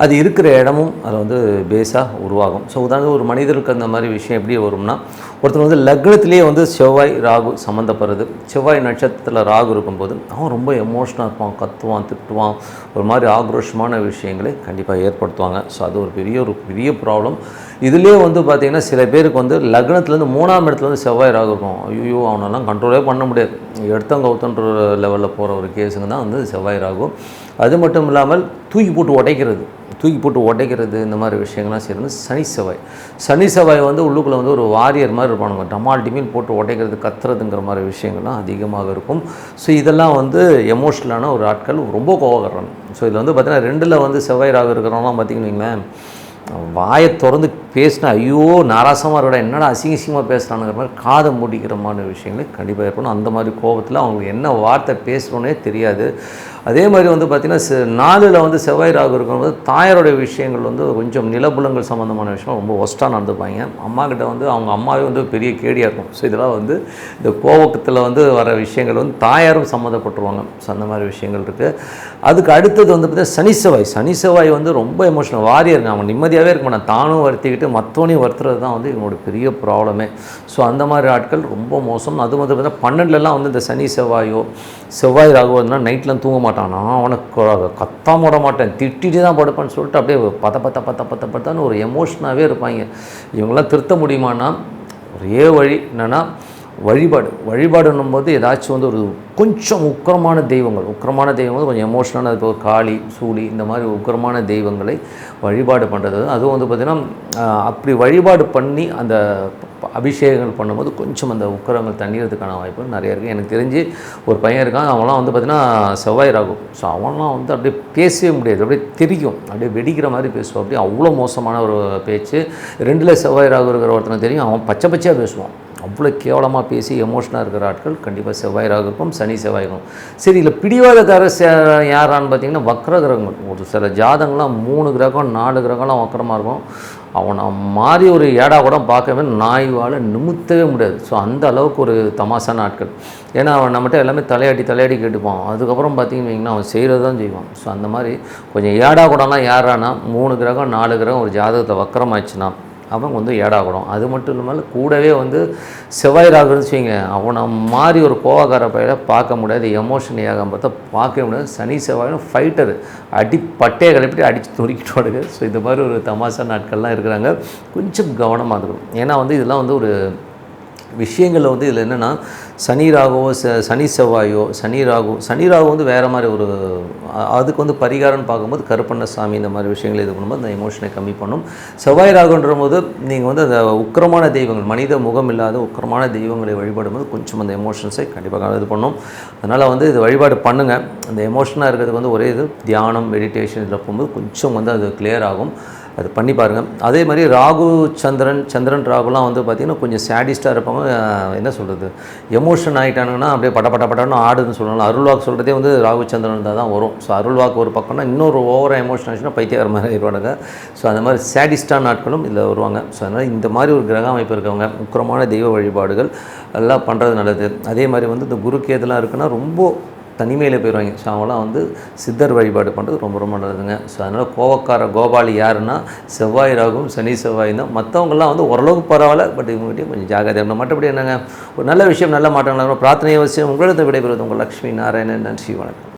அது இருக்கிற இடமும் அதை வந்து பேஸாக உருவாகும். ஸோ உதாரணம் ஒரு மனிதருக்கு அந்த மாதிரி விஷயம் எப்படி வரும்னா, ஒருத்தர் வந்து லக்னத்திலேயே வந்து செவ்வாய் ராகு சம்மந்தப்படுறது, செவ்வாய் நட்சத்திரத்தில் ராகு இருக்கும்போது அவன் ரொம்ப எமோஷனாக இருப்பான், கத்துவான், திட்டுவான், ஒரு மாதிரி ஆக்ரோஷமான விஷயங்களை கண்டிப்பாக ஏற்படுத்துவாங்க. ஸோ அது ஒரு பெரிய ப்ராப்ளம். இதுலேயே வந்து பார்த்திங்கன்னா சில பேருக்கு வந்து லக்னத்துலேருந்து 3ஆம் இடத்துல வந்து செவ்வாய் ராகு இருக்கும், ஐயோ அவனெல்லாம் கண்ட்ரோலே பண்ண முடியாது, எடுத்தவங்க அவுத்தன்ற லெவலில் போகிற ஒரு கேஸுங்க தான் வந்து செவ்வாய் ராகு. அது மட்டும் இல்லாமல் தூக்கி போட்டு உடைக்கிறது இந்த மாதிரி விஷயங்கள்லாம் செய்கிறது சனி செவ்வாய் வந்து உள்ளுக்குள்ளே வந்து ஒரு வாரியர் மாதிரி இருப்பானுங்க, டமால் டிமில் போட்டு உடைக்கிறது, கத்துறதுங்கிற மாதிரி விஷயங்கள்லாம் அதிகமாக இருக்கும். ஸோ இதெல்லாம் வந்து எமோஷ்னலான ஒரு ஆட்கள், ரொம்ப கோவப்படுறாங்க. ஸோ இதில் வந்து பார்த்திங்கன்னா 2ல் வந்து செவ்வாய் ராகு இருக்கிறவங்களாம் பார்த்திங்கன்னு வைங்களேன், வாயை திறந்து பேசினா ஐயோ நாராசமாக இருக்கா, என்னடா அசிங்கமாக பேசுகிறானுங்கிற மாதிரி காதை மூடிக்கிற மாதிரி விஷயங்களே கண்டிப்பாக ஏற்படும். அந்த மாதிரி கோபத்தில் அவங்களுக்கு என்ன வார்த்தை பேசுகிறோன்னே தெரியாது. அதே மாதிரி வந்து பார்த்திங்கன்னா 4ல் வந்து செவ்வாய் ராகு இருக்கும்போது தாயாருடைய விஷயங்கள் வந்து கொஞ்சம் நிலபுலங்கள் சம்மந்தமான விஷயம் ரொம்ப ஒஸ்ட்டாக நடந்துப்பாங்க. அம்மா கிட்ட வந்து அவங்க அம்மாவே வந்து பெரிய கேடியாக இருக்கும். ஸோ இதெல்லாம் வந்து இந்த கோபத்தில் வந்து வர விஷயங்கள் வந்து தாயாரும் சம்மந்தப்பட்டுருவாங்க. ஸோ அந்த மாதிரி விஷயங்கள் இருக்குது. அதுக்கு அடுத்தது வந்து பார்த்திங்கன்னா சனி செவ்வாய் வந்து ரொம்ப எமோஷனல் வாரியருங்க, அவங்க நிம்மதியாகவே இருக்க மாட்டாங்க, தானும் வருத்திக்கிட்டு மற்றவனையும் வருத்துறது தான் வந்து இவங்களோட பெரிய ப்ராப்ளமே. ஸோ அந்த மாதிரி ஆட்கள் ரொம்ப மோசம். அது வந்து பார்த்திங்கன்னா 12லலாம் வந்து இந்த சனி செவ்வாய் ராகு வந்து நைட்லாம் தூங்க மாட்டான், நான் அவனுக்கு கத்தாம விட மாட்டேன், திட்டிட்டு தான் படுப்பேன்னு சொல்லிட்டு அப்படியே பத்தான்னு ஒரு எமோஷனாகவே இருப்பாங்க. இவங்களாம் திருத்த முடியுமானா ஒரே வழி என்னென்னா வழிபாடுன்னும் போது ஏதாச்சும் வந்து ஒரு கொஞ்சம் உக்கிரமான தெய்வங்கள் கொஞ்சம் எமோஷனான, அது ஒரு காளி சூளி இந்த மாதிரி உக்கிரமான தெய்வங்களை வழிபாடு பண்ணுறது. அதுவும் வந்து பார்த்திங்கன்னா அப்படி வழிபாடு பண்ணி அந்த அபிஷேகங்கள் பண்ணும்போது கொஞ்சம் அந்த உக்கிரங்கள் தண்ணீரத்துக்கான வாய்ப்பு நிறைய இருக்குது. எனக்கு தெரிஞ்சு ஒரு பையன் இருக்கான், அவன்லாம் வந்து பார்த்திங்கன்னா செவ்வாய் ராகு. ஸோ அவன்லாம் வந்து அப்படியே பேசவே முடியாது, அப்படியே தெரியும், அப்படியே வெடிக்கிற மாதிரி பேசுவான், அப்படியே அவ்வளோ மோசமான ஒரு பேச்சு. 2ல் செவ்வாய் ராகு இருக்கிற ஒருத்தனை தெரியும், அவன் பச்சையாக பேசுவான், அவ்வளோ கேவலமாக பேசி எமோஷனாக இருக்கிற ஆட்கள் கண்டிப்பாக செவ்வாய் ராகு இருக்கும், சனி செவ்வாய் இருக்கும். சரி, இல்லை பிடிவாதக்கார யாரான்னு பார்த்திங்கன்னா வக்ர கிரகங்கள். ஒரு சில ஜாதகங்கள்லாம் 3 கிரகம் 4 கிரகம்லாம் வக்கரமாக இருக்கும். அவனை மாதிரி ஒரு ஏடா கூட பார்க்கவே நாய்வால் நிமித்தவே முடியாது. ஸோ அந்த அளவுக்கு ஒரு தமாசான ஆட்கள். ஏன்னா அவன் நம்மகிட்ட எல்லாமே தலையாடி கேட்டுப்பான். அதுக்கப்புறம் பார்த்திங்கன்னு வைங்கன்னா அவன் செய்கிறது தான் செய்வான். ஸோ அந்த மாதிரி கொஞ்சம் ஏடா கூடலாம் யாரானா 3 கிரகம் 4 கிரகம் ஒரு ஜாதகத்தை வக்கரமாச்சுன்னா அவன் வந்து ஏடாகணும். அது மட்டும் இல்லாமல் கூடவே வந்து செவ்வாய் ராகுன்னு வச்சுங்க, அவனை மாதிரி ஒரு கோவக்கார பையில பார்க்க முடியாது, எமோஷன் ஏகாம பார்த்தா பார்க்கவே முடியாது. சனி செவ்வாயும் ஃபைட்டர், பட்டையை கிளப்பிட்டு அடித்து நொறுக்கிட்டு வாடுங்க. ஸோ இந்த மாதிரி ஒரு தமாஷா நாட்கள்லாம் இருக்கிறாங்க, கொஞ்சம் கவனமாக இருக்கணும். ஏன்னா வந்து இதெல்லாம் வந்து ஒரு விஷயங்களில் வந்து இதில் என்னென்னா சனி ராகு வந்து வேறு மாதிரி ஒரு அதுக்கு வந்து பரிகாரம்னு பார்க்கும்போது கருப்பண்ண சாமி இந்த மாதிரி விஷயங்கள் இது பண்ணும்போது அந்த எமோஷனை கம்மி பண்ணும். செவ்வாய் ராகுன்ற போது நீங்கள் வந்து அந்த உக்கிரமான தெய்வங்கள், மனித முகம் இல்லாத உக்கிரமான தெய்வங்களை வழிபடும்போது கொஞ்சம் அந்த எமோஷன்ஸை கண்டிப்பாக இது பண்ணும். அதனால் வந்து இது வழிபாடு பண்ணுங்கள். அந்த எமோஷனாக இருக்கிறதுக்கு வந்து ஒரே இது தியானம், மெடிடேஷன் இதில் போகும்போது கொஞ்சம் வந்து அது கிளியர் ஆகும். அது பண்ணி பாருங்கள். அதே மாதிரி ராகு சந்திரன் ராகுலாம் வந்து பார்த்திங்கன்னா கொஞ்சம் சேடிஸ்ட்டாக இருப்பாங்க. என்ன சொல்கிறது, எமோஷன் ஆகிட்டானுங்கன்னா அப்படியே பட்டன்னு ஆடுதுன்னு சொல்லலாம். அருள்வாக்கு சொல்கிறதே வந்து ராகு சந்திரன் தான் வரும். ஸோ அருள்வாக்கு ஒரு பக்கம்னா இன்னொரு ஓவராக எமோஷன் ஆச்சுன்னா பைத்தியக்கார மாதிரி ஆயிடுவானுங்க. ஸோ அந்த மாதிரி சேடிஸ்டான நாட்களும் இதில் வருவாங்க. ஸோ அதனால் இந்த மாதிரி ஒரு கிரக அமைப்பு இருக்கவங்க உக்கிரமான தெய்வ வழிபாடுகள் எல்லாம் பண்ணுறது நல்லது. அதே மாதிரி வந்து இந்த குரு கேதுலாம் இருக்குன்னா ரொம்ப தனிமையில் போயிடுவாங்க. ஸோ அவங்களாம் வந்து சித்தர் வழிபாடு பண்ணுறது ரொம்ப ரொம்ப நல்லதுங்க. ஸோ அதனால் கோவக்கார கோபாலி யாருன்னா செவ்வாய் ராகும் சனி செவ்வாய் தான். மற்றவங்கலாம் வந்து ஓரளவுக்கு பரவாயில்ல, பட் இவங்ககிட்டயும் கொஞ்சம் ஜாகிரதையாக இருக்கணும். மற்றபடி என்னங்க, ஒரு நல்ல விஷயம் நல்ல மாற்றங்கள் பிரார்த்தனை அவசியம். உங்களிடத்தை விடைபெறுவது உங்கள் லக்ஷ்மி நாராயணன். நன்றி, வணக்கம்.